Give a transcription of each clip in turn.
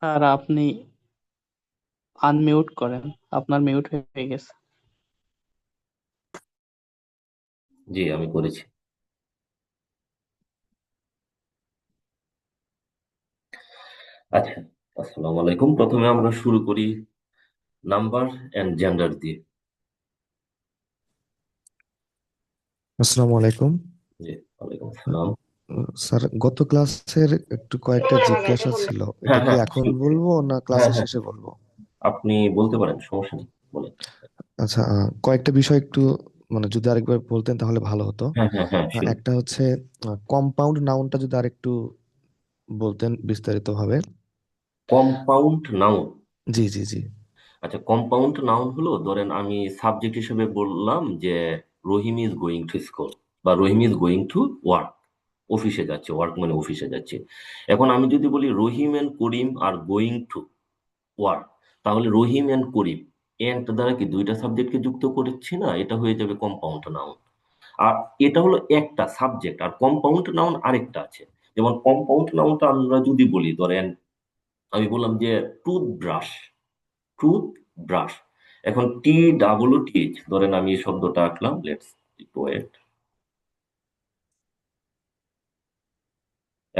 আর আপনি আনমিউট করেন, আপনার মিউট হয়ে গেছে। জি, আমি করেছি। আচ্ছা, আসসালামু আলাইকুম। প্রথমে আমরা শুরু করি নাম্বার এন্ড জেন্ডার দিয়ে। আসসালামু আলাইকুম। জি, ওয়ালাইকুম আসসালাম। স্যার, গত ক্লাসের একটু কয়েকটা জিজ্ঞাসা ছিল, এটা হ্যাঁ, কি হ্যাঁ, এখন বলবো না হ্যাঁ, ক্লাসের হ্যাঁ, শেষে বলবো? আপনি বলতে পারেন, সমস্যা নেই, বলেন। আচ্ছা, কয়েকটা বিষয় একটু মানে যদি আরেকবার বলতেন তাহলে ভালো হতো। হ্যাঁ, হ্যাঁ, হ্যাঁ, শিওর। একটা হচ্ছে কম্পাউন্ড নাউনটা যদি আরেকটু বলতেন বিস্তারিত ভাবে। Compound noun. জি জি জি। আচ্ছা, কম্পাউন্ড নাউন হলো, ধরেন আমি সাবজেক্ট হিসেবে বললাম যে রহিম ইজ গোয়িং টু স্কুল, বা রহিম ইজ গোয়িং টু ওয়ার্ক। অফিসে যাচ্ছে, ওয়ার্ক মানে অফিসে যাচ্ছে। এখন আমি যদি বলি Rahim and Karim are going to work, তাহলে রহিম এন্ড করিম এন্ড দ্বারা কি দুইটা সাবজেক্টকে যুক্ত করছি না? এটা হয়ে যাবে কম্পাউন্ড নাউন। আর এটা হলো একটা সাবজেক্ট, আর কম্পাউন্ড নাউন আরেকটা আছে। যেমন কম্পাউন্ড নাউনটা আমরা যদি বলি, ধরেন আমি বললাম যে টুথ ব্রাশ, টুথ ব্রাশ। এখন টি ডাবল টি এইচ, ধরেন আমি এই শব্দটা আঁকলাম, লেটস একটু ওয়েট।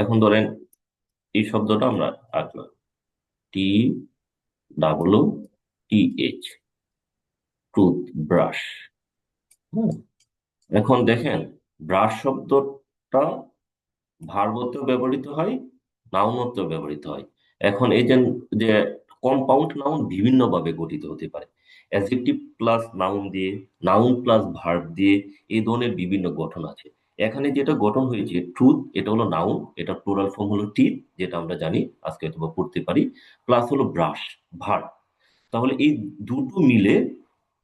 এখন ধরেন এই শব্দটা আমরা আঁকলাম, T double T H, tooth brush. এখন দেখেন, ব্রাশ শব্দটা ভার্বতেও ব্যবহৃত হয়, নাউনতেও ব্যবহৃত হয়। এখন এই যে যে কম্পাউন্ড নাউন বিভিন্ন ভাবে গঠিত হতে পারে, অ্যাডজেক্টিভ প্লাস নাউন দিয়ে, নাউন প্লাস ভার্ব দিয়ে, এই ধরনের বিভিন্ন গঠন আছে। এখানে যেটা গঠন হয়েছে ট্রুথ, এটা হলো নাউন, এটা প্লুরাল ফর্ম হলো টিথ, যেটা আমরা জানি আজকে হয়তো বা পড়তে পারি, প্লাস হলো ব্রাশ, ভার্ব। তাহলে এই দুটো মিলে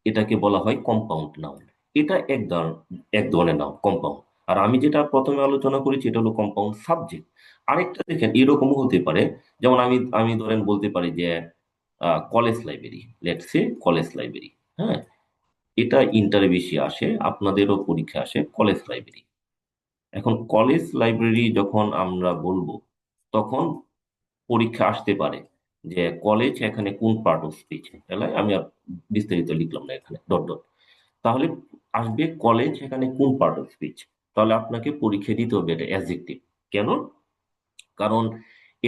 এটাকে বলা হয় কম্পাউন্ড নাউন। এটা এক ধরনের নাউন, কম্পাউন্ড। আর আমি যেটা প্রথমে আলোচনা করেছি এটা হলো কম্পাউন্ড সাবজেক্ট। আরেকটা দেখেন এরকমও হতে পারে, যেমন আমি আমি ধরেন বলতে পারি যে college library, let's say college library. হ্যাঁ, এটা ইন্টারে বেশি আসে, আপনাদেরও পরীক্ষা আসে কলেজ লাইব্রেরি। এখন কলেজ লাইব্রেরি যখন আমরা বলবো, তখন পরীক্ষা আসতে পারে যে কলেজ এখানে কোন পার্ট অফ স্পিচ। তাহলে আমি আর বিস্তারিত লিখলাম না এখানে, ডট ডট। তাহলে আসবে কলেজ এখানে কোন পার্ট অফ স্পিচ। তাহলে আপনাকে পরীক্ষা দিতে হবে এটা অ্যাডজেক্টিভ। কেন? কারণ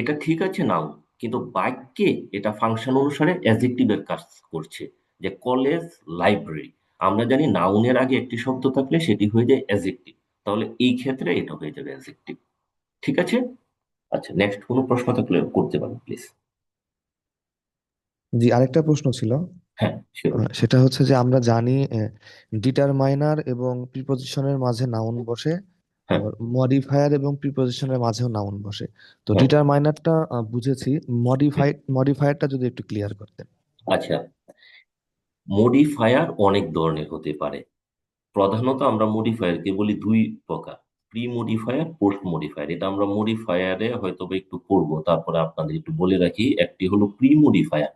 এটা ঠিক আছে নাউন, কিন্তু বাক্যে এটা ফাংশন অনুসারে অ্যাডজেক্টিভের কাজ করছে। যে কলেজ লাইব্রেরি, আমরা জানি নাউনের আগে একটি শব্দ থাকলে সেটি হয়ে যায় অ্যাডজেক্টিভ। তাহলে এই ক্ষেত্রে এটা হয়ে যাবে অ্যাডজেক্টিভ। ঠিক আছে। আচ্ছা, নেক্সট কোনো প্রশ্ন থাকলে করতে পারেন প্লিজ। জি, আরেকটা প্রশ্ন ছিল। হ্যাঁ, শিওর। সেটা হচ্ছে যে আমরা জানি ডিটারমাইনার এবং প্রিপজিশনের মাঝে নাউন বসে, হ্যাঁ, আবার মডিফায়ার এবং প্রিপজিশনের মাঝেও নাউন বসে। তো হ্যাঁ। ডিটারমাইনারটা বুঝেছি, মডিফায়ারটা যদি একটু ক্লিয়ার করতেন। আচ্ছা, মডিফায়ার অনেক ধরনের হতে পারে। প্রধানত আমরা মডিফায়ারকে বলি দুই প্রকার, প্রি মডিফায়ার, পোস্ট মডিফায়ার। এটা আমরা মডিফায়ারে হয়তো বা একটু পড়বো, তারপরে আপনাদের একটু বলে রাখি, একটি হলো প্রি মডিফায়ার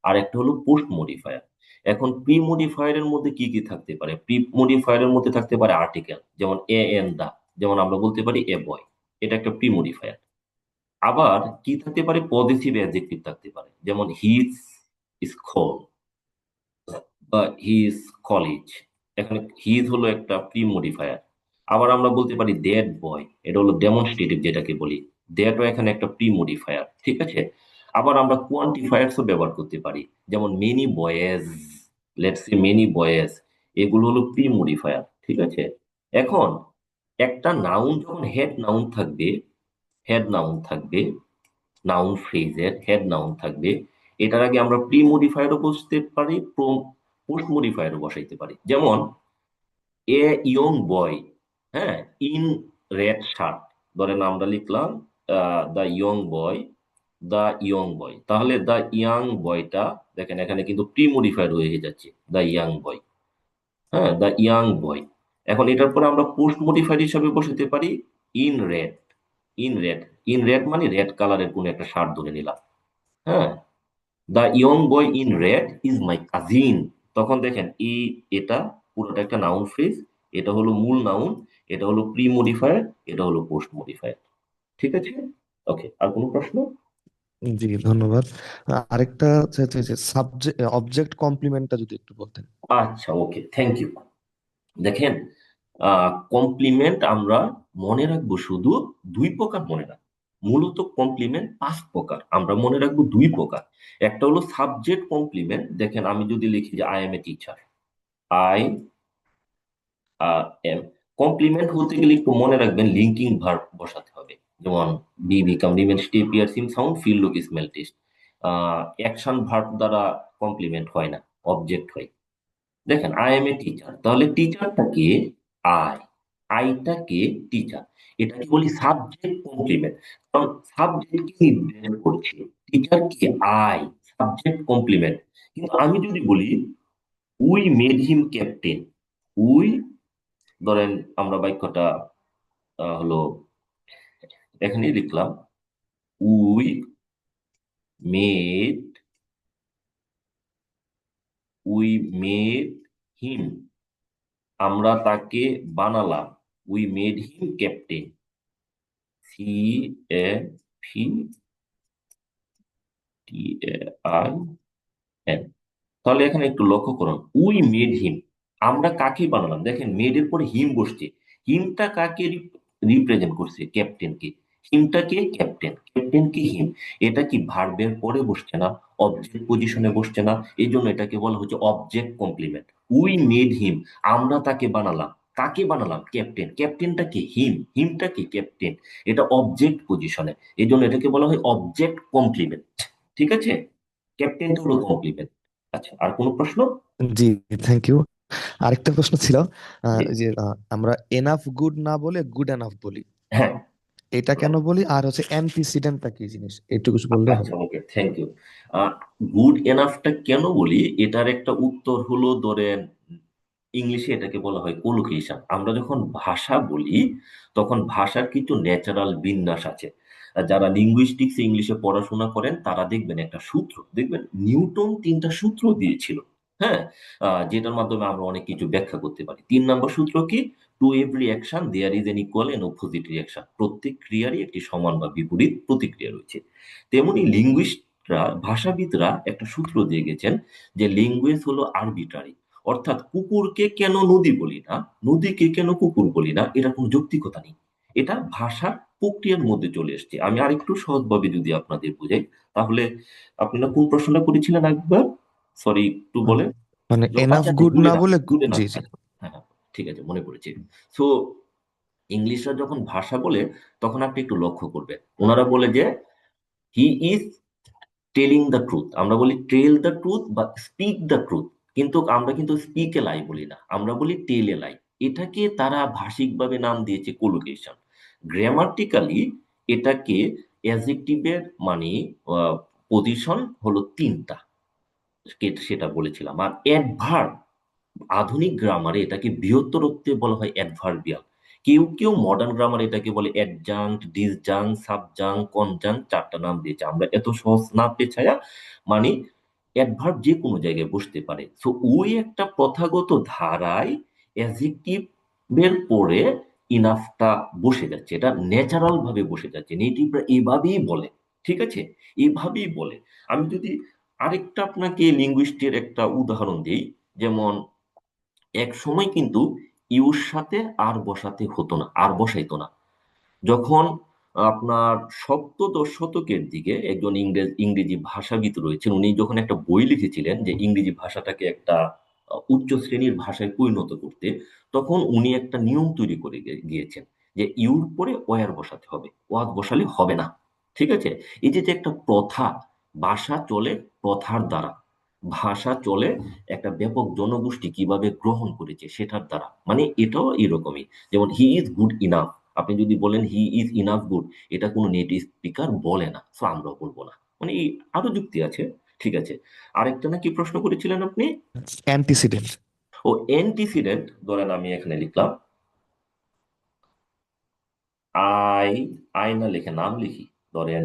আর একটা হলো পোস্ট মডিফায়ার। এখন প্রি মডিফায়ারের মধ্যে কি কি থাকতে পারে? প্রি মডিফায়ারের মধ্যে থাকতে পারে আর্টিকেল, যেমন এ এন দা, যেমন আমরা বলতে পারি এ বয়, এটা একটা প্রি মডিফায়ার। আবার কি থাকতে পারে? পজিটিভ অ্যাডজেক্টিভ থাকতে পারে, যেমন হিজ স্কুল বা হিজ কলেজ। এখানে হিজ হলো একটা প্রি মডিফায়ার। আবার আমরা বলতে পারি দ্যাট বয়, এটা হলো ডেমনস্ট্রেটিভ যেটাকে বলি, দ্যাটও এখানে একটা প্রি মডিফায়ার। ঠিক আছে। আবার আমরা কোয়ান্টিফায়ার্সও ব্যবহার করতে পারি, যেমন many boys, let's say many boys, এগুলো হলো প্রি মডিফায়ার। ঠিক আছে। এখন একটা নাউন যখন হেড নাউন থাকবে, হেড নাউন থাকবে, নাউন ফ্রেজের হেড নাউন থাকবে, এটার আগে আমরা প্রি মডিফায়ারও বসতে পারি, পোস্ট মডিফায়ারও বসাইতে পারি। যেমন এ ইয়ং বয়, হ্যাঁ, ইন রেড শার্ট, ধরেন আমরা লিখলাম the young boy, the young বয়। তাহলে দ্য ইয়াং বয়টা, দেখেন এখানে কিন্তু প্রি মডিফায়ার হয়ে যাচ্ছে, দ্য ইয়াং বয়। হ্যাঁ, দ্য ইয়াং বয়। এখন এটার পরে আমরা পোস্ট মডিফায়ার হিসাবে বসাতে পারি in red, in red. In red মানে রেড কালারের কোন একটা শার্ট ধরে নিলাম। হ্যাঁ, the young boy in red is my cousin. তখন দেখেন এই, এটা পুরোটা একটা নাউন ফ্রেজ, এটা হলো মূল নাউন, এটা হলো প্রি মডিফায়ার, এটা হলো পোস্ট মডিফায়ার। ঠিক আছে। ওকে, আর কোনো প্রশ্ন? জি, ধন্যবাদ। আরেকটা সাবজেক্ট অবজেক্ট কমপ্লিমেন্টটা যদি একটু বলতেন। আচ্ছা, ওকে, থ্যাংক ইউ। দেখেন, কমপ্লিমেন্ট আমরা মনে রাখবো শুধু দুই প্রকার মনে রাখবো। মূলত কমপ্লিমেন্ট পাঁচ প্রকার, আমরা মনে রাখবো দুই প্রকার। একটা হলো সাবজেক্ট কমপ্লিমেন্ট। দেখেন, আমি যদি লিখি যে I am a teacher, I am, complement হতে গেলে একটু মনে রাখবেন লিঙ্কিং ভার্ব বসাতে হবে। যেমন be become remain stay appear seem sound feel look smell taste. Action verb দ্বারা কমপ্লিমেন্ট হয় না, অবজেক্ট হয়। দেখেন, আই এম এ টিচার, তাহলে টিচারটা কে? আই। আইটা কে? টিচার। এটাকে বলি সাবজেক্ট কমপ্লিমেন্ট। কারণ সাবজেক্ট কি নির্দেশ করছে? টিচার কে? আই। Subject complement. কিন্তু আমি যদি বলি we made him captain, we, ধরেন আমরা বাক্যটা হলো এখানে লিখলাম, we made, we made him, আমরা তাকে বানালাম, we made him captain, CAPTAIN। তাহলে এখানে একটু লক্ষ্য করুন, উই মেড হিম, আমরা কাকে বানালাম। দেখেন, মেডের পরে হিম বসছে। হিমটা কাকে রিপ্রেজেন্ট করছে? ক্যাপ্টেনকে। হিমটাকে ক্যাপ্টেন, ক্যাপ্টেনকে হিম। এটা কি ভার্বের পরে বসছে না, অবজেক্ট পজিশনে বসছে না? এই জন্য এটাকে বলা হচ্ছে object complement. We made him, আমরা তাকে বানালাম। কাকে বানালাম? ক্যাপ্টেন। ক্যাপ্টেনটা কি? হিম। হিমটা কি? ক্যাপ্টেন। এটা অবজেক্ট পজিশনে, এই জন্য এটাকে বলা হয় অবজেক্ট কমপ্লিমেন্ট। ঠিক আছে, ক্যাপ্টেনটা হলো কমপ্লিমেন্ট। আচ্ছা, আর কোনো প্রশ্ন? জি, থ্যাংক ইউ। আরেকটা প্রশ্ন ছিল, জি। আমরা এনাফ গুড না বলে গুড এনাফ বলি, হ্যাঁ। এটা কেন বলি? আর হচ্ছে অ্যান্টিসিডেন্টটা কি জিনিস, একটু কিছু বললে আচ্ছা, হবে। ওকে, থ্যাংক ইউ। গুড এনাফটা কেন বলি, এটার একটা উত্তর হলো, ধরেন ইংলিশে এটাকে বলা হয় কোলোকেশন। আমরা যখন ভাষা বলি তখন ভাষার কিছু ন্যাচারাল বিন্যাস আছে। যারা লিঙ্গুইস্টিক্স ইংলিশে পড়াশোনা করেন তারা দেখবেন একটা সূত্র, দেখবেন নিউটন তিনটা সূত্র দিয়েছিল। হ্যাঁ, যেটার মাধ্যমে আমরা অনেক কিছু ব্যাখ্যা করতে পারি। 3 নম্বর সূত্র কি? To every action there is an equal and opposite reaction. প্রত্যেক ক্রিয়ারই একটি সমান বা বিপরীত প্রতিক্রিয়া রয়েছে। তেমনি লিঙ্গুইস্টরা, ভাষাবিদরা একটা সূত্র দিয়ে গেছেন যে ল্যাঙ্গুয়েজ হলো আরবিট্রারি। অর্থাৎ কুকুরকে কেন নদী বলি না, নদীকে কেন কুকুর বলি না, এটা কোনো যৌক্তিকতা নেই। এটা ভাষার প্রক্রিয়ার মধ্যে চলে এসছে। আমি আরেকটু সহজভাবে যদি আপনাদের বুঝাই, তাহলে আপনারা কোন প্রশ্নটা করেছিলেন একবার, সরি একটু আহ, বলে। মানে এনাফ আচ্ছা, আচ্ছা, গুড না বলে গুড জি এনাফ। জি। আচ্ছা, হ্যাঁ, হ্যাঁ, ঠিক আছে, মনে পড়েছে। সো ইংলিশরা যখন ভাষা বলে তখন আপনি একটু লক্ষ্য করবেন, ওনারা বলে যে he is telling the truth. আমরা বলি টেল দ্য ট্রুথ বা স্পিক দ্য ট্রুথ, কিন্তু আমরা কিন্তু স্পিক এ লাই বলি না, আমরা বলি টেল এ লাই। এটাকে তারা ভাষিকভাবে নাম দিয়েছে কোলোকেশন। গ্রামাটিক্যালি এটাকে অ্যাডজেক্টিভের মানে পজিশন হলো তিনটা, সেটা বলেছিলাম। আর অ্যাডভার্ব, আধুনিক গ্রামারে এটাকে বৃহত্তর অর্থে বলা হয় অ্যাডভার্বিয়াল। কেউ কেউ মডার্ন গ্রামারে এটাকে বলে অ্যাডজাঙ্কট, ডিসজাঙ্কট, সাবজাঙ্কট, কনজাঙ্কট, চারটা নাম দিয়েছে। আমরা এত সহজ না পেছায়া, মানে অ্যাডভার্ব যে কোনো জায়গায় বসতে পারে। সো ওই একটা প্রথাগত ধারায় অ্যাডজেক্টিভ এর পরে ইনাফটা বসে যাচ্ছে, এটা ন্যাচারাল ভাবে বসে যাচ্ছে। নেটিভরা এভাবেই বলে। ঠিক আছে, এভাবেই বলে। আমি যদি আরেকটা আপনাকে লিঙ্গুইস্টের একটা উদাহরণ দিই, যেমন এক সময় কিন্তু ইউর সাথে আর বসাতে হতো না, আর বসাইতো না। যখন আপনার সপ্তদশ শতকের দিকে একজন ইংরেজি ভাষাবিদ রয়েছেন, উনি যখন একটা বই লিখেছিলেন যে ইংরেজি ভাষাটাকে একটা উচ্চ শ্রেণীর ভাষায় পরিণত করতে, তখন উনি একটা নিয়ম তৈরি করে গিয়েছেন যে ইউর পরে ওয়ার বসাতে হবে, ওয়াদ বসালে হবে না। ঠিক আছে, এই যে যে একটা প্রথা, ভাষা চলে প্রথার দ্বারা, ভাষা চলে একটা ব্যাপক জনগোষ্ঠী কিভাবে গ্রহণ করেছে সেটার দ্বারা, মানে এটাও এরকমই। যেমন হি ইজ গুড ইনাফ, আপনি যদি বলেন হি ইজ ইনাফ গুড, এটা কোনো নেটিভ স্পিকার বলে না, তো আমরাও বলবো না। মানে এই আরো যুক্তি আছে। ঠিক আছে, আরেকটা না কি প্রশ্ন করেছিলেন আপনি? অ্যান্টিসিডেন্ট। ও অ্যান্টিসিডেন্ট, ধরেন আমি এখানে লিখলাম আই, আই না লিখে নাম লিখি, ধরেন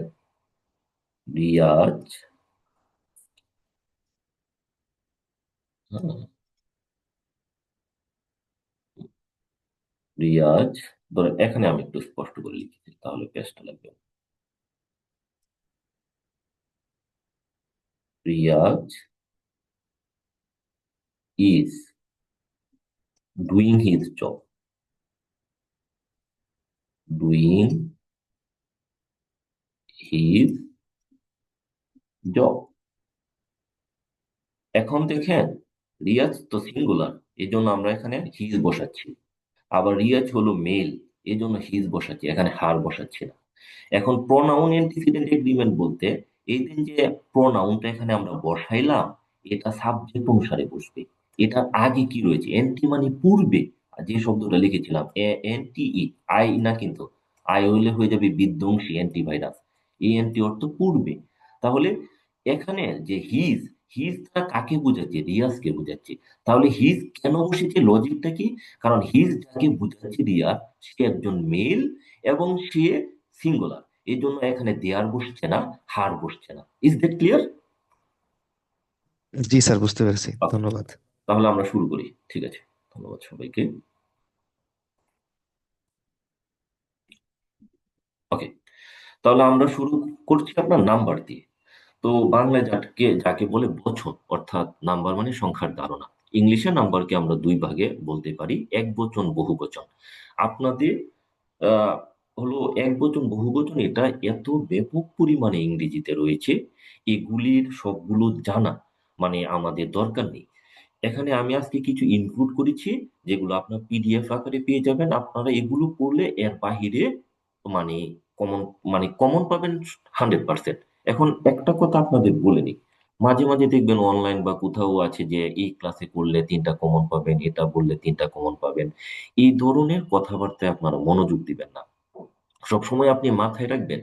রিয়াজ। হ্যাঁ, রিয়াজ, ধরেন এখানে আমি একটু স্পষ্ট করে লিখেছি তাহলে পেজটা লাগবে। Riaz is doing his job, doing his job. এখন দেখেন, রিয়াজ তো সিঙ্গুলার, এই জন্য আমরা এখানে হিজ বসাচ্ছি। আবার রিয়াজ হলো মেল, এই জন্য হিজ বসাচ্ছি, এখানে হার বসাচ্ছি না। এখন প্রোনাউন অ্যান্টিসিডেন্ট এগ্রিমেন্ট বলতে এই দিন যে প্রোনাউনটা এখানে আমরা বসাইলাম, এটা সাবজেক্ট অনুসারে বসবে। এটার আগে কি রয়েছে, এন্টি মানে পূর্বে। যে শব্দটা লিখেছিলাম এনটি ই, আই না কিন্তু, আই হইলে হয়ে যাবে বিধ্বংসী অ্যান্টিভাইরাস। এই অ্যান্টি অর্থ পূর্বে। তাহলে এখানে যে হিজ, হিজটা কাকে বোঝাচ্ছে, রিয়াজকে বোঝাচ্ছে। তাহলে হিজ কেন বসেছে, লজিকটা কি? কারণ হিজ যাকে বোঝাচ্ছে রিয়াজ, সে একজন মেল এবং সে সিঙ্গুলার, এই জন্য এখানে দেয়ার বসছে না, হার বসছে না। Is that clear? G sir, বুঝতে পেরেছি, ওকে, ধন্যবাদ। তাহলে আমরা শুরু করি। ঠিক আছে, ধন্যবাদ সবাইকে। ওকে, তাহলে আমরা শুরু করছি আপনার নাম্বার দিয়ে। তো বাংলায় যাকে যাকে বলে বচন, অর্থাৎ নাম্বার মানে সংখ্যার ধারণা। ইংলিশে নাম্বারকে আমরা দুই ভাগে বলতে পারি, এক বচন বহু বচন। আপনাদের আহ হলো এক বচন বহু বচন, এটা এত ব্যাপক পরিমাণে ইংরেজিতে রয়েছে, এগুলির সবগুলো জানা মানে আমাদের দরকার নেই। এখানে আমি আজকে কিছু ইনক্লুড করেছি, যেগুলো আপনার পিডিএফ আকারে পেয়ে যাবেন। আপনারা এগুলো পড়লে এর বাহিরে মানে কমন, মানে কমন পাবেন 100%। এখন একটা কথা আপনাদের বলে নিই, মাঝে মাঝে দেখবেন অনলাইন বা কোথাও আছে যে এই ক্লাসে করলে 3টা কমন পাবেন, এটা বললে 3টা কমন পাবেন। এই ধরনের কথাবার্তায় আপনারা মনোযোগ দিবেন না। সবসময় আপনি মাথায় রাখবেন,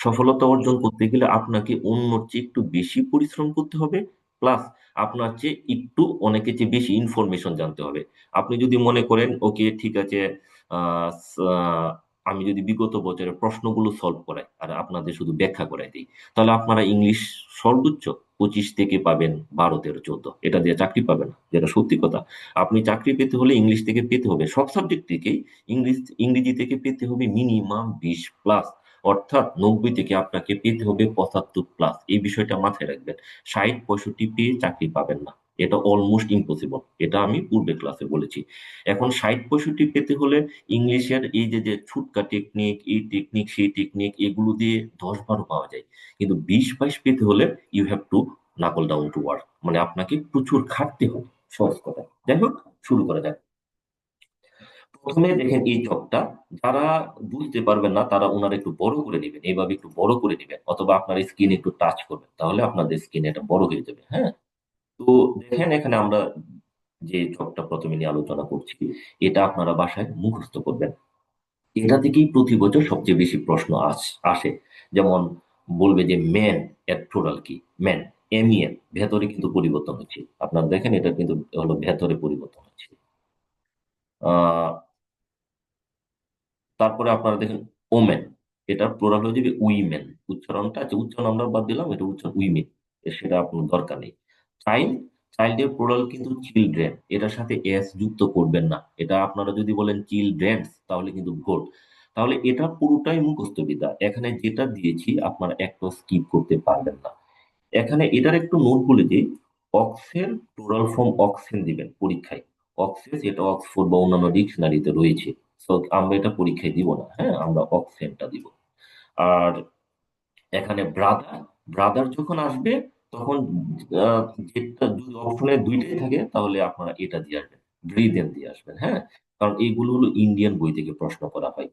সফলতা অর্জন করতে গেলে আপনাকে অন্যর চেয়ে একটু বেশি পরিশ্রম করতে হবে, প্লাস আপনার চেয়ে একটু অনেকের চেয়ে বেশি ইনফরমেশন জানতে হবে। আপনি যদি মনে করেন ওকে ঠিক আছে, আহ, আহ, আমি যদি বিগত বছরের প্রশ্নগুলো সলভ করাই আর আপনাদের শুধু ব্যাখ্যা করাই দিই, তাহলে আপনারা ইংলিশ সর্বোচ্চ 25 থেকে পাবেন 12, 13, 14, এটা দিয়ে চাকরি পাবেন না, যেটা সত্যি কথা। আপনি চাকরি পেতে হলে ইংলিশ থেকে পেতে হবে, সব সাবজেক্ট থেকেই। ইংরেজি থেকে পেতে হবে মিনিমাম 20+, অর্থাৎ 90 থেকে আপনাকে পেতে হবে 75+। এই বিষয়টা মাথায় রাখবেন। 60, 65 পেয়ে চাকরি পাবেন না, এটা অলমোস্ট ইম্পসিবল, এটা আমি পূর্বে ক্লাসে বলেছি। এখন 60, 65 পেতে হলে ইংলিশের এই যে যে ছুটকা টেকনিক, এই টেকনিক সেই টেকনিক, এগুলো দিয়ে 10, 12 পাওয়া যায়। কিন্তু 20, 22 পেতে হলে you have to knuckle down to work, মানে আপনাকে প্রচুর খাটতে হবে, সহজ কথা। যাই হোক, শুরু করা যাক। প্রথমে দেখেন এই চকটা, যারা বুঝতে পারবেন না তারা ওনারা একটু বড় করে নেবেন, এইভাবে একটু বড় করে নেবেন, অথবা আপনার স্কিন একটু টাচ করবেন, তাহলে আপনাদের স্কিন এটা বড় হয়ে যাবে। হ্যাঁ, তো দেখেন এখানে আমরা যে চকটা প্রথমে নিয়ে আলোচনা করছি, এটা আপনারা বাসায় মুখস্থ করবেন। এটা থেকেই প্রতি বছর সবচেয়ে বেশি প্রশ্ন আসে। যেমন বলবে যে ম্যান এর টোটাল কি, ম্যান, এমিএন, ভেতরে কিন্তু পরিবর্তন হচ্ছে। আপনারা দেখেন এটা কিন্তু হলো ভেতরে পরিবর্তন হচ্ছে। আহ তারপরে আপনারা দেখেন ওমেন, এটা প্লুরাল হয়ে যাবে উইমেন। উচ্চারণটা আছে, উচ্চারণ আমরা বাদ দিলাম, এটা উচ্চারণ উইমেন, সেটা আপনার দরকার নেই। চাইল্ড, চাইল্ডের প্লুরাল কিন্তু চিলড্রেন, এটার সাথে এস যুক্ত করবেন না। এটা আপনারা যদি বলেন চিলড্রেন্স তাহলে কিন্তু ভুল। তাহলে এটা পুরোটাই মুখস্থ বিদ্যা, এখানে যেটা দিয়েছি আপনারা একটা স্কিপ করতে পারবেন না। এখানে এটার একটু নোট বলে দিই, অক্সের প্লুরাল ফর্ম অক্সেন দিবেন পরীক্ষায়। অক্সেস এটা অক্সফোর্ড বা অন্যান্য ডিকশনারিতে রয়েছে, তো আমরা এটা পরীক্ষায় দিব না, হ্যাঁ, আমরা অক্সেনটা দিব। আর এখানে ব্রাদার, ব্রাদার যখন আসবে তখন যেটা যদি অপশনে দুইটাই থাকে তাহলে আপনারা এটা দিয়ে আসবেন, ব্রিদেন দিয়ে আসবেন। হ্যাঁ, কারণ এইগুলো হলো ইন্ডিয়ান বই থেকে প্রশ্ন করা হয়।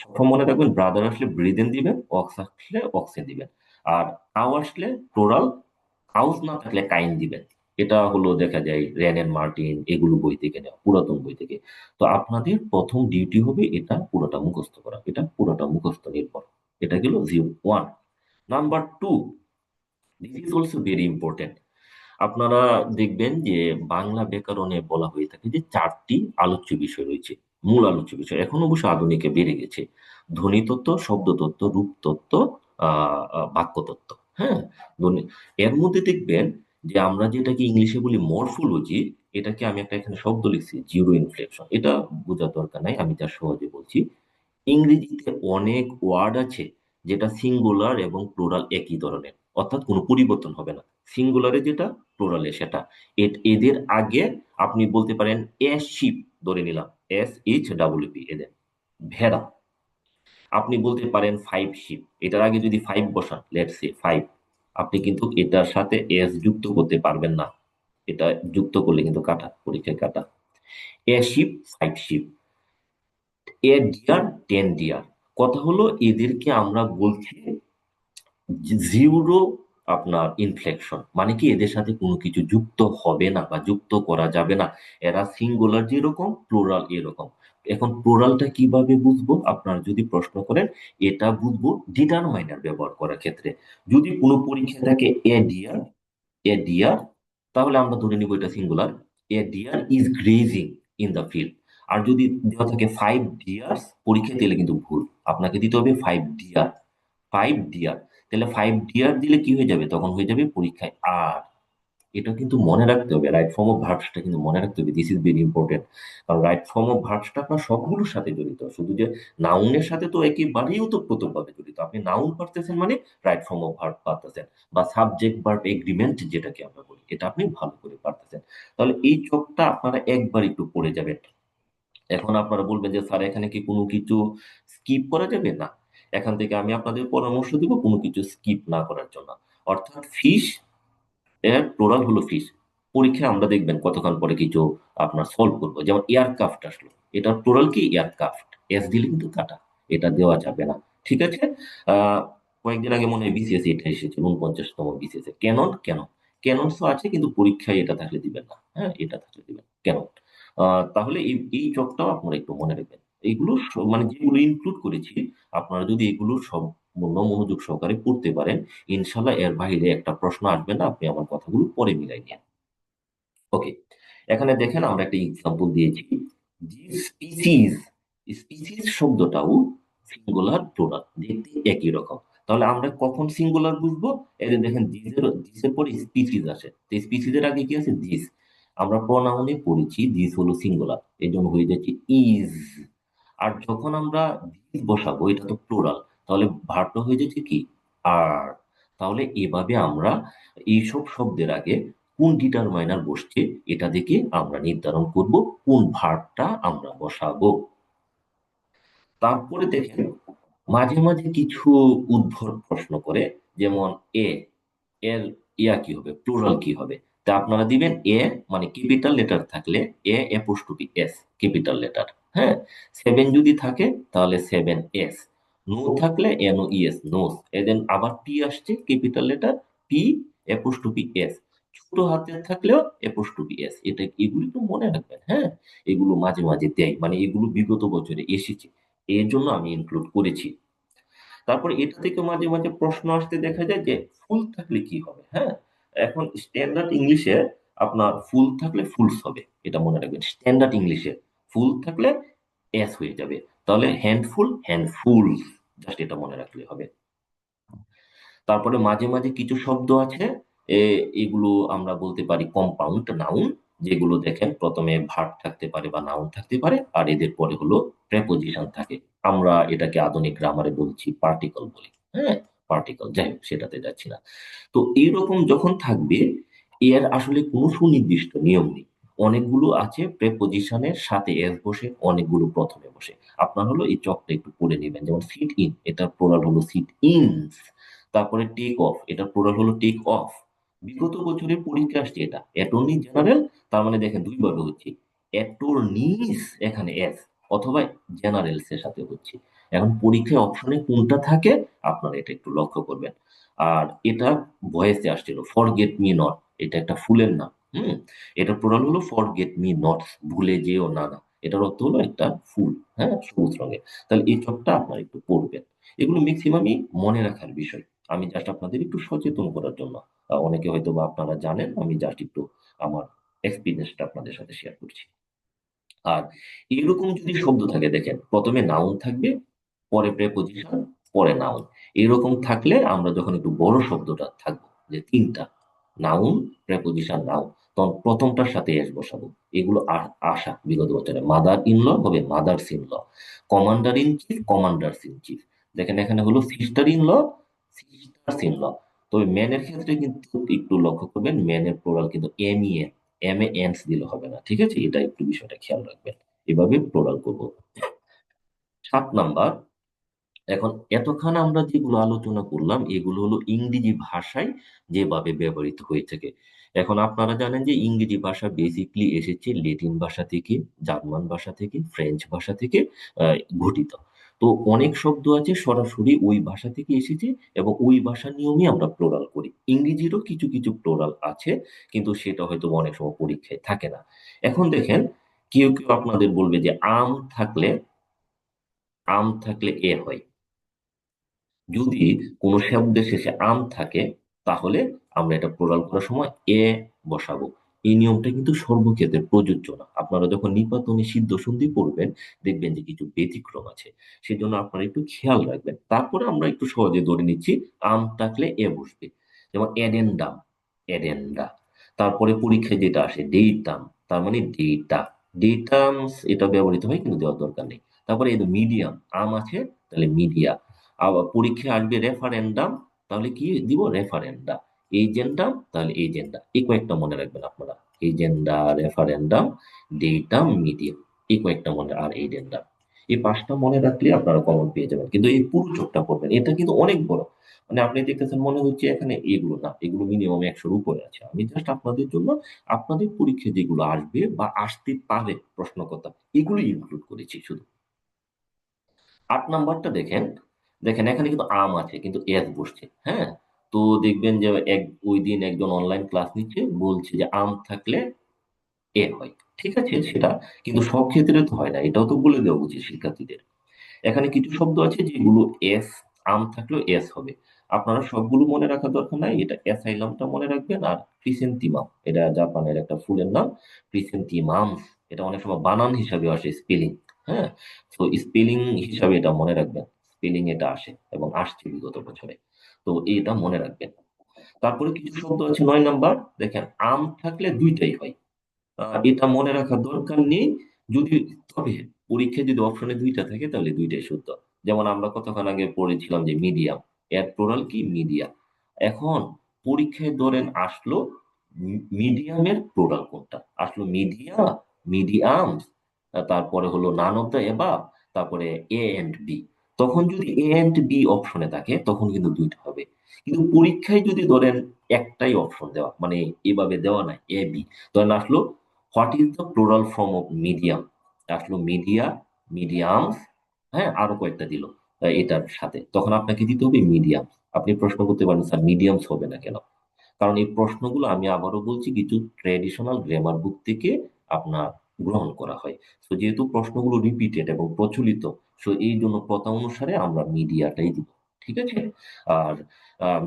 সবসময় মনে রাখবেন, ব্রাদার আসলে ব্রিদেন দিবেন, অক্স আসলে অক্সেন দিবেন। আর কাউ আসলে টোরাল, কাউস না থাকলে কাইন দিবেন। এটা হলো দেখা যায় রেন এন্ড মার্টিন এগুলো বই থেকে নেওয়া, পুরাতন বই থেকে। তো আপনাদের প্রথম ডিউটি হবে এটা পুরোটা মুখস্থ করা, এটা পুরোটা মুখস্থ নির্ভর। এটা গেল 01। Number 2, this is also very important. আপনারা দেখবেন যে বাংলা ব্যাকরণে বলা হয়ে থাকে যে 4টি আলোচ্য বিষয় রয়েছে, মূল আলোচ্য বিষয়। এখন অবশ্য আধুনিকে বেড়ে গেছে, ধ্বনিতত্ত্ব, শব্দতত্ত্ব, রূপতত্ত্ব, বাক্যতত্ত্ব। হ্যাঁ, এর মধ্যে দেখবেন যে আমরা যেটাকে ইংলিশে বলি মরফোলজি, এটাকে আমি একটা এখানে শব্দ লিখছি জিরো ইনফ্লেকশন, এটা বোঝার দরকার নাই, আমি যা সহজে বলছি। ইংরেজিতে অনেক ওয়ার্ড আছে যেটা সিঙ্গুলার এবং প্লুরাল একই ধরনের, অর্থাৎ কোনো পরিবর্তন হবে না। সিঙ্গুলারে যেটা, প্লুরালে সেটা। এদের আগে আপনি বলতে পারেন এ শিপ, ধরে নিলাম, SHWP, এদের ভেড়া। আপনি বলতে পারেন 5 শিপ, এটার আগে যদি 5 বসান, লেটস সে 5, আপনি কিন্তু এটার সাথে এস যুক্ত করতে পারবেন না। এটা যুক্ত করলে কিন্তু কাটা, পরীক্ষায় কাটা। A ship, 5 ship, a deer, 10 deer. কথা হলো এদেরকে আমরা বলছি জিরো আপনার ইনফ্লেকশন, মানে কি এদের সাথে কোনো কিছু যুক্ত হবে না বা যুক্ত করা যাবে না। এরা সিঙ্গুলার যেরকম, প্লুরাল এরকম। এখন প্লুরালটা কিভাবে বুঝবো আপনার যদি প্রশ্ন করেন, এটা বুঝবো ডিটারমাইনার ব্যবহার করার ক্ষেত্রে। যদি কোনো পরীক্ষা থাকে এ ডিয়ার, তাহলে আমরা ধরে নিব এটা singular. A deer is grazing in the field. আর যদি দেওয়া থাকে 5 ডিয়ার্স পরীক্ষায়, দিলে কিন্তু ভুল। আপনাকে দিতে হবে 5 ডিয়ার, 5 ডিয়ার। তাহলে 5 ডিয়ার দিলে কি হয়ে যাবে, তখন হয়ে যাবে পরীক্ষায় আর। এটা কিন্তু মনে রাখতে হবে, রাইট ফর্ম অফ ভার্বসটা কিন্তু মনে রাখতে হবে, দিস ইজ ভেরি ইম্পর্টেন্ট। কারণ রাইট ফর্ম অফ ভার্বসটা আপনার সবগুলোর সাথে জড়িত, শুধু যে নাউনের সাথে তো একেবারেই ওতপ্রোতভাবে জড়িত। আপনি নাউন পারতেছেন মানে রাইট ফর্ম অফ ভার্ব পারতেছেন, বা সাবজেক্ট ভার্ব এগ্রিমেন্ট যেটাকে আমরা বলি, এটা আপনি ভালো করে পারতেছেন। তাহলে এই চকটা আপনারা একবার একটু পড়ে যাবেন। এখন আপনারা বলবেন যে স্যার এখানে কি কোনো কিছু স্কিপ করা যাবে না? এখান থেকে আমি আপনাদের পরামর্শ দিব কোনো কিছু স্কিপ না করার জন্য। অর্থাৎ ফিশ, এর প্লুরাল হলো ফিশ। পরীক্ষায় আমরা দেখবেন কতক্ষণ পরে কিছু আপনার সলভ করবো, যেমন এয়ারক্রাফট আসলো, এটার প্লুরাল কি, এয়ারক্রাফট। এস দিলে কিন্তু কাটা, এটা দেওয়া যাবে না। ঠিক আছে। আহ কয়েকদিন আগে মনে হয় বিসিএস এটা এসেছিল, 49তম বিসিএস ক্যানন, ক্যানন তো আছে, কিন্তু পরীক্ষায় এটা থাকলে দিবেন না। হ্যাঁ, এটা থাকলে দিবেন ক্যানন। তাহলে এই চকটাও আপনারা একটু মনে রাখবেন। এইগুলো মানে যেগুলো ইনক্লুড করেছি, আপনারা যদি এগুলো সব মনোযোগ সহকারে পড়তে পারেন, ইনশাল্লাহ এর বাইরে একটা প্রশ্ন আসবে না। আপনি আমার কথাগুলো পরে মিলাই নিন। ওকে, এখানে দেখেন আমরা একটা এক্সাম্পল দিয়েছি। স্পিসিস, স্পিসিস শব্দটাও সিঙ্গুলার, প্লুরাল দেখতে একই রকম। তাহলে আমরা কখন সিঙ্গুলার বুঝবো? এই যে দেখেন, দিসের পরে স্পিসিস আসে, তো স্পিসিসের আগে কি আছে, দিস। আমরা প্রোনাউনে পড়েছি দিস হলো সিঙ্গুলার, এই জন্য হয়ে যাচ্ছে ইজ। আর যখন আমরা দিস বসাবো, এটা তো প্লুরাল, তাহলে ভার্বটা হয়ে যাচ্ছে কি, আর। তাহলে এভাবে আমরা এইসব শব্দের আগে কোন ডিটারমাইনার বসছে, এটা দেখে আমরা নির্ধারণ করব কোন ভার্বটা আমরা বসাবো। তারপরে দেখেন, মাঝে মাঝে কিছু উদ্ভট প্রশ্ন করে, যেমন এ এর ইয়া কি হবে, প্লুরাল কি হবে। তা আপনারা দিবেন এ, মানে ক্যাপিটাল লেটার থাকলে এ অ্যাপোস্ট্রোফি এস, ক্যাপিটাল লেটার। হ্যাঁ, 7 যদি থাকে তাহলে 7S, নো থাকলে NOES, নোস। এদেন আবার পি আসছে, ক্যাপিটাল লেটার পি অ্যাপোস্ট্রোফি এস, ছোট হাতের থাকলেও অ্যাপোস্ট্রোফি এস। এটা এগুলি তো মনে রাখবেন। হ্যাঁ, এগুলো মাঝে মাঝে দেয়, মানে এগুলো বিগত বছরে এসেছে, এর জন্য আমি ইনক্লুড করেছি। তারপর এটা থেকে মাঝে মাঝে প্রশ্ন আসতে দেখা যায় যে ফুল থাকলে কি হবে। হ্যাঁ, এখন স্ট্যান্ডার্ড ইংলিশে আপনার ফুল থাকলে ফুলস হবে, এটা মনে রাখবেন। স্ট্যান্ডার্ড ইংলিশে ফুল থাকলে এস হয়ে যাবে, তাহলে হ্যান্ডফুল, হ্যান্ডফুল, জাস্ট এটা মনে রাখলে হবে। তারপরে মাঝে মাঝে কিছু শব্দ আছে, এগুলো আমরা বলতে পারি কম্পাউন্ড নাউন, যেগুলো দেখেন প্রথমে ভার্ব থাকতে পারে বা নাউন থাকতে পারে, আর এদের পরে হলো প্রেপোজিশন থাকে। আমরা এটাকে আধুনিক গ্রামারে বলছি পার্টিকল বলি। হ্যাঁ, পার্টিকল, যাই হোক সেটাতে যাচ্ছি না। তো এইরকম যখন থাকবে, এর আসলে কোনো সুনির্দিষ্ট নিয়ম নেই। অনেকগুলো আছে প্রেপোজিশনের সাথে এস বসে, অনেকগুলো প্রথমে বসে। আপনার হলো এই চকটা একটু পড়ে নেবেন, যেমন সিট ইন, এটার প্লুরাল হলো সিট ইনস। তারপরে টেক অফ, এটার প্লুরাল হলো টেক অফ। বিগত বছরের পরীক্ষা আসছে এটা, অ্যাটর্নি জেনারেল, তার মানে দেখেন দুই ভাবে হচ্ছে, অ্যাটর্নিস এখানে এস, অথবা জেনারেলস এর সাথে হচ্ছে। এখন পরীক্ষায় অপশনে কোনটা থাকে আপনারা এটা একটু লক্ষ্য করবেন। আর এটা ভয়েসে আসছিল, ফরগেট মি নট, এটা একটা ফুলের নাম। হুম, এটা প্লুরাল হলো ফরগেট মি নট, ভুলে যেও না না, এটার অর্থ হলো একটা ফুল। হ্যাঁ, সবুজ রঙের। তাহলে এই চকটা আপনারা একটু পড়বেন। এগুলো ম্যাক্সিমামই মনে রাখার বিষয়, আমি জাস্ট আপনাদের একটু সচেতন করার জন্য। অনেকে হয়তো বা আপনারা জানেন, আমি জাস্ট একটু আমার এক্সপিরিয়েন্সটা আপনাদের সাথে শেয়ার করছি। আর এরকম যদি শব্দ থাকে, দেখেন প্রথমে নাউন থাকবে, পরে প্রেপোজিশন, পরে নাউন। এরকম থাকলে আমরা যখন একটু বড় শব্দটা থাকবো, যে তিনটা, নাউন, প্রেপোজিশন, নাউন, তখন প্রথমটার সাথে এস বসাবো। এগুলো আসা বিগত বছরে, মাদার ইন ল হবে mothers in law, commander in chief, commanders in chief. দেখেন এখানে হলো sister in law, sisters in law, তবে ম্যানের ক্ষেত্রে কিন্তু একটু লক্ষ্য করবেন, ম্যানের প্লুরাল কিন্তু এম এ এনস দিলে হবে না, ঠিক আছে? এটা একটু বিষয়টা খেয়াল রাখবেন, এভাবে প্লুরাল করব। 7 নাম্বার, এখন এতক্ষণ আমরা যেগুলো আলোচনা করলাম এগুলো হলো ইংরেজি ভাষায় যেভাবে ব্যবহৃত হয়ে থাকে। এখন আপনারা জানেন যে ইংরেজি ভাষা বেসিকলি এসেছে ল্যাটিন ভাষা থেকে, জার্মান ভাষা থেকে, ফ্রেঞ্চ ভাষা থেকে ঘটিত। তো অনেক শব্দ আছে সরাসরি ওই ভাষা থেকে এসেছে এবং ওই ভাষার নিয়মই আমরা প্লোরাল করি। ইংরেজিরও কিছু কিছু প্লোরাল আছে, কিন্তু সেটা হয়তো অনেক সময় পরীক্ষায় থাকে না। এখন দেখেন, কেউ কেউ আপনাদের বলবে যে আম থাকলে এ হয়। যদি কোনো শব্দের শেষে আম থাকে তাহলে আমরা এটা প্লুরাল করার সময় এ বসাবো। এই নিয়মটা কিন্তু সর্বক্ষেত্রে প্রযোজ্য না। আপনারা যখন নিপাতনে সিদ্ধ সন্ধি পড়বেন দেখবেন যে কিছু ব্যতিক্রম আছে, সেজন্য আপনারা একটু খেয়াল রাখবেন। তারপরে আমরা একটু সহজে ধরে নিচ্ছি আম থাকলে এ বসবে। যেমন এডেন্ডাম, এডেন্ডা। তারপরে পরীক্ষায় যেটা আসে ডেটাম, তার মানে ডেটা, ডেটামস এটা ব্যবহৃত হয় কিন্তু দেওয়ার দরকার নেই। তারপরে এই মিডিয়াম, আম আছে তাহলে মিডিয়া। আবার পরীক্ষায় আসবে রেফারেন্ডাম, তাহলে কি দিব রেফারেন্ডা। এজেন্ডাম তাহলে এজেন্ডা। এই কয়েকটা মনে রাখবেন আপনারা, এজেন্ডা, রেফারেন্ডাম, ডেটাম, মিডিয়াম, এই কয়েকটা মনে, আর এজেন্ডা। এই 5টা মনে রাখলে আপনারা কমন পেয়ে যাবেন, কিন্তু এই পুরো চোখটা পড়বেন, এটা কিন্তু অনেক বড়। মানে আপনি দেখতেছেন মনে হচ্ছে এখানে এগুলো না, এগুলো মিনিমাম 100-র উপরে আছে। আমি জাস্ট আপনাদের জন্য আপনাদের পরীক্ষায় যেগুলো আসবে বা আসতে পারে প্রশ্নকর্তা, এগুলো ইনক্লুড করেছি শুধু। 8 নাম্বারটা দেখেন, দেখেন এখানে কিন্তু আম আছে কিন্তু এস বসছে, হ্যাঁ? তো দেখবেন যে ওই দিন একজন অনলাইন ক্লাস নিচ্ছে, বলছে যে আম থাকলে এ হয়। ঠিক আছে, সেটা কিন্তু সব ক্ষেত্রে তো হয় না, এটাও তো বলে দেওয়া উচিত শিক্ষার্থীদের। এখানে কিছু শব্দ আছে যেগুলো এস, আম থাকলেও এস হবে। আপনারা সবগুলো মনে রাখার দরকার নাই, এটা অ্যাসাইলামটা মনে রাখবেন। আর ক্রিসেন্টিমাম, এটা জাপানের একটা ফুলের নাম, ক্রিসেন্টিমাম। এটা অনেক সময় বানান হিসাবে আসে, স্পেলিং, হ্যাঁ? তো স্পেলিং হিসাবে এটা মনে রাখবেন, স্পেলিং এটা আসে এবং আসছে বিগত বছরে, তো এটা মনে রাখবেন। তারপরে কিছু শব্দ আছে 9 নাম্বার, দেখেন আম থাকলে দুইটাই হয়। এটা মনে রাখার দরকার নেই। যদি, তবে পরীক্ষায় যদি অপশনে দুইটা থাকে তাহলে দুইটাই শুদ্ধ। যেমন আমরা কতক্ষণ আগে পড়েছিলাম যে মিডিয়াম, এর প্লুরাল কি মিডিয়া। এখন পরীক্ষায় ধরেন আসলো মিডিয়ামের প্লুরাল কোনটা আসলো, মিডিয়া, মিডিয়াম, তারপরে হলো নান অফ দ্য এবাব, তারপরে এ এন্ড বি। তখন যদি এ এন্ড বি অপশনে থাকে তখন কিন্তু দুইটা হবে। কিন্তু পরীক্ষায় যদি ধরেন একটাই অপশন দেওয়া, মানে এভাবে দেওয়া নাই এ বি, ধরেন আসলো what is the plural form of medium, আসলো মিডিয়া, মিডিয়ামস, হ্যাঁ, আরো কয়েকটা দিল এটার সাথে, তখন আপনাকে দিতে হবে মিডিয়াম। আপনি প্রশ্ন করতে পারেন স্যার মিডিয়ামস হবে না কেন? কারণ এই প্রশ্নগুলো আমি আবারও বলছি কিছু ট্র্যাডিশনাল গ্রামার বুক থেকে আপনার গ্রহণ করা হয়। তো যেহেতু প্রশ্নগুলো রিপিটেড এবং প্রচলিত, সো এই জন্য প্রথা অনুসারে আমরা মিডিয়াটাই দিব, ঠিক আছে? আর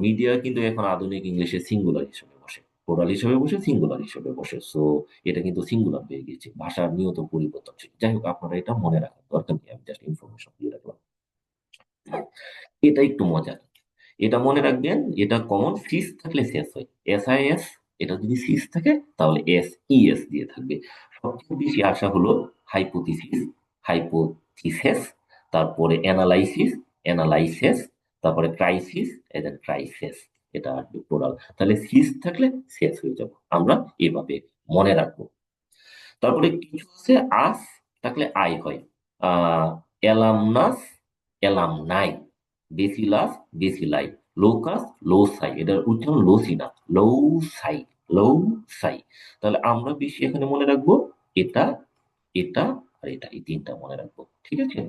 মিডিয়া কিন্তু এখন আধুনিক ইংলিশে সিঙ্গুলার হিসেবে বসে, প্লুরাল হিসেবে বসে, সিঙ্গুলার হিসেবে বসে। সো এটা কিন্তু সিঙ্গুলার হয়ে গেছে, ভাষার নিয়ত পরিবর্তনশীল। যাই হোক, আপনারা এটা মনে রাখার দরকার নেই, আমি জাস্ট ইনফরমেশন দিয়ে রাখলাম। এটা একটু মজা, এটা মনে রাখবেন, এটা কমন, সিস থাকলে শেষ হয় SIS। এটা যদি সিস থাকে তাহলে SES দিয়ে থাকবে। সবচেয়ে বেশি আসা হলো হাইপোথিসিস, হাইপোথিসিস, তারপরে অ্যানালাইসিস, অ্যানালাইসিস, তারপরে ক্রাইসিস, এদের ক্রাইসিস। এটা আসবে প্লুরাল, তাহলে সিস থাকলে শেষ হয়ে যাব, আমরা এভাবে মনে রাখবো। তারপরে কিছু আছে আস থাকলে আই হয়, alumnus, alumni, bacillus, bacilli, locus, loci. এটার উচ্চারণ লোসি না, লৌসাই, লৌসাই। তাহলে আমরা বেশি এখানে মনে রাখবো এটা, এটা, আর এটা, এই 3টা মনে রাখবো, ঠিক আছে?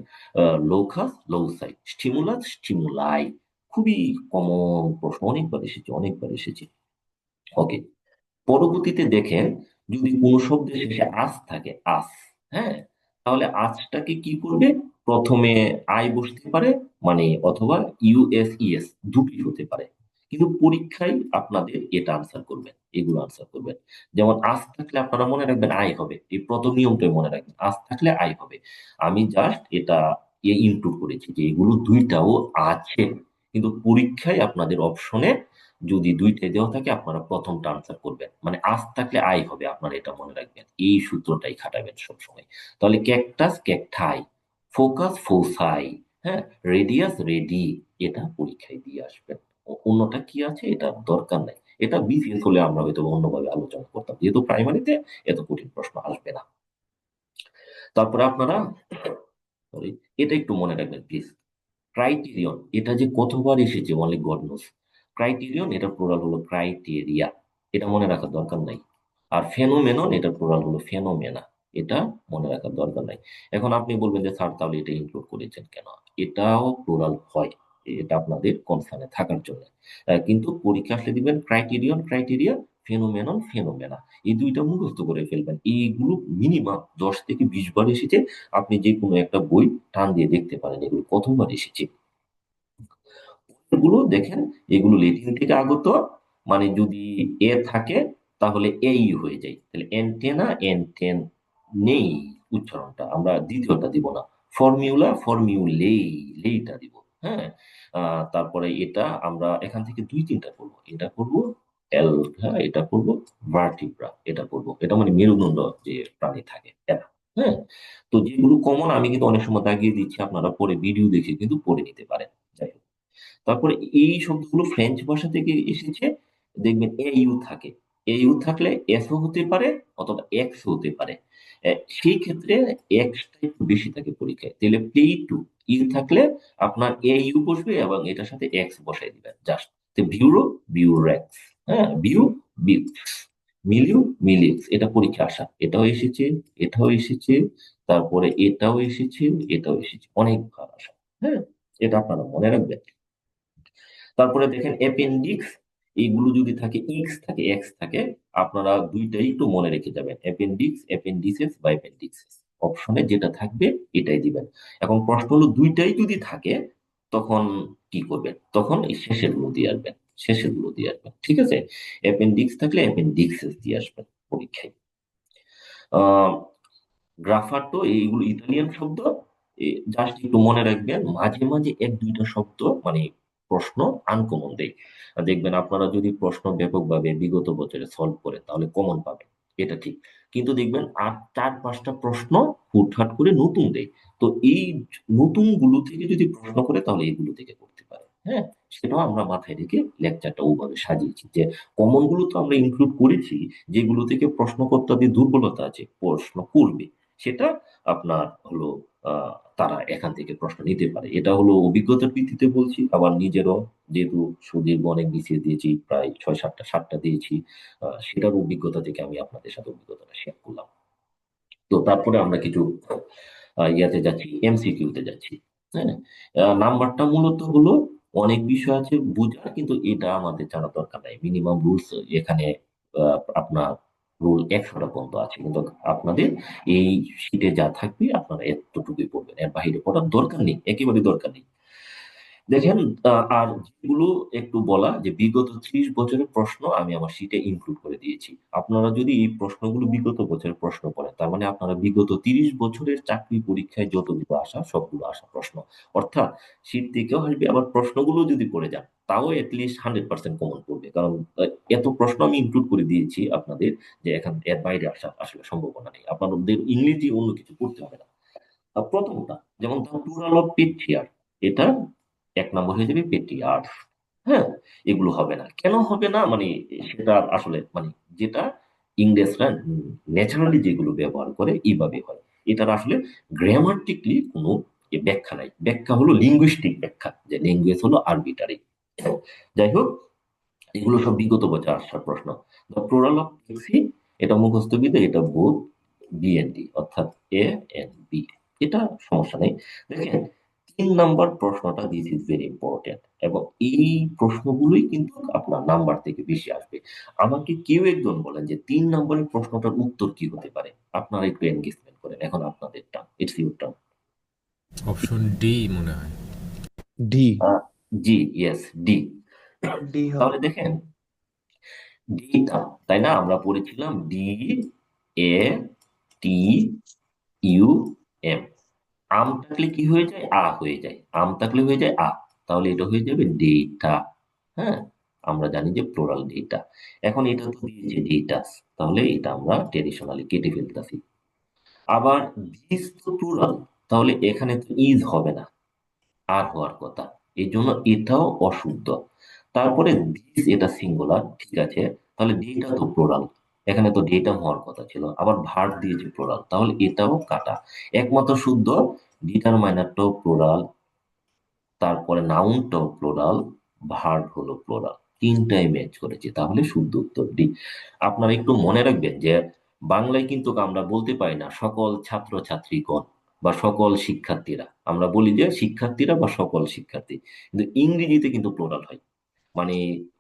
Locus, loci, stimulus, stimuli. খুবই কমন প্রশ্ন, অনেকবার এসেছে, অনেকবার এসেছে। ওকে, পরবর্তীতে দেখেন, যদি কোনো শব্দের শেষে আস থাকে, আস, হ্যাঁ, তাহলে আজটাকে কি করবে, প্রথমে আই বসতে পারে, মানে অথবা USES, দুটি হতে পারে। কিন্তু পরীক্ষায় আপনাদের এটা আনসার করবেন, এগুলো আনসার করবেন। যেমন আস থাকলে আপনারা মনে রাখবেন আই হবে, এই প্রথম নিয়মটাই মনে রাখবেন, আস থাকলে আই হবে। আমি জাস্ট এটা ইনক্লুড করেছি যে এগুলো দুইটাও আছে, কিন্তু পরীক্ষায় আপনাদের অপশনে যদি দুইটাই দেওয়া থাকে আপনারা প্রথমটা আনসার করবেন, মানে আজ থাকলে আই হবে, আপনারা এটা মনে রাখবেন, এই সূত্রটাই খাটাবেন সবসময়। তাহলে ক্যাকটাস, ক্যাকটাই, ফোকাস, ফোসাই, হ্যাঁ, রেডিয়াস, রেডি, এটা পরীক্ষায় দিয়ে আসবেন। অন্যটা কি আছে এটা দরকার নাই। এটা বিসিএস হলে আমরা হয়তো অন্যভাবে আলোচনা করতাম, যেহেতু প্রাইমারিতে এত কঠিন প্রশ্ন আসবে না। তারপরে আপনারা sorry, এটা একটু মনে রাখবেন প্লিজ। ক্রাইটেরিয়ন, এটা যে কতবার এসেছে অনলি গড নোস। ক্রাইটেরিয়ন এটা প্লুরাল হলো ক্রাইটেরিয়া, এটা মনে রাখার দরকার নাই। আর ফেনোমেনন এটা প্লুরাল হলো ফেনোমেনা, এটা মনে রাখার দরকার নাই। এখন আপনি বলবেন যে স্যার তাহলে এটা ইনক্লুড করেছেন কেন? এটাও প্লুরাল হয়, এটা আপনাদের কনসার্নে থাকার জন্য। কিন্তু পরীক্ষা আসলে দিবেন ক্রাইটেরিয়ন ক্রাইটেরিয়া, ফেনোমেনন ফেনোমেনা, এই দুইটা মুখস্থ করে ফেলবেন। এইগুলো মিনিমাম 10 থেকে 20 বার এসেছে। আপনি যে কোনো একটা বই টান দিয়ে দেখতে পারেন এগুলো কতবার এসেছে। এগুলো দেখেন, এগুলো ল্যাটিন থেকে আগত, মানে যদি এ থাকে তাহলে এই হয়ে যায়, তাহলে অ্যান্টেনা অ্যান্টেন নেই, উচ্চারণটা আমরা দ্বিতীয়টা দিব না। ফর্মিউলা ফর্মিউলেই, লেইটা দিব। হ্যাঁ, তারপরে এটা আমরা এখান থেকে 2-3টা করবো, এটা করবো অ্যালগা, এটা করবো ভার্টিব্রা, এটা করবো, এটা মানে মেরুদণ্ড যে প্রাণী থাকে এরা। হ্যাঁ, তো যেগুলো কমন আমি কিন্তু অনেক সময় দাগিয়ে দিচ্ছি, আপনারা পরে ভিডিও দেখে কিন্তু পড়ে নিতে পারেন। যাই হোক, তারপরে এই শব্দগুলো ফ্রেঞ্চ ভাষা থেকে এসেছে। দেখবেন এ ইউ থাকে, এ ইউ থাকলে এসও হতে পারে অথবা এক্স হতে পারে। সেই ক্ষেত্রে এক্সটা একটু বেশি থাকে পরীক্ষায়, তাহলে প্লে টু ইউ থাকলে আপনার এ ইউ বসবে এবং এটার সাথে এক্স বসাই দিবেন জাস্ট। তো বিউরো বিউরেক্স, হ্যাঁ বিউ বিউক্স, মিলিউ মিলিউক্স, এটা পরীক্ষা আসা, এটাও এসেছে, এটাও এসেছে, তারপরে এটাও এসেছে, এটাও এসেছে, অনেকবার আসা। হ্যাঁ, এটা আপনারা মনে রাখবেন। তারপরে দেখেন অ্যাপেন্ডিক্স, এইগুলো যদি থাকে ইক্স থাকে এক্স থাকে, আপনারা দুইটাই একটু মনে রেখে যাবেন, অ্যাপেন্ডিক্স অ্যাপেন্ডিসেস বা অ্যাপেন্ডিক্সেস, অপশনে যেটা থাকবে এটাই দিবেন। এখন প্রশ্ন হলো দুইটাই যদি থাকে তখন কি করবেন? তখন এই শেষের গুলো দিয়ে আসবেন, শেষের গুলো দিয়ে আসবেন, ঠিক আছে? অ্যাপেন্ডিক্স থাকলে অ্যাপেন্ডিক্সেস দিয়ে আসবেন পরীক্ষায়। আহ গ্রাফাটো এইগুলো ইতালিয়ান শব্দ, জাস্ট একটু মনে রাখবেন, মাঝে মাঝে 1-2টা শব্দ মানে প্রশ্ন আনকমন দেয়। আর দেখবেন আপনারা যদি প্রশ্ন ব্যাপকভাবে বিগত বছরে সলভ করেন তাহলে কমন পাবেন, এটা ঠিক। কিন্তু দেখবেন 8-4-5টা প্রশ্ন হুটহাট করে নতুন দেয়। তো এই নতুন গুলো থেকে যদি প্রশ্ন করে তাহলে এগুলো থেকে করতে পারে। হ্যাঁ, সেটাও আমরা মাথায় রেখে লেকচারটা ওভাবে সাজিয়েছি যে কমন গুলো তো আমরা ইনক্লুড করেছি, যেগুলো থেকে প্রশ্নকর্তাদের দুর্বলতা আছে প্রশ্ন করবে, সেটা আপনার হলো আহ, তারা এখান থেকে প্রশ্ন নিতে পারে। এটা হলো অভিজ্ঞতার ভিত্তিতে বলছি, আবার নিজেরও যেহেতু সুদীর্ঘ অনেক বিসিএস দিয়েছি, প্রায় 6-7টা দিয়েছি, সেটার অভিজ্ঞতা থেকে আমি আপনাদের সাথে অভিজ্ঞতাটা শেয়ার করলাম। তো তারপরে আমরা কিছু ইয়াতে যাচ্ছি, এমসিকিউ তে যাচ্ছি। হ্যাঁ, নাম্বারটা মূলত হলো অনেক বিষয় আছে বুঝার, কিন্তু এটা আমাদের জানা দরকার নাই। মিনিমাম রুলস এখানে আপনার রুল 100টা পর্যন্ত আছে, কিন্তু আপনাদের এই শীটে যা থাকবে আপনারা এতটুকুই পড়বেন, এর বাইরে পড়ার দরকার নেই, একেবারে দরকার নেই। দেখেন, আর যেগুলো একটু বলা যে বিগত 30 বছরের প্রশ্ন আমি আমার শীটে ইনক্লুড করে দিয়েছি। আপনারা যদি এই প্রশ্নগুলো বিগত বছরের প্রশ্ন পড়েন, তার মানে আপনারা বিগত 30 বছরের চাকরি পরীক্ষায় যতগুলো আসা সবগুলো আসা প্রশ্ন, অর্থাৎ শীট থেকেও আসবে, আবার প্রশ্নগুলো যদি পড়ে যান তাও এটলিস্ট 100% কমন পড়বে, কারণ এত প্রশ্ন আমি ইনক্লুড করে দিয়েছি আপনাদের, যে এখান এর বাইরে আসা আসলে সম্ভাবনা নেই। আপনাদের ইংরেজি অন্য কিছু করতে হবে না। প্রথমটা যেমন ধরুন প্লুরাল অফ পেট্রিয়ার্ক, এটা 1 নম্বর হয়ে যাবে পেট্রিয়ার্ক। হ্যাঁ, এগুলো হবে না, কেন হবে না মানে সেটা আসলে মানে যেটা ইংরেজরা ন্যাচারালি যেগুলো ব্যবহার করে এইভাবে হয়, এটার আসলে গ্রামাটিকলি কোনো ব্যাখ্যা নাই। ব্যাখ্যা হলো লিঙ্গুইস্টিক ব্যাখ্যা, যে ল্যাঙ্গুয়েজ হলো আরবিটারি। যাই হোক, এগুলো সব বিগত বছর আসার প্রশ্ন। দ্য প্লুরাল অফ ট্যাক্সি, এটা মুখস্থ বিদ্যা, এটা বোধ বিএনডি অর্থাৎ এ এন বি, এটা সমস্যা নেই। দেখেন 3 নাম্বার প্রশ্নটা, দিস ইজ ভেরি ইম্পর্টেন্ট, এবং এই প্রশ্নগুলোই কিন্তু আপনার নাম্বার থেকে বেশি আসবে। আমাকে কেউ একজন বলেন যে 3 নম্বরের প্রশ্নটার উত্তর কি হতে পারে, আপনারা একটু এনগেজমেন্ট করেন, এখন আপনাদের turn, it's your turn. Option D মনে হয়। ডি। জি, ইয়েস, ডি। ডি তাহলে হবে। দেখেন ডিটা, তাই না? আমরা পড়েছিলাম D A T U M. Um থাকলে কি হয়ে যায়? আ হয়ে যায়। আম থাকলে হয়ে যায় আ। তাহলে এটা হয়ে যাবে ডেটা। হ্যাঁ, আমরা জানি যে প্লুরাল ডেটা। এখন এটা তো দিয়েছে ডেটাস, তাহলে এটা আমরা ট্রেডিশনালি কেটে ফেলতেছি। আবার দিস তো প্লুরাল, তাহলে এখানে তো ইজ হবে না, আর হওয়ার কথা, এই জন্য এটাও অশুদ্ধ। তারপরে দিস এটা সিঙ্গুলার, ঠিক আছে, তাহলে ডেটা তো প্লোরাল, এখানে তো ডেটা হওয়ার কথা ছিল, আবার ভার্ব দিয়েছে প্লোরাল, তাহলে এটাও কাটা। একমাত্র শুদ্ধ ডিটারমাইনারটাও প্লোরাল, তারপরে নাউনটাও প্লোরাল, ভার্ব হলো প্লোরাল, তিনটাই ম্যাচ করেছে, তাহলে শুদ্ধ উত্তর ডি। আপনারা একটু মনে রাখবেন যে বাংলায় কিন্তু আমরা বলতে পারি না সকল ছাত্র ছাত্রীগণ বা সকল শিক্ষার্থীরা, আমরা বলি যে শিক্ষার্থীরা বা সকল শিক্ষার্থী, কিন্তু ইংরেজিতে কিন্তু প্লোরাল হয়। মানে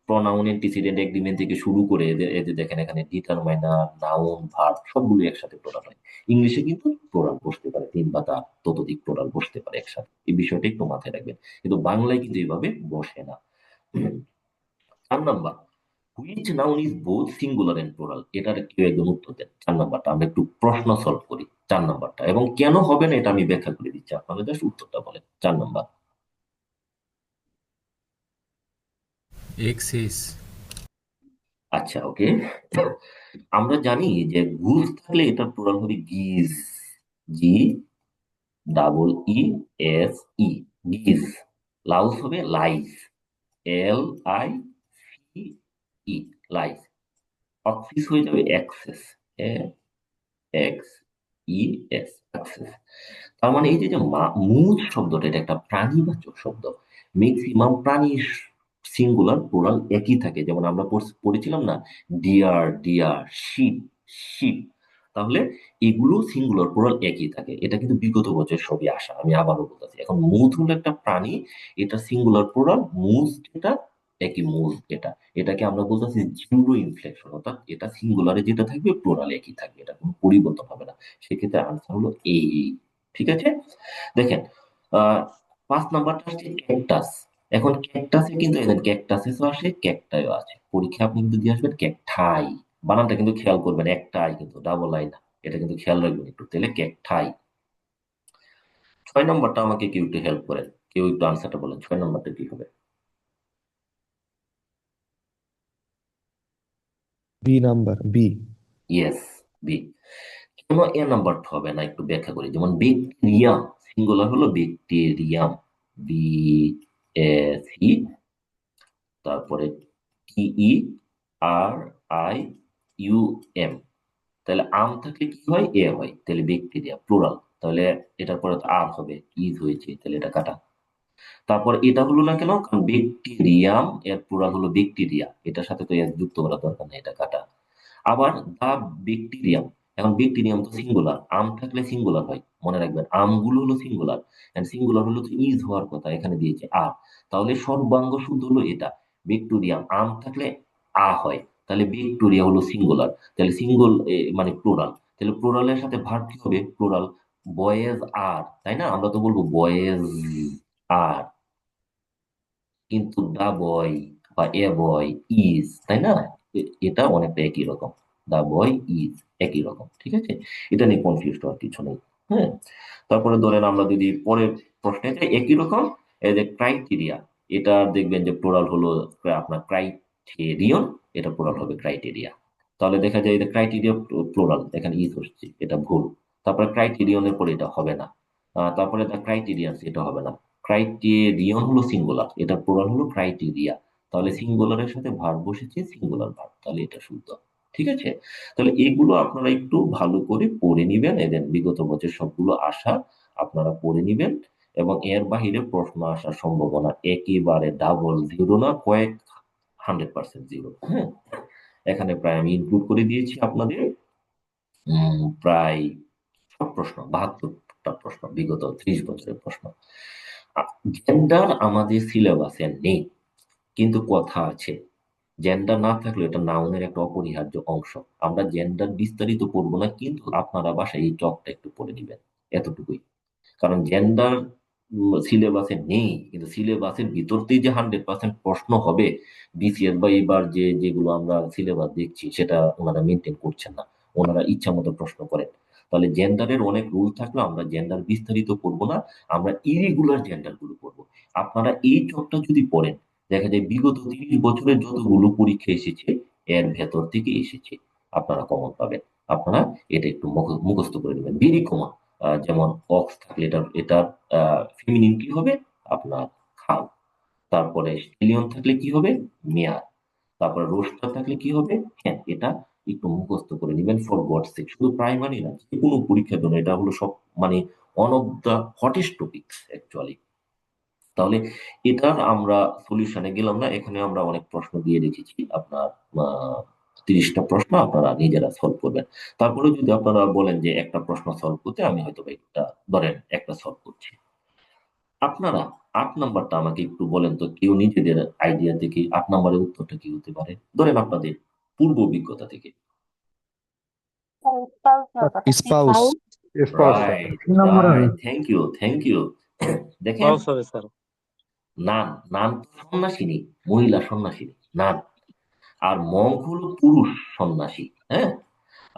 প্রনাউন অ্যান্টিসিডেন্ট এগ্রিমেন্ট থেকে শুরু করে এদের এদের দেখেন এখানে ডিটারমাইনার নাউন ভার্ব সবগুলো একসাথে প্লোরাল হয়। ইংলিশে কিন্তু প্লোরাল বসতে পারে, তিন বা তার ততোধিক প্লোরাল বসতে পারে একসাথে, এই বিষয়টা একটু মাথায় রাখবেন, কিন্তু বাংলায় কিন্তু এইভাবে বসে না। 4 number, which noun is both singular and plural, এটার কেউ একজন উত্তর দেন। 4 নাম্বারটা আমরা একটু প্রশ্ন সলভ করি, 4 নাম্বারটা, এবং কেন হবে না এটা আমি ব্যাখ্যা করে দিচ্ছি, আপনারা জাস্ট উত্তরটা বলেন। 4 নাম্বার। এক্সেস। আচ্ছা, ওকে। আমরা জানি যে গুজ থাকলে এটার প্লুরাল হবে গিজ, জি double E S E, geese. Louse হবে lice, L I C E, lice. Axis হয়ে যাবে axes, X E S, axes. তার মানে এই যে যে মুজ শব্দটা এটা একটা প্রাণীবাচক শব্দ। ম্যাক্সিমাম প্রাণী সিঙ্গুলার প্লুরাল একই থাকে, যেমন আমরা পড়েছিলাম না, ডিয়ার ডিয়ার, শিপ শিপ, তাহলে এগুলো সিঙ্গুলার প্লুরাল একই থাকে, এটা কিন্তু বিগত বছর সবই আসা, আমি আবারও বলতেছি। এখন মুজ হলো একটা প্রাণী, এটা সিঙ্গুলার প্লুরাল, মুজ এটা একই মুজ, এটা এটাকে আমরা বলতেছি জিরো ইনফ্লেকশন, অর্থাৎ এটা সিঙ্গুলারে যেটা থাকবে প্লুরাল একই থাকবে, এটা কোনো পরিবর্তন হবে না। সেক্ষেত্রে আনসার হলো এই। ঠিক আছে, দেখেন, আহ 5 নাম্বারটা হচ্ছে ক্যাকটাস। এখন ক্যাকটাসে কিন্তু এদের ক্যাকটাসেসও আসে, ক্যাকটাইও আছে, পরীক্ষা আপনি কিন্তু দিয়ে আসবেন ক্যাকটাই, বানানটা কিন্তু খেয়াল করবেন, একটাই কিন্তু, ডাবল আই না, এটা কিন্তু খেয়াল রাখবেন একটু, তাহলে ক্যাকটাই। 6 নাম্বারটা আমাকে কেউ একটু হেল্প করেন, কেউ একটু আনসারটা বলেন, 6 নাম্বারটা কি হবে? B number, B. Yes, B. কেন এ নাম্বারটা হবে না একটু ব্যাখ্যা করি। যেমন ব্যাকটেরিয়াম, সিঙ্গুলার হলো ব্যাকটেরিয়াম, বি এস ই, তারপরে T E R I U M, তাহলে আম থাকলে কি হয়, এ হয়, তাহলে ব্যাকটেরিয়া প্লুরাল, তাহলে এটার পরে তো আর হবে, ইজ হয়েছে, তাহলে এটা কাটা। তারপর এটা হলো না কেন, কারণ ব্যাকটেরিয়াম এর প্লুরাল হলো ব্যাকটেরিয়া, এটার সাথে তো এস যুক্ত করা দরকার নেই, এটা কাটা। আবার দা ব্যাকটেরিয়াম, এখন ব্যাকটেরিয়াম তো সিঙ্গুলার, আম থাকলে সিঙ্গুলার হয়, মনে রাখবেন আমগুলো হলো সিঙ্গুলার, সিঙ্গুলার হলো তো ইজ হওয়ার কথা, এখানে দিয়েছে আ, তাহলে সর্বাঙ্গ শুদ্ধ হলো এটা, ভিক্টোরিয়াম, আম থাকলে আ হয়, তাহলে ভিক্টোরিয়া হলো সিঙ্গুলার, তাহলে সিঙ্গল মানে প্লুরাল, তাহলে প্লুরালের সাথে ভার্ব কি হবে, প্লুরাল, বয়েজ আর, তাই না, আমরা তো বলবো বয়েজ আর, কিন্তু দা বয় বা এ বয় ইজ, তাই না, এটা অনেকটা একই রকম, দা বয় ইজ একই রকম, ঠিক আছে, এটা নিয়ে কনফিউজ হওয়ার কিছু নেই। হ্যাঁ, তারপরে ধরেন আমরা যদি পরের প্রশ্নে যাই, একই রকম, এই যে ক্রাইটেরিয়া, এটা দেখবেন যে প্লুরাল হলো আপনার ক্রাইটেরিয়ন, এটা প্লুরাল হবে ক্রাইটেরিয়া, তাহলে দেখা যায় যে ক্রাইটেরিয়া প্লুরাল, এখানে ইজ হচ্ছে, এটা ভুল। তারপরে ক্রাইটেরিয়নের পরে এটা হবে না, তারপরে দ্য ক্রাইটেরিয়ান, এটা হবে না, ক্রাইটেরিয়ন হলো সিঙ্গুলার, এটা প্লুরাল হলো ক্রাইটেরিয়া, তাহলে সিঙ্গুলারের সাথে ভার্ব বসেছে, সিঙ্গুলার ভার্ব, তাহলে এটা শুদ্ধ। ঠিক আছে, তাহলে এগুলো আপনারা একটু ভালো করে পড়ে নিবেন, এদের বিগত বছর সবগুলো আসা, আপনারা পড়ে নিবেন, এবং এর বাহিরে প্রশ্ন আসার সম্ভাবনা একেবারে ডাবল জিরো না, কয়েক 100% জিরো। হ্যাঁ, এখানে প্রায় আমি ইনক্লুড করে দিয়েছি আপনাদের প্রায় সব প্রশ্ন, 72টা প্রশ্ন, বিগত 30 বছরের প্রশ্ন। জেন্ডার আমাদের সিলেবাসে নেই, কিন্তু কথা আছে, জেন্ডার না থাকলে এটা নাউনের একটা অপরিহার্য অংশ। আমরা জেন্ডার বিস্তারিত পড়বো না, কিন্তু আপনারা বাসায় এই চকটা একটু পড়ে দিবেন, এতটুকুই। কারণ জেন্ডার সিলেবাসে নেই, কিন্তু সিলেবাসের ভিতরতেই যে 100% প্রশ্ন হবে, বিসিএস বা এবার যে যেগুলো আমরা সিলেবাস দেখছি সেটা ওনারা মেনটেন করছেন না, ওনারা ইচ্ছা মতো প্রশ্ন করেন। তাহলে জেন্ডারের অনেক রুল থাকলে আমরা জেন্ডার বিস্তারিত পড়বো না, আমরা ইরেগুলার জেন্ডার গুলো পড়বো। আপনারা এই চকটা যদি পড়েন, দেখা যায় বিগত 30 বছরের যতগুলো পরীক্ষা এসেছে এর ভেতর থেকে এসেছে, আপনারা কমন পাবেন। আপনারা এটা একটু মুখস্থ করে নেবেন, ভেরি কমন। যেমন অক্স থাকলে এটার ফেমিনিন কি হবে, আপনার খাও। তারপরে স্টেলিয়ন থাকলে কি হবে? মেয়ার। তারপরে রোস্টার থাকলে কি হবে? হ্যাঁ, এটা একটু মুখস্থ করে নেবেন ফর গড সেক। শুধু প্রাইমারি না, যে কোনো পরীক্ষার জন্য এটা হলো সব মানে one of the hottest topics actually. তাহলে এটার আমরা সলিউশনে গেলাম না, এখানে আমরা অনেক প্রশ্ন দিয়ে রেখেছি আপনার। 30টা প্রশ্ন আপনারা নিজেরা সলভ করবেন। তারপরে যদি আপনারা বলেন যে একটা প্রশ্ন সলভ করতে, আমি হয়তো বা একটা ধরেন একটা সলভ করছি। আপনারা 8 নাম্বারটা আমাকে একটু বলেন তো, কেউ নিজেদের আইডিয়া থেকে 8 নাম্বারের উত্তরটা কি হতে পারে, ধরেন আপনাদের পূর্ব অভিজ্ঞতা থেকে। স্পাউস। Spouse sir. রাইট, 3 নম্বরে হবে। Right, thank you, thank you. দেখেন, পাউস হবে স্যার। নান, নান তো সন্ন্যাসিনী, মহিলা সন্ন্যাসিনী নান। আর মঙ্ক হলো পুরুষ সন্ন্যাসী। হ্যাঁ।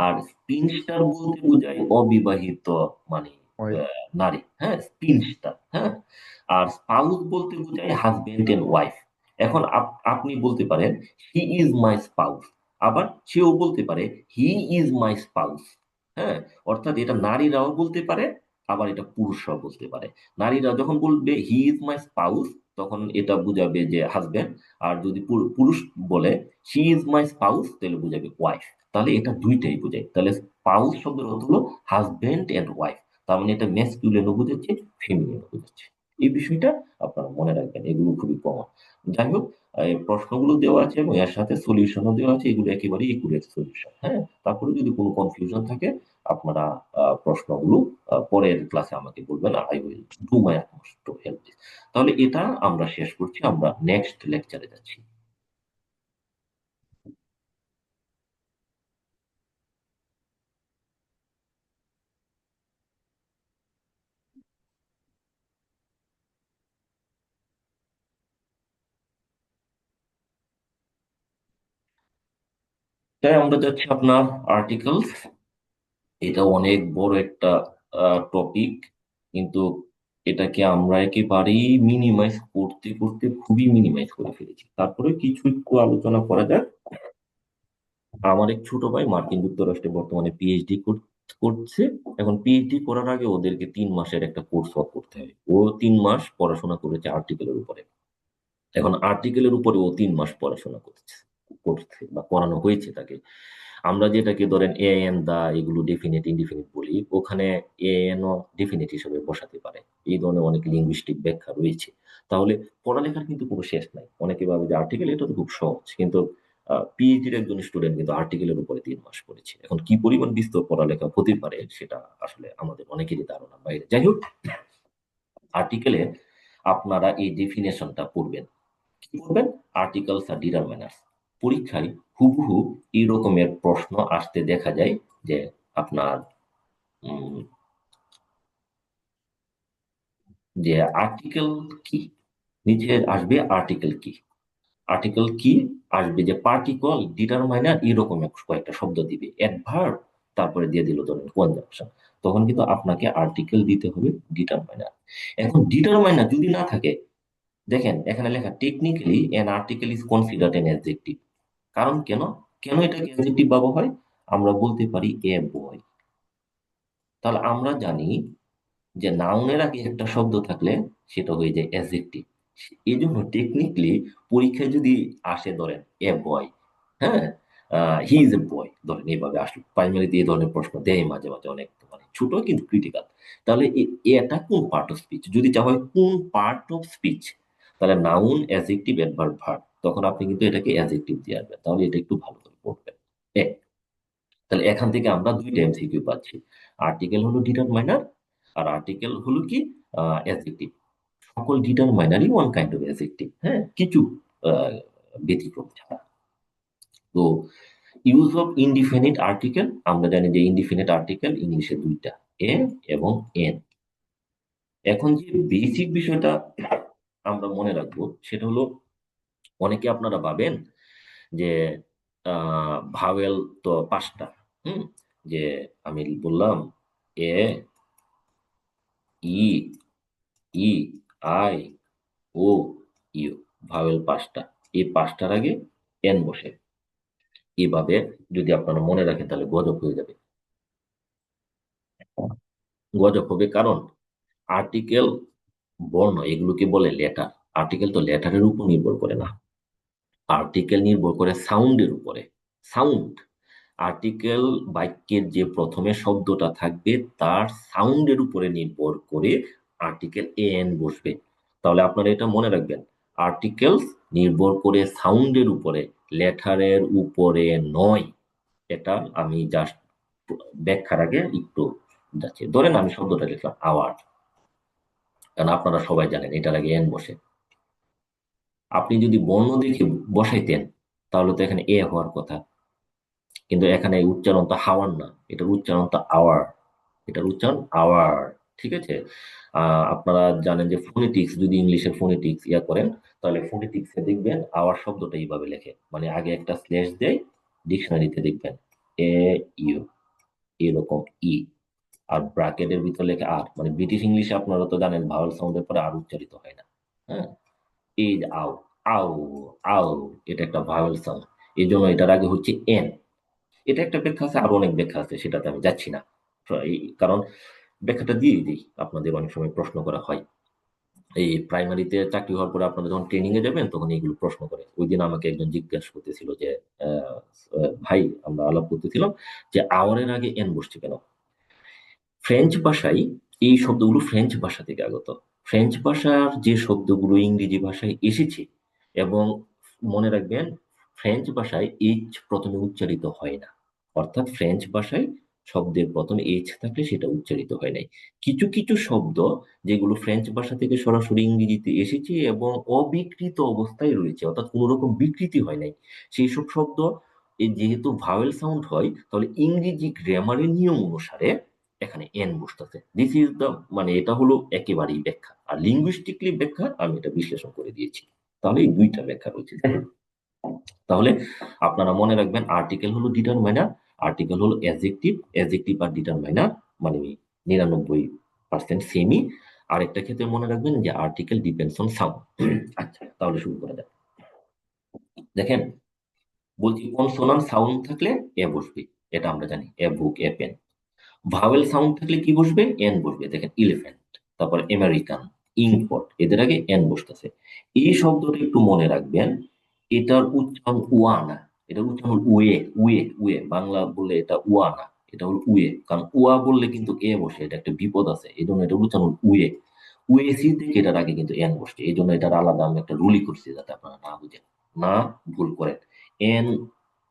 আর স্পিনস্টার বলতে বোঝায় অবিবাহিত মানে ওই নারী। হ্যাঁ, স্পিনস্টার। হ্যাঁ। আর স্পাউস বলতে বোঝায় হাজবেন্ড এন্ড ওয়াইফ। এখন আপনি বলতে পারেন হি ইজ মাই স্পাউস, আবার সেও বলতে পারে হি ইজ মাই স্পাউস। হ্যাঁ। অর্থাৎ এটা নারীরাও বলতে পারে, আবার এটা পুরুষরাও বলতে পারে। নারীরা যখন বলবে হি ইজ মাই স্পাউস, তখন এটা বুঝাবে যে হাজবেন্ড। আর যদি পুরুষ বলে শি ইজ মাই স্পাউস, তাহলে বুঝাবে ওয়াইফ। তাহলে এটা দুইটাই বোঝায়। তাহলে স্পাউস শব্দের অর্থ হলো হাজবেন্ড এন্ড ওয়াইফ। তার মানে এটা ম্যাসকুলিনও বোঝাচ্ছে, ফেমিনিনও বোঝাচ্ছে। এই বিষয়টা আপনারা মনে রাখবেন, এগুলো খুবই কমন। যাই হোক, এই প্রশ্নগুলো দেওয়া আছে এবং এর সাথে সলিউশনও দেওয়া আছে, এগুলো একেবারেই একুরেট সলিউশন। হ্যাঁ। তারপরে যদি কোনো কনফিউশন থাকে, আপনারা প্রশ্নগুলো পরের ক্লাসে আমাকে বলবেন, I will do my utmost to help this. তাহলে এটা আমরা শেষ করছি, আমরা নেক্সট লেকচারে যাচ্ছি। তাই আমরা যাচ্ছি আপনার আর্টিকেলস। এটা অনেক বড় একটা টপিক, কিন্তু এটাকে আমরা একেবারেই মিনিমাইজ করতে করতে খুবই মিনিমাইজ করে ফেলেছি। তারপরে কিছু একটু আলোচনা করা যাক। আমার এক ছোট ভাই মার্কিন যুক্তরাষ্ট্রে বর্তমানে পিএইচডি করছে। এখন পিএইচডি করার আগে ওদেরকে 3 মাসের একটা কোর্স করতে হয়। ও 3 মাস পড়াশোনা করেছে আর্টিকেলের উপরে। এখন আর্টিকেলের উপরে ও 3 মাস পড়াশোনা করছে, বা করানো হয়েছে তাকে। আমরা যেটাকে ধরেন এ এন দা এগুলো ডেফিনেট ইনডিফিনিট বলি, ওখানে এ এন ও ডেফিনেট হিসেবে বসাতে পারে। এই ধরনের অনেক লিঙ্গুইস্টিক ব্যাখ্যা রয়েছে। তাহলে পড়ালেখার কিন্তু কোনো শেষ নাই। অনেকে ভাবে যে আর্টিকেল এটা তো খুব সহজ, কিন্তু পিএইচডির একজন স্টুডেন্ট কিন্তু আর্টিকেলের উপরে 3 মাস পড়েছে। এখন কি পরিমাণ বিস্তর পড়ালেখা হতে পারে সেটা আসলে আমাদের অনেকেরই ধারণার বাইরে। যাই হোক, আর্টিকেলে আপনারা এই ডেফিনেশনটা পড়বেন। কি পড়বেন? Articles are determiners. পরীক্ষায় হুবহু এই রকমের প্রশ্ন আসতে দেখা যায় যে আপনার উম, যে আর্টিকেল কি, নিচে আসবে আর্টিকেল কি। আর্টিকেল কি আসবে যে পার্টিকল, ডিটারমাইনার, এরকম কয়েকটা শব্দ দিবে, অ্যাডভার্ব, তারপরে দিয়ে দিল ধরেন কনজাংশন। তখন কিন্তু আপনাকে আর্টিকেল দিতে হবে, ডিটারমাইনার। এখন ডিটারমাইনার যদি না থাকে, দেখেন এখানে লেখা technically an article is considered an adjective. কারণ কেন, কেন এটাকে অ্যাডজেক্টিভ ভাবা হয়? আমরা বলতে পারি এ বয়। তাহলে আমরা জানি যে নাউনের আগে একটা শব্দ থাকলে সেটা হয়ে যায় অ্যাডজেক্টিভ। এই জন্য টেকনিক্যালি পরীক্ষায় যদি আসে ধরেন এ বয়, হ্যাঁ, হি ইজ এ বয়, ধরেন এইভাবে আসলো। প্রাইমারিতে এই ধরনের প্রশ্ন দেয় মাঝে মাঝে, অনেক মানে ছোট কিন্তু ক্রিটিক্যাল। তাহলে এটা কোন পার্ট অফ স্পিচ, যদি চাওয়া হয় কোন পার্ট অফ স্পিচ, তাহলে নাউন, অ্যাডজেক্টিভ, অ্যাডভার্ব, ভার্ব, তখন আপনি কিন্তু এটাকে অ্যাডজেক্টিভ দিয়ে আসবেন। তাহলে এটা একটু ভালো করে পড়বেন। এক, তাহলে এখান থেকে আমরা দুইটা এমসিকিউ পাচ্ছি। আর্টিকেল হলো ডিটারমাইনার, আর আর্টিকেল হলো কি অ্যাডজেক্টিভ। সকল ডিটারমাইনারই ওয়ান কাইন্ড অফ অ্যাডজেক্টিভ, হ্যাঁ, কিছু আহ, ব্যতিক্রম ছাড়া। তো ইউজ অফ ইনডিফিনিট আর্টিকেল, আমরা জানি যে ইনডিফিনিট আর্টিকেল ইংলিশে দুইটা, এ এবং এন। এখন যে বেসিক বিষয়টা আমরা মনে রাখবো সেটা হলো, অনেকে আপনারা ভাবেন যে ভাওয়েল তো 5টা। হুম। যে আমি বললাম এ, ই, ই, আই, ও, ইউ, ভাওয়েল 5টা। এই 5টার আগে এন বসে। এভাবে যদি আপনারা মনে রাখেন তাহলে গজব হয়ে যাবে। গজব হবে কারণ আর্টিকেল, বর্ণ, এগুলোকে বলে লেটার। আর্টিকেল তো লেটারের উপর নির্ভর করে না, আর্টিকেল নির্ভর করে সাউন্ডের উপরে। সাউন্ড, আর্টিকেল বাক্যের যে প্রথমে শব্দটা থাকবে তার সাউন্ডের উপরে নির্ভর করে আর্টিকেল এন বসবে। তাহলে আপনারা এটা মনে রাখবেন, আর্টিকেলস নির্ভর করে সাউন্ডের উপরে, লেটারের উপরে নয়। এটা আমি জাস্ট ব্যাখ্যার আগে একটু যাচ্ছি। ধরেন আমি শব্দটা লিখলাম আওয়ার, কারণ আপনারা সবাই জানেন এটার আগে এন বসে। আপনি যদি বর্ণ দেখে বসাইতেন তাহলে তো এখানে এ হওয়ার কথা, কিন্তু এখানে উচ্চারণ তো হাওয়ার না, এটার উচ্চারণ তো আওয়ার, এটার উচ্চারণ আওয়ার। ঠিক আছে। আপনারা জানেন যে ফোনেটিক্স, যদি ইংলিশের ফোনেটিক্স করেন তাহলে ফোনেটিক্সে দেখবেন আওয়ার শব্দটা এইভাবে লেখে, মানে আগে একটা স্ল্যাশ দেয়, ডিকশনারিতে দেখবেন এ ইউ এরকম ই, আর ব্র্যাকেটের ভিতরে লেখে আর, মানে ব্রিটিশ ইংলিশে আপনারা তো জানেন ভাওয়েল সাউন্ডের পরে আর উচ্চারিত হয় না। হ্যাঁ, এই যে আউ, আউ, আউ, এটা একটা ভাওয়েল সাউন্ড, এই জন্য এটার আগে হচ্ছে এন। এটা একটা ব্যাখ্যা আছে, আরো অনেক ব্যাখ্যা আছে, সেটাতে আমি যাচ্ছি না। কারণ ব্যাখ্যাটা দিয়ে দিই, আপনাদের অনেক সময় প্রশ্ন করা হয়। এই প্রাইমারিতে চাকরি হওয়ার পরে আপনারা যখন ট্রেনিং এ যাবেন তখন এইগুলো প্রশ্ন করে। ওই দিন আমাকে একজন জিজ্ঞাসা করতেছিল যে ভাই, আমরা আলাপ করতেছিলাম যে আওয়ারের আগে এন বসছে কেন। ফ্রেঞ্চ ভাষায় এই শব্দগুলো ফ্রেঞ্চ ভাষা থেকে আগত। ফ্রেঞ্চ ভাষার যে শব্দগুলো ইংরেজি ভাষায় এসেছে, এবং মনে রাখবেন ফ্রেঞ্চ ভাষায় এইচ প্রথমে উচ্চারিত হয় না, অর্থাৎ ফ্রেঞ্চ ভাষায় শব্দের প্রথমে এইচ থাকলে সেটা উচ্চারিত হয় নাই। কিছু কিছু শব্দ যেগুলো ফ্রেঞ্চ ভাষা থেকে সরাসরি ইংরেজিতে এসেছে এবং অবিকৃত অবস্থায় রয়েছে, অর্থাৎ কোনো রকম বিকৃতি হয় নাই, সেই সব শব্দ যেহেতু ভাওয়েল সাউন্ড হয়, তাহলে ইংরেজি গ্রামারের নিয়ম অনুসারে এখানে এন বসতেছে। দিস ইজ দ্য, মানে এটা হলো একেবারেই ব্যাখ্যা, আর লিঙ্গুইস্টিকলি ব্যাখ্যা আমি এটা বিশ্লেষণ করে দিয়েছি। তাহলে এই দুইটা ব্যাখ্যা রয়েছে। তাহলে আপনারা মনে রাখবেন আর্টিকেল হলো ডিটারমাইনার, আর্টিকেল হলো অ্যাডজেক্টিভ, অ্যাডজেক্টিভ আর ডিটারমাইনার মানে 99% সেমি। আরেকটা ক্ষেত্রে মনে রাখবেন যে আর্টিকেল ডিপেন্ডস অন সাউন্ড। আচ্ছা, তাহলে শুরু করা যাক। দেখেন, বলছি কনসোনান্ট সাউন্ড থাকলে এ বসবে, এটা আমরা জানি, এ বুক, এ পেন। ভাওয়েল সাউন্ড থাকলে কি বসবে, এন বসবে। দেখেন ইলিফ্যান্ট, তারপর আমেরিকান, ইঙ্কপট, এদের আগে এন বসতেছে। এই শব্দটা একটু মনে রাখবেন, এটার উচ্চারণ উয়া না, এটার উচ্চারণ উয়ে, উয়ে, উয়ে। বাংলা বললে এটা উয়া না, এটা হলো উয়ে, কারণ উয়া বললে কিন্তু এ বসে, এটা একটা বিপদ আছে, এই জন্য এটা উচ্চারণ উয়ে। উয়েসি থেকে এটার আগে কিন্তু এন বসছে, এই জন্য এটার আলাদা আমি একটা রুলই করছি যাতে আপনারা না বুঝেন, না ভুল করেন। এন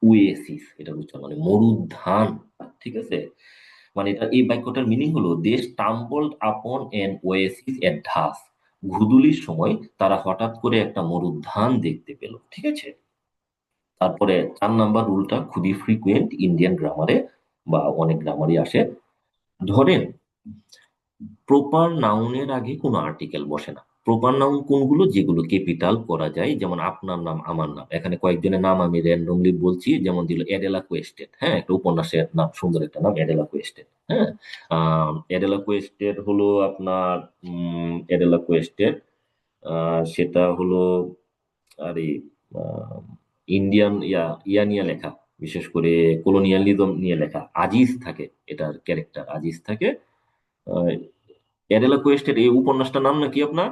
উয়েসিস এটার উচ্চারণ মানে মরুধান। ঠিক আছে, মানে এটা এই বাক্যটার মিনিং হলো দে স্টাম্বলড আপন এন ওয়েসিস এট ঢাস, ঘুদুলির সময় তারা হঠাৎ করে একটা মরুদ্যান দেখতে পেল। ঠিক আছে। তারপরে 4 নাম্বার রুলটা খুবই ফ্রিকুয়েন্ট ইন্ডিয়ান গ্রামারে বা অনেক গ্রামারই আসে। ধরেন প্রপার নাউনের আগে কোনো আর্টিকেল বসে না। প্রপার নাউন কোনগুলো, যেগুলো ক্যাপিটাল করা যায়, যেমন আপনার নাম, আমার নাম। এখানে কয়েকজনের নাম আমি র্যান্ডমলি বলছি, যেমন দিল এডেলা কোয়েস্টেড। হ্যাঁ, একটা উপন্যাসের নাম, সুন্দর একটা নাম, এডেলা কোয়েস্টেড। হ্যাঁ, এডেলা কোয়েস্টেড হলো আপনার এডেলা কোয়েস্টেড, সেটা হলো আরে ইন্ডিয়ান ইয়া নিয়ে লেখা, বিশেষ করে কলোনিয়ালিজম নিয়ে লেখা। আজিজ থাকে, এটার ক্যারেক্টার আজিজ থাকে। এডেলা কোয়েস্টের এই উপন্যাসটার নাম নাকি আপনার?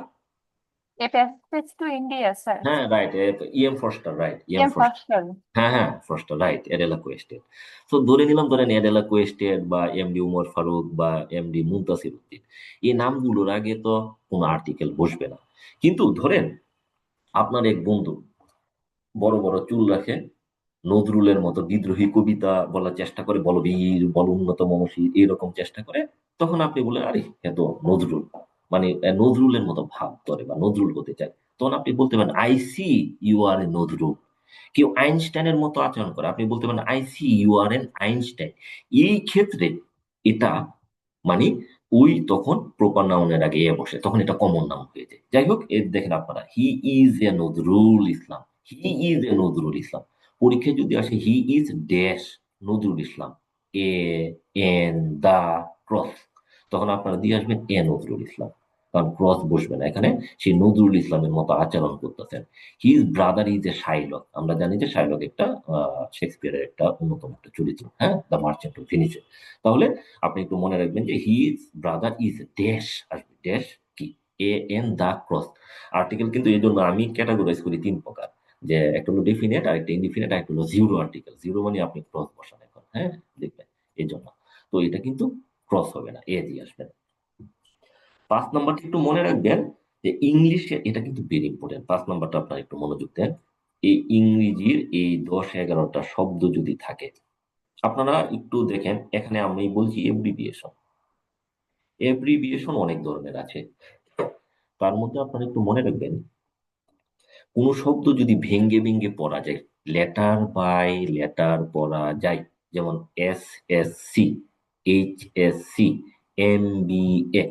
A Passage to India, sir. হ্যাঁ, right, E M Forster, right, E M Ian Forster. Foster. হ্যাঁ হ্যাঁ, ফস্টার, রাইট, এডেলা কোয়েস্টেড। তো ধরে নিলাম, ধরেন এডেলা কোয়েস্টেড বা এমডি উমর ফারুক বা এমডি মুনতাসির উদ্দিন, এই নামগুলোর আগে তো কোনো আর্টিকেল বসবে না। কিন্তু ধরেন আপনার এক বন্ধু বড় বড় চুল রাখে, নজরুলের মতো বিদ্রোহী কবিতা বলার চেষ্টা করে, বলবীর বল উন্নত মমশী এরকম চেষ্টা করে, তখন আপনি বলেন আরে এত নজরুল, মানে নজরুলের মতো ভাব ধরে বা নজরুল হতে চায়, তখন আপনি বলতে পারেন I see you are a Nazrul. কেউ আইনস্টাইনের মতো আচরণ করে, আপনি বলতে পারেন I see you are an Einstein. এই ক্ষেত্রে এটা মানে ওই তখন প্রপার নাউনের আগে এ বসে, তখন এটা কমন নাউন হয়ে যায়। যাই হোক, এর দেখেন আপনারা, he is a Nazrul Islam, he is a Nazrul Islam. পরীক্ষায় যদি আসে he is dash Nazrul Islam, a an the cross, তখন আপনারা দিয়ে আসবেন এ নজরুল ইসলাম, কারণ ক্রস বসবে না এখানে, সেই নজরুল ইসলামের মতো আচরণ করতেছেন। His brother is a Shylock, আমরা জানি যে শাইলক একটা শেক্সপিয়ারের একটা অন্যতম একটা চরিত্র, হ্যাঁ, দ্য মার্চেন্ট অফ ভেনিস। তাহলে আপনি একটু মনে রাখবেন যে হিজ ব্রাদার ইজ ড্যাশ, আসবে ড্যাশ কি a an the cross. Article কিন্তু এই জন্য আমি ক্যাটাগরাইজ করি 3 প্রকার, যে একটা হলো ডেফিনেট, আরেকটা ইনডিফিনিট, আরেকটা হলো জিরো আর্টিকেল। জিরো মানে আপনি ক্রস বসান এখন, হ্যাঁ, দেখবেন এই জন্য। তো এটা কিন্তু ক্রস হবে না, এ দিয়ে আসবেন। 5 নম্বরটা একটু মনে রাখবেন যে ইংলিশে এটা কিন্তু ভেরি ইম্পর্টেন্ট। 5 নম্বরটা আপনারা একটু মনোযোগ দেন। এই ইংরেজির এই 10-11টা শব্দ যদি থাকে, আপনারা একটু দেখেন, এখানে আমি বলছি এব্রিভিয়েশন। এব্রিভিয়েশন অনেক ধরনের আছে, তার মধ্যে আপনারা একটু মনে রাখবেন, কোন শব্দ যদি ভেঙ্গে ভেঙ্গে পড়া যায়, লেটার বাই লেটার পড়া যায়, যেমন SSC, HSC, MBA,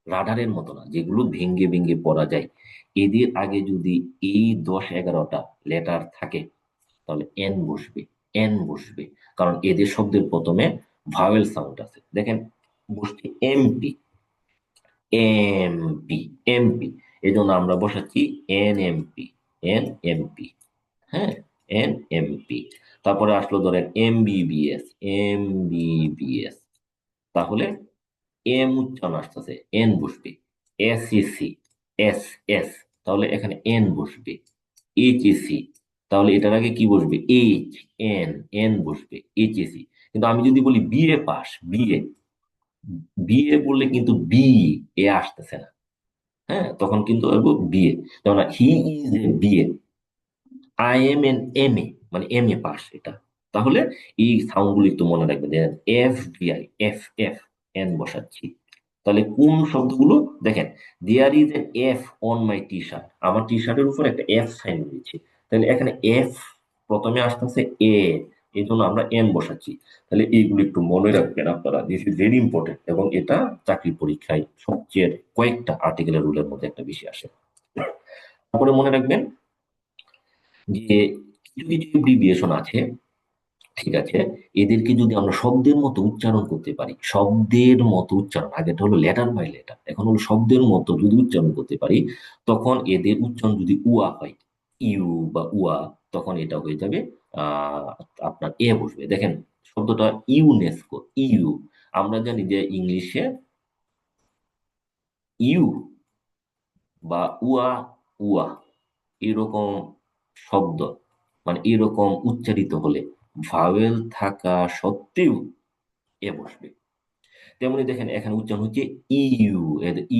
রাডারের মতো না, যেগুলো ভেঙ্গে ভেঙ্গে পড়া যায়, এদের আগে যদি এই 10-11টা লেটার থাকে, তাহলে এন বসবে, এন বসবে। কারণ এদের শব্দের প্রথমে ভাওয়েল সাউন্ড আছে। দেখেন বসছে এমপি, এমপি, এমপি, এই জন্য আমরা বসাচ্ছি NMP, NMP, হ্যাঁ, NMP। তারপরে আসলো ধরেন MBBS, MBBS, তাহলে এম উচ্চারণ আসতেছে, এন বসবে। SEC, SS, তাহলে এখানে এন বসবে। HEC, তাহলে এটার আগে কি বসবে? এন, এন বসবে, HEC। কিন্তু আমি যদি বলি BA পাস, বিএ, বিএ বললে কিন্তু বি এ আসতেছে না, হ্যাঁ, তখন কিন্তু বিএ। যেমন হি is A BA, I am N MA, মানে MA পাস এটা। তাহলে এই সাউন্ড গুলো একটু মনে রাখবেন। FBI, FF, এন বসাচ্ছি। তাহলে কোন শব্দগুলো দেখেন, there is an F on my T shirt, আমার টি শার্টের উপর একটা এফ সাইন রয়েছে, তাহলে এখানে এফ প্রথমে আসতেছে এ, এই জন্য আমরা এন বসাচ্ছি। তাহলে এইগুলো একটু মনে রাখবেন আপনারা, দিস ইজ ভেরি ইম্পর্টেন্ট, এবং এটা চাকরি পরীক্ষায় সবচেয়ে কয়েকটা আর্টিকেলের রুলের মধ্যে একটা বেশি আসে। তারপরে মনে রাখবেন যে কিছু কিছু এব্রিভিয়েশন আছে, ঠিক আছে, এদেরকে যদি আমরা শব্দের মতো উচ্চারণ করতে পারি, শব্দের মতো উচ্চারণ, আগেটা হলো লেটার বাই লেটার, এখন হলো শব্দের মতো যদি উচ্চারণ করতে পারি, তখন এদের উচ্চারণ যদি উয়া হয়, ইউ বা উয়া, তখন এটা হয়ে যাবে আহ আপনার এ বসবে। দেখেন শব্দটা ইউনেস্কো, ইউ, আমরা জানি যে ইংলিশে ইউ বা উয়া, উয়া, এরকম শব্দ, মানে এরকম উচ্চারিত হলে ভাওয়েল থাকা সত্ত্বেও এ বসবে। তেমনি দেখেন এখানে উচ্চারণ হচ্ছে ইউ,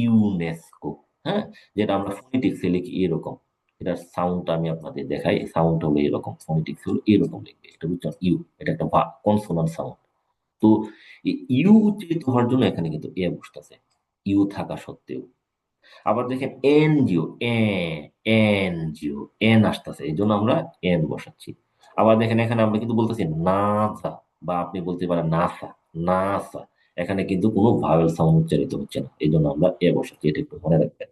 ইউনেস্কো, হ্যাঁ, যেটা আমরা ফোনেটিক্সে লিখি এরকম। এটার সাউন্ডটা আমি আপনাদের দেখাই, সাউন্ড হলো এরকম, ফোনেটিক্স হলো এরকম লিখবে, এটা উচ্চারণ ইউ, এটা একটা কনসোনান্ট সাউন্ড। তো ইউ উচ্চারিত হওয়ার জন্য এখানে কিন্তু এ বসতেছে, ইউ থাকা সত্ত্বেও। আবার দেখেন এনজিও, এনজিও, এন আসতেছে, এই জন্য আমরা এন বসাচ্ছি। আবার দেখেন এখানে আমরা কিন্তু বলতেছি নাসা, বা আপনি বলতে পারেন নাসা, নাসা, এখানে কিন্তু কোনো ভাওয়েল সাউন্ড উচ্চারিত হচ্ছে না, এই জন্য আমরা এ বসাচ্ছি, এটা একটু মনে রাখবেন।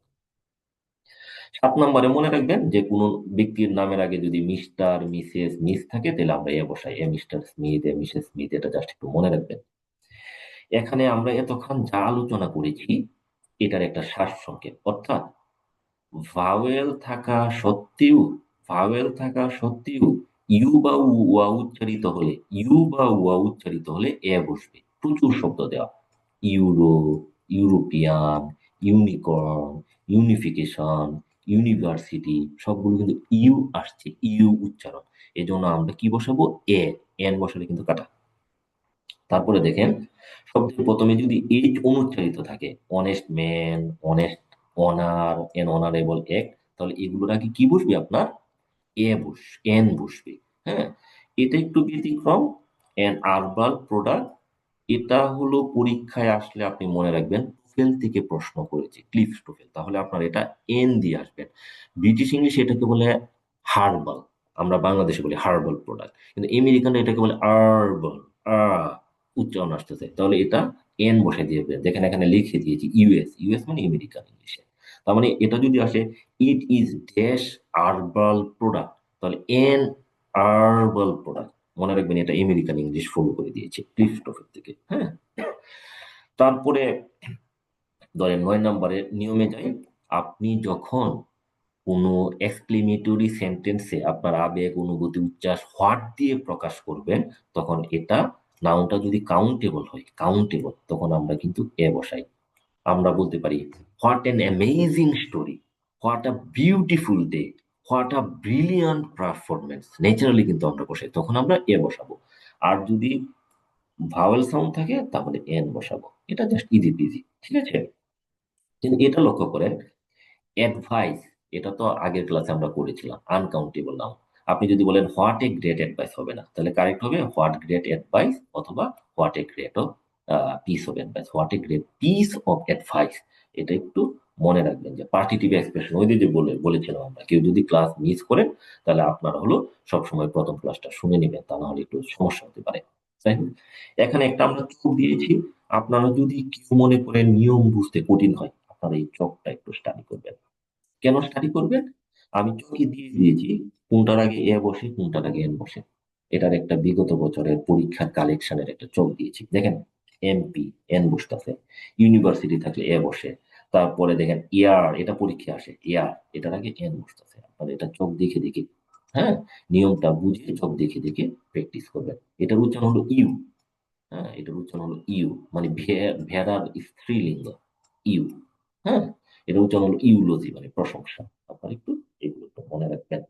7 নম্বরে মনে রাখবেন যে কোনো ব্যক্তির নামের আগে যদি মিস্টার, মিসেস, মিস থাকে, তাহলে আমরা এ বসাই, এ মিস্টার স্মিথ, এ মিসেস স্মিথ, এটা জাস্ট একটু মনে রাখবেন। এখানে আমরা এতক্ষণ যা আলোচনা করেছি, এটার একটা সারসংক্ষেপ, অর্থাৎ ভাওয়েল থাকা সত্ত্বেও, ভাওয়েল থাকা সত্ত্বেও ইউ বা উয়া উচ্চারিত হলে, ইউ বা উয়া উচ্চারিত হলে এ বসবে। প্রচুর শব্দ দেওয়া, euro, European, unicorn, unification, university, সবগুলো কিন্তু ইউ আসছে, ইউ উচ্চারণ, এই জন্য আমরা কি বসাবো? এ, এন বসালে কিন্তু কাটা। তারপরে দেখেন শব্দের প্রথমে যদি এইচ অনুচ্চারিত থাকে, honest man, honest, honour, N honourable এক, তাহলে এগুলোর আগে কি বসবে আপনার? এন বসবে, হ্যাঁ। এটা একটু ব্যতিক্রম, এন আরবাল প্রোডাক্ট, এটা হলো পরীক্ষায় আসলে আপনি মনে রাখবেন, টোফেল থেকে প্রশ্ন করেছে, ক্লিফ টোফেল, তাহলে আপনার এটা এন দিয়ে আসবেন। ব্রিটিশ ইংলিশে এটাকে বলে হার্বাল, আমরা বাংলাদেশে বলি হার্বাল প্রোডাক্ট, কিন্তু আমেরিকানরা এটাকে বলে আরবাল, উচ্চারণ আসতেছে, তাহলে এটা এন বসে দিয়ে দেবেন। দেখেন এখানে লিখে দিয়েছি ইউএস, ইউএস মানে আমেরিকান ইংলিশে, তার মানে এটা যদি আসে it is dash herbal product, তাহলে এন আরবাল প্রোডাক্ট, মনে রাখবেন এটা আমেরিকান ইংলিশ ফলো করে দিয়েছে ক্রিস্টোফার থেকে, হ্যাঁ। তারপরে ধরেন 9 নম্বরের নিয়মে যাই, আপনি যখন কোনো এক্সক্লেমেটরি সেন্টেন্সে আপনার আবেগ, অনুভূতি, উচ্ছ্বাস হোয়াট দিয়ে প্রকাশ করবেন, তখন এটা নাউনটা যদি কাউন্টেবল হয়, কাউন্টেবল, তখন আমরা কিন্তু এ বসাই। আমরা বলতে পারি what an amazing story, what a beautiful day, what a brilliant performance. Naturally কিন্তু আমরা বসাই, তখন আমরা এ বসাবো। আর যদি ভাওয়েল সাউন্ড থাকে তাহলে এন বসাবো। এটা জাস্ট ইজি পিজি, ঠিক আছে? কিন্তু এটা লক্ষ্য করেন, অ্যাডভাইস, এটা তো আগের ক্লাসে আমরা করেছিলাম, আনকাউন্টেবল নাউন। আপনি যদি বলেন হোয়াট এ গ্রেট অ্যাডভাইস হবে না, তাহলে কারেক্ট হবে হোয়াট গ্রেট অ্যাডভাইস, অথবা what a great of piece of advice, what a great piece of advice. এটা একটু মনে রাখবেন যে পার্টিটিভ এক্সপ্রেশন, ওই যে বলেছিলাম আমরা, কেউ যদি ক্লাস মিস করেন তাহলে আপনারা হলো সবসময় প্রথম ক্লাসটা শুনে নেবেন, তা না হলে একটু সমস্যা হতে পারে। তাই না? এখানে একটা আমরা চোখ দিয়েছি, আপনারা যদি কেউ মনে করেন নিয়ম বুঝতে কঠিন হয়, আপনারা এই চোখটা একটু স্টাডি করবেন। কেন স্টাডি করবেন? আমি চোখে দিয়ে দিয়েছি কোনটার আগে এ বসে কোনটার আগে এন বসে। এটার একটা বিগত বছরের পরীক্ষার কালেকশনের একটা চোখ দিয়েছি, দেখেন এমপি এন বসতেছে, ইউনিভার্সিটি থাকলে এ বসে, তারপরে দেখেন ইয়ার, এটা পরীক্ষা আসে ইয়ার, এটার আগে এন বসতেছে। আপনারা এটা চোখ দেখে দেখে, হ্যাঁ, নিয়মটা বুঝে চোখ দেখে দেখে প্র্যাকটিস করবেন। এটার উচ্চারণ হলো ইউ, হ্যাঁ, এটার উচ্চারণ হলো ইউ, মানে ভেড়ার স্ত্রীলিঙ্গ ইউ, হ্যাঁ, এটা উচ্চারণ হলো ইউলজি, মানে প্রশংসা। আপনারা একটু এগুলো একটু মনে রাখবেন।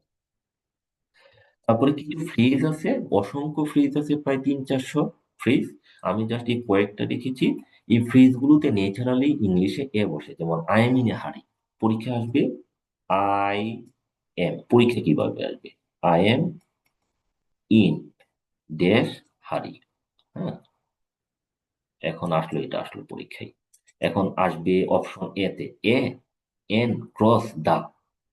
তারপরে কিছু ফ্রেজ আছে, অসংখ্য ফ্রেজ আছে, প্রায় 300-400 ফ্রেজ। আমি জাস্ট এই কয়েকটা রেখেছি। এই ফ্রেজ গুলোতে ন্যাচারালি ইংলিশে এ বসে, যেমন আই এম ইন এ হারি, পরীক্ষা আসবে আই এম, পরীক্ষা কিভাবে আসবে? আই এম ইন ড্যাশ হারি, হ্যাঁ, এখন আসলো, এটা আসলো পরীক্ষায়। এখন আসবে অপশন এ তে এ এন ক্রস দা।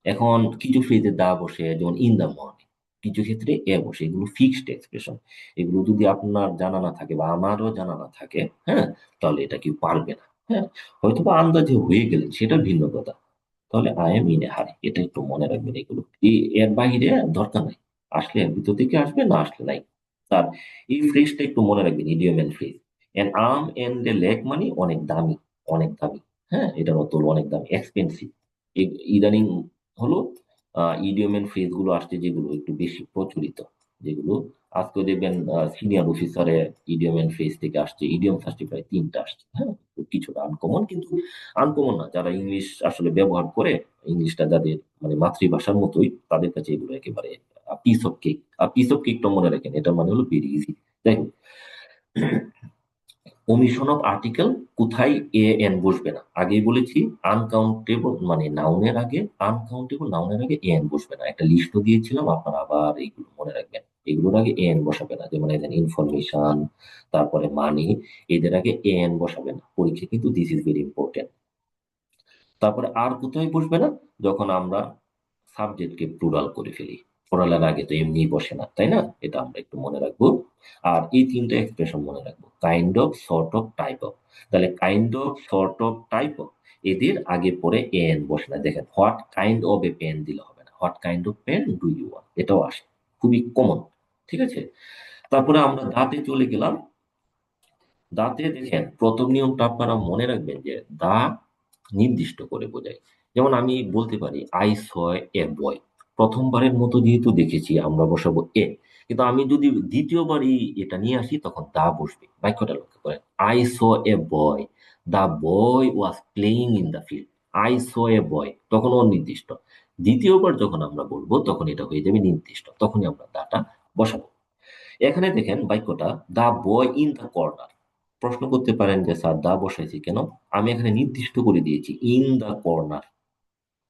এখন কিছু ফ্রেজে দা বসে, যেমন ইন দা মর্নিং, কিছু ক্ষেত্রে এ বসে। এগুলো ফিক্সড এক্সপ্রেশন। এগুলো যদি আপনার জানা না থাকে বা আমারও জানা না থাকে, হ্যাঁ, তাহলে এটা কেউ পারবে না। হ্যাঁ, হয়তো বা আন্দাজে হয়ে গেলেন, সেটা ভিন্ন কথা। তাহলে আই এম ইন এ হারি, এটা একটু মনে রাখবেন। এগুলো এর বাইরে দরকার নাই, আসলে এর ভিতর থেকে আসবে, না আসলে নাই। তার এই ফ্রেজটা একটু মনে রাখবেন, idiom and phrase. An arm and a leg মানে অনেক দামি, অনেক দামি, হ্যাঁ, এটার অত হলো অনেক দামি, এক্সপেন্সিভ। ইদানিং হলো ইডিয়ম এন্ড ফ্রেজ গুলো আসছে, যেগুলো একটু বেশি প্রচলিত, যেগুলো আজকে দেখবেন সিনিয়র অফিসারে ইডিয়ম এন্ড ফ্রেজ থেকে আসছে, ইডিয়ম আসছে প্রায় 3টা আসছে, হ্যাঁ, তো কিছুটা আনকমন, কিন্তু আনকমন না, যারা ইংলিশ আসলে ব্যবহার করে, ইংলিশটা যাদের মানে মাতৃভাষার মতোই, তাদের কাছে এগুলো একেবারে পিস অফ কেক। আর পিস অফ কেকটা মনে রাখেন, এটা মানে হলো ভেরি ইজি। যাই হোক, ওমিশন অফ আর্টিকেল, কোথায় এ এন বসবে না, আগেই বলেছি। আনকাউন্টেবল মানে নাউনের আগে, আনকাউন্টেবল নাউনের আগে এ এন বসবে না। একটা লিস্টও দিয়েছিলাম, আপনারা আবার এইগুলো মনে রাখবেন। এগুলোর আগে এ এন বসাবে না, যেমন এখানে ইনফরমেশন, তারপরে মানি, এদের আগে এ এন বসাবে না পরীক্ষা, কিন্তু দিস ইজ ভেরি ইম্পর্টেন্ট। তারপরে আর কোথায় বসবে না? যখন আমরা সাবজেক্টকে প্লুরাল করে ফেলি, প্লুরালের আগে তো এমনি বসে না, তাই না? এটা আমরা একটু মনে রাখবো। আর এই 3টা এক্সপ্রেশন মনে রাখবো, kind of, sort of, type of. তাহলে kind of, sort of, type of, এদের আগে পরে এন বসে না। দেখেন what kind of a pen দিলে হবে না, what kind of pen do you want, এটাও আসে, খুবই কমন, ঠিক আছে? তারপরে আমরা দাঁতে চলে গেলাম। দাঁতে দেখেন প্রথম নিয়মটা আপনারা মনে রাখবেন যে দা নির্দিষ্ট করে বোঝায়। যেমন আমি বলতে পারি আই স এ বয়, প্রথমবারের মতো যেহেতু দেখেছি আমরা বসাবো এ, কিন্তু আমি যদি দ্বিতীয়বারই এটা নিয়ে আসি তখন দা বসবে। বাক্যটা লক্ষ্য করেন, I saw a boy, the boy was playing in the field. I saw a boy, তখন অনির্দিষ্ট। দ্বিতীয়বার যখন আমরা বলবো তখন এটা হয়ে যাবে নির্দিষ্ট, তখনই আমরা দাটা বসাবো। এখানে দেখেন বাক্যটা, দা বয় ইন দা কর্নার। প্রশ্ন করতে পারেন যে স্যার দা বসাইছি কেন? আমি এখানে নির্দিষ্ট করে দিয়েছি ইন দা কর্নার,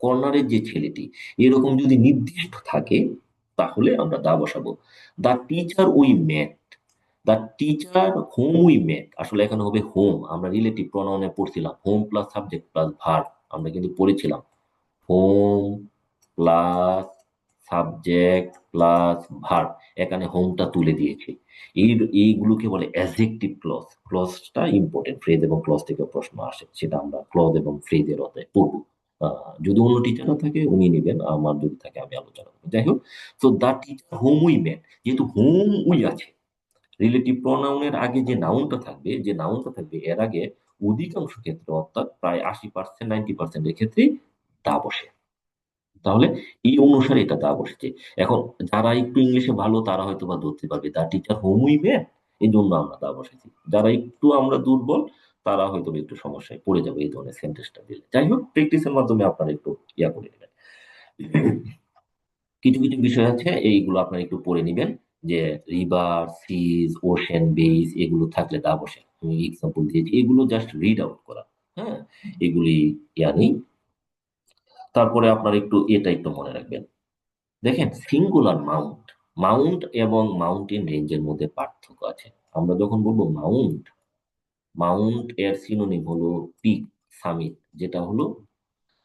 কর্নারের যে ছেলেটি, এরকম যদি নির্দিষ্ট থাকে তাহলে আমরা দা বসাবো। The teacher we met, the teacher whom we met, আসলে এখানে হবে হোম। আমরা রিলেটিভ প্রনাউনে পড়ছিলাম, whom plus subject plus verb, আমরা কিন্তু পড়েছিলাম whom plus subject plus verb. এখানে হোমটা তুলে দিয়েছি। এইগুলোকে বলে অ্যাডজেক্টিভ ক্লজ। ক্লজটা ইম্পর্টেন্ট, ফ্রেজ এবং ক্লজ থেকে প্রশ্ন আসে, সেটা আমরা ক্লজ এবং ফ্রেজের অধ্যায়ে পড়বো। যদি অন্য টিচাররা থাকে উনি নেবেন, আমার যদি থাকে আমি আলোচনা করবো। যাই হোক, তো দ্য টিচার হোম উই মেট, যেহেতু হোম উই আছে, রিলেটিভ প্রোনাউনের আগে যে নাউনটা থাকবে, এর আগে অধিকাংশ ক্ষেত্রে, অর্থাৎ প্রায় 80%, 90% ক্ষেত্রেই দা বসে। তাহলে এই অনুসারে এটা দা বসেছে। এখন যারা একটু ইংলিশে ভালো তারা হয়তো বা ধরতে পারবে দা টিচার হোম উই মেট, এই জন্য আমরা দা বসেছি। যারা একটু আমরা দুর্বল তারা হয়তো একটু সমস্যায় পড়ে যাবে এই ধরনের সেন্টেন্সটা দিলে। যাই হোক, প্র্যাকটিসের মাধ্যমে আপনারা একটু ইয়া করে নেবেন। কিছু কিছু বিষয় আছে, এইগুলো আপনারা একটু পড়ে নেবেন, যে রিভার, সিজ, ওশেন, বেস এগুলো থাকলে দা বসে। আমি এক্সাম্পল দিয়েছি, এগুলো জাস্ট রিড আউট করা। হ্যাঁ, এগুলি ইয়া নেই। তারপরে আপনারা একটু এটা একটু মনে রাখবেন, দেখেন সিঙ্গুলার মাউন্ট, মাউন্ট এবং মাউন্টেন রেঞ্জের মধ্যে পার্থক্য আছে। আমরা যখন বলবো মাউন্ট, মাউন্ট এর সিনোনিম হলো পিক, সামিট, যেটা হলো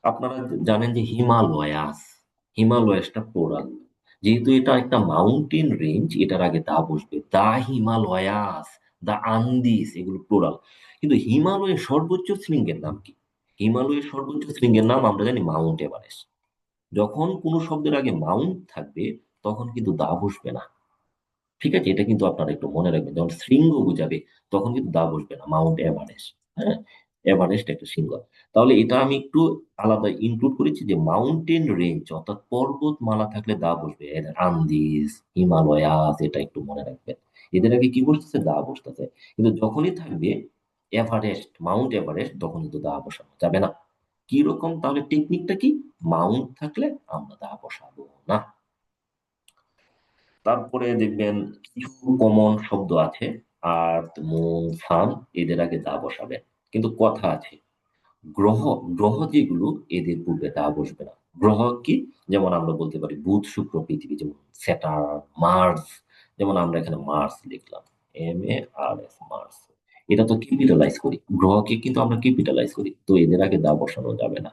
আপনারা জানেন যে হিমালয়াস, হিমালয়াসটা প্লোরাল। যেহেতু এটা একটা মাউন্টেন রেঞ্জ, এটার আগে দা বসবে, দা হিমালয়াস, দা আন্দিস, এগুলো প্লোরাল। কিন্তু হিমালয়ের সর্বোচ্চ শৃঙ্গের নাম কি? হিমালয়ের সর্বোচ্চ শৃঙ্গের নাম আমরা জানি মাউন্ট এভারেস্ট। যখন কোনো শব্দের আগে মাউন্ট থাকবে তখন কিন্তু দা বসবে না। ঠিক আছে, এটা কিন্তু আপনারা একটু মনে রাখবেন, যখন শৃঙ্গ বোঝাবে তখন কিন্তু দা বসবে না, মাউন্ট এভারেস্ট। হ্যাঁ, এভারেস্ট একটা শৃঙ্গ। তাহলে এটা আমি একটু আলাদা ইনক্লুড করেছি, যে মাউন্টেন রেঞ্জ অর্থাৎ পর্বতমালা থাকলে দা বসবে, আন্দিজ, হিমালয়াস, এটা একটু মনে রাখবেন। এদের আগে কি বসতেছে? দা বসতেছে। কিন্তু যখনই থাকবে এভারেস্ট, মাউন্ট এভারেস্ট, তখন কিন্তু দা বসানো যাবে না। কি রকম তাহলে টেকনিকটা কি? মাউন্ট থাকলে আমরা দা বসাবো না। তারপরে দেখবেন কিছু কমন শব্দ আছে, আর্থ, মুন, সান, এদের আগে দা বসাবেন। কিন্তু কথা আছে, গ্রহ, গ্রহ যেগুলো, এদের পূর্বে দা বসবে না। গ্রহ কি? যেমন আমরা বলতে পারি বুধ, শুক্র, পৃথিবী, যেমন স্যাটার্ন, মার্স। যেমন আমরা এখানে মার্স লিখলাম, MARS, মার্স। এটা তো ক্যাপিটালাইজ করি, গ্রহকে কিন্তু আমরা ক্যাপিটালাইজ করি, তো এদের আগে দা বসানো যাবে না।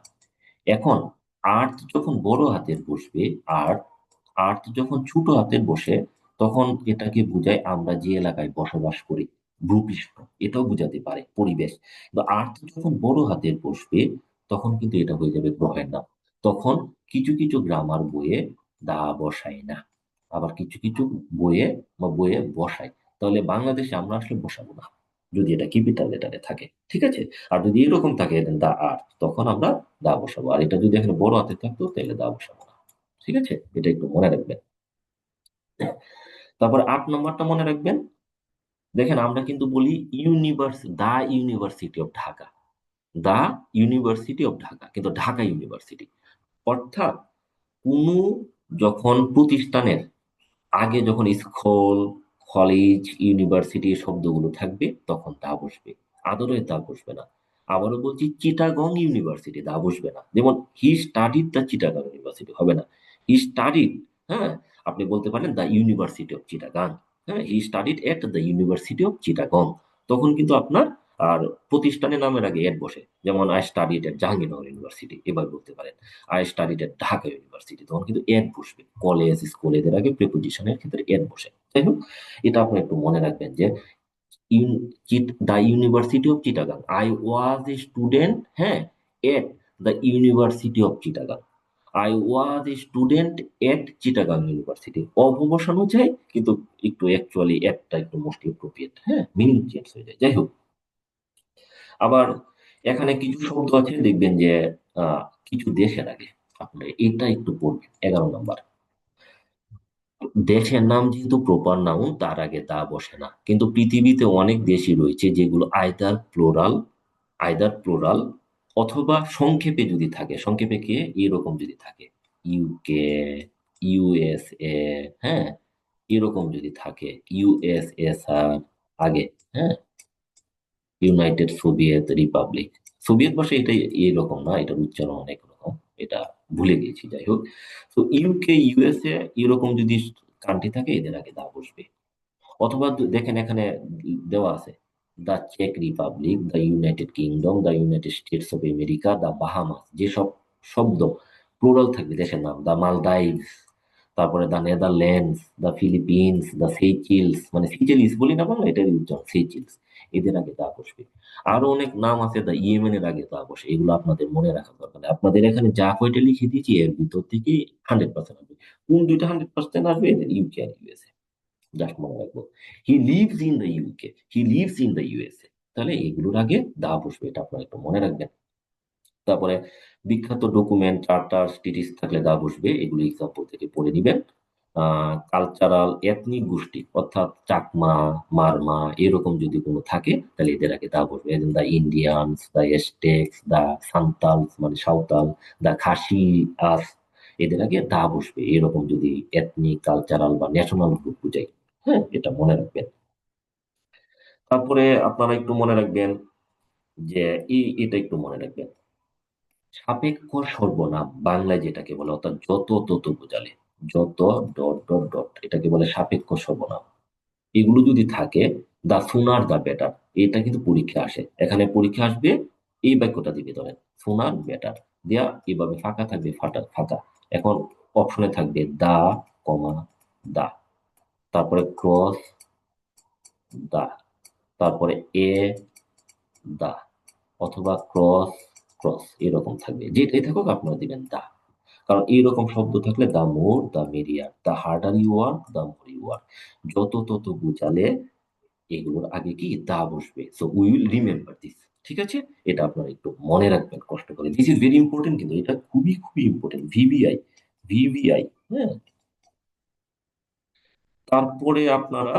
এখন আর্থ যখন বড় হাতের বসবে, আর্থ, আর্থ যখন ছোট হাতের বসে, তখন এটাকে বোঝায় আমরা যে এলাকায় বসবাস করি, ভূপৃষ্ঠ, এটাও বোঝাতে পারে, পরিবেশ। কিন্তু আর্থ যখন বড় হাতের বসবে তখন কিন্তু এটা হয়ে যাবে গ্রহের নাম। তখন কিছু কিছু গ্রামার বইয়ে দা বসায় না, আবার কিছু কিছু বইয়ে বা বইয়ে বসায়। তাহলে বাংলাদেশে আমরা আসলে বসাবো না যদি এটা ক্যাপিটাল লেটারে থাকে, ঠিক আছে। আর যদি এরকম থাকে দা আর্থ, তখন আমরা দা বসাবো। আর এটা যদি এখানে বড় হাতে থাকতো তাহলে দা বসাবো না, ঠিক আছে, এটা একটু মনে রাখবেন। তারপর 8 নম্বরটা মনে রাখবেন, দেখেন আমরা কিন্তু বলি the university of Dhaka, the university of Dhaka, কিন্তু ঢাকা ইউনিভার্সিটি। অর্থাৎ কোনো যখন প্রতিষ্ঠানের আগে যখন স্কুল, কলেজ, ইউনিভার্সিটি শব্দগুলো থাকবে তখন দা বসবে, আদরে দা বসবে না। আবারও বলছি, চিটাগং ইউনিভার্সিটি, দা বসবে না। যেমন হি স্টাডিড দ্য চিটাগং ইউনিভার্সিটি, হবে না, হি স্টাডিড। হ্যাঁ, আপনি বলতে পারেন দ্য ইউনিভার্সিটি অফ চিটাগাং। হ্যাঁ, he studied at the university of Chittagong, তখন কিন্তু আপনার আর প্রতিষ্ঠানের নামের আগে এড বসে। যেমন I studied at Jahangirnagar university, এবার বলতে পারেন I studied at Dhaka university, তখন কিন্তু এড বসবে। কলেজ, স্কুল, এদের আগে প্রিপোজিশনের ক্ষেত্রে এড বসে। যাই হোক, এটা আপনি একটু মনে রাখবেন যে the university of Chittagong, I was a student, হ্যাঁ, at the university of Chittagong, I was a student at Chittagong university. Of বসানো যায়, কিন্তু একটু অ্যাকচুয়ালি একটা একটু মোস্ট অ্যাপ্রোপ্রিয়েট, হ্যাঁ, মিনিং চেঞ্জ হয়ে যায়। যাই হোক, আবার এখানে কিছু শব্দ আছে, দেখবেন যে কিছু দেশের আগে আপনি এটা একটু পড়বেন। 11 নম্বর, দেশের নাম যেহেতু প্রপার নাউন, তার আগে দা বসে না। কিন্তু পৃথিবীতে অনেক দেশই রয়েছে যেগুলো আইদার প্লোরাল অথবা সংক্ষেপে যদি থাকে, সংক্ষেপে কে এরকম যদি থাকে, ইউকে, USA, হ্যাঁ, এরকম যদি থাকে, USSR আগে, হ্যাঁ, ইউনাইটেড সোভিয়েত রিপাবলিক। সোভিয়েত ভাষা এটা এরকম না, এটার উচ্চারণ অনেক রকম, এটা ভুলে গেছি। যাই হোক, তো ইউকে, USA এরকম যদি কান্ট্রি থাকে, এদের আগে দা বসবে। অথবা দেখেন এখানে দেওয়া আছে, দ্য চেক Republic, the United Kingdom, the United States of America, the Bahamas, যেসব শব্দ প্লুরাল থাকবে দেশের নাম, দ্য মালদাইভস, তারপরে the Netherlands, the Philippines, the Seychelles, মানে সিচেলিস বলি না বাংলা, এটার উচ্চারণ সেইচিলস, এদের আগে দা বসবে। আরো অনেক নাম আছে, দ্য ইয়েমেনের আগে দা বসে, এগুলো আপনাদের মনে রাখা দরকার। আপনাদের এখানে যা কয়টা লিখে দিয়েছি এর ভিতর থেকে 100% আসবে। কোন দুইটা 100% আসবে? এদের ইউকে আর USA, জাস্ট মনে রাখবো। He lives in the UK, he lives in the USA, তাহলে এগুলোর আগে দা বসবে, এটা আপনারা একটু মনে রাখবেন। তারপরে বিখ্যাত ডকুমেন্ট, চার্টার, ট্রিটিস থাকলে দা বসবে, এগুলো এক্সাম্পল থেকে পড়ে নিবেন। কালচারাল এথনিক গোষ্ঠী অর্থাৎ চাকমা, মারমা এরকম যদি কোনো থাকে তাহলে এদের আগে দা বসবে। দ্য ইন্ডিয়ানস, দ্য এস্টেক্স, দ্য সান্তালস মানে সাঁওতাল, দ্য খাসি আস, এদের আগে দা বসবে এরকম যদি এথনিক, কালচারাল বা ন্যাশনাল গ্রুপ বুঝাই। হ্যাঁ, এটা মনে রাখবেন। তারপরে আপনারা একটু মনে রাখবেন যে এটা একটু মনে রাখবেন, সাপেক্ষ সর্বনাম বাংলায় যেটাকে বলে অর্থাৎ যত তত বোঝালে, যত ডট ডট ডট এটাকে বলে সাপেক্ষ সর্বনাম। এগুলো যদি থাকে, দা সুনার দা বেটার, এটা কিন্তু পরীক্ষা আসে, এখানে পরীক্ষা আসবে। এই বাক্যটা দিবে, ধরেন সুনার বেটার দেয়া, এভাবে ফাঁকা থাকবে, ফাঁকা। এখন অপশনে থাকবে দা, কমা, দা, তারপরে ক্রস, দা, তারপরে এ, দা, অথবা ক্রস, ক্রস এরকম থাকবে। যেটাই থাকুক আপনারা দিবেন দা। কারণ এইরকম শব্দ থাকলে the more the merrier, the harder you work the more you work, যত তত বুঝালে এগুলোর আগে কি দা বসবে। So we will remember this. ঠিক আছে, এটা আপনারা একটু মনে রাখবেন কষ্ট করে। দিস ইজ ভেরি ইম্পর্টেন্ট, কিন্তু এটা খুবই খুবই ইম্পর্টেন্ট। VVI, VVI. হ্যাঁ, তারপরে আপনারা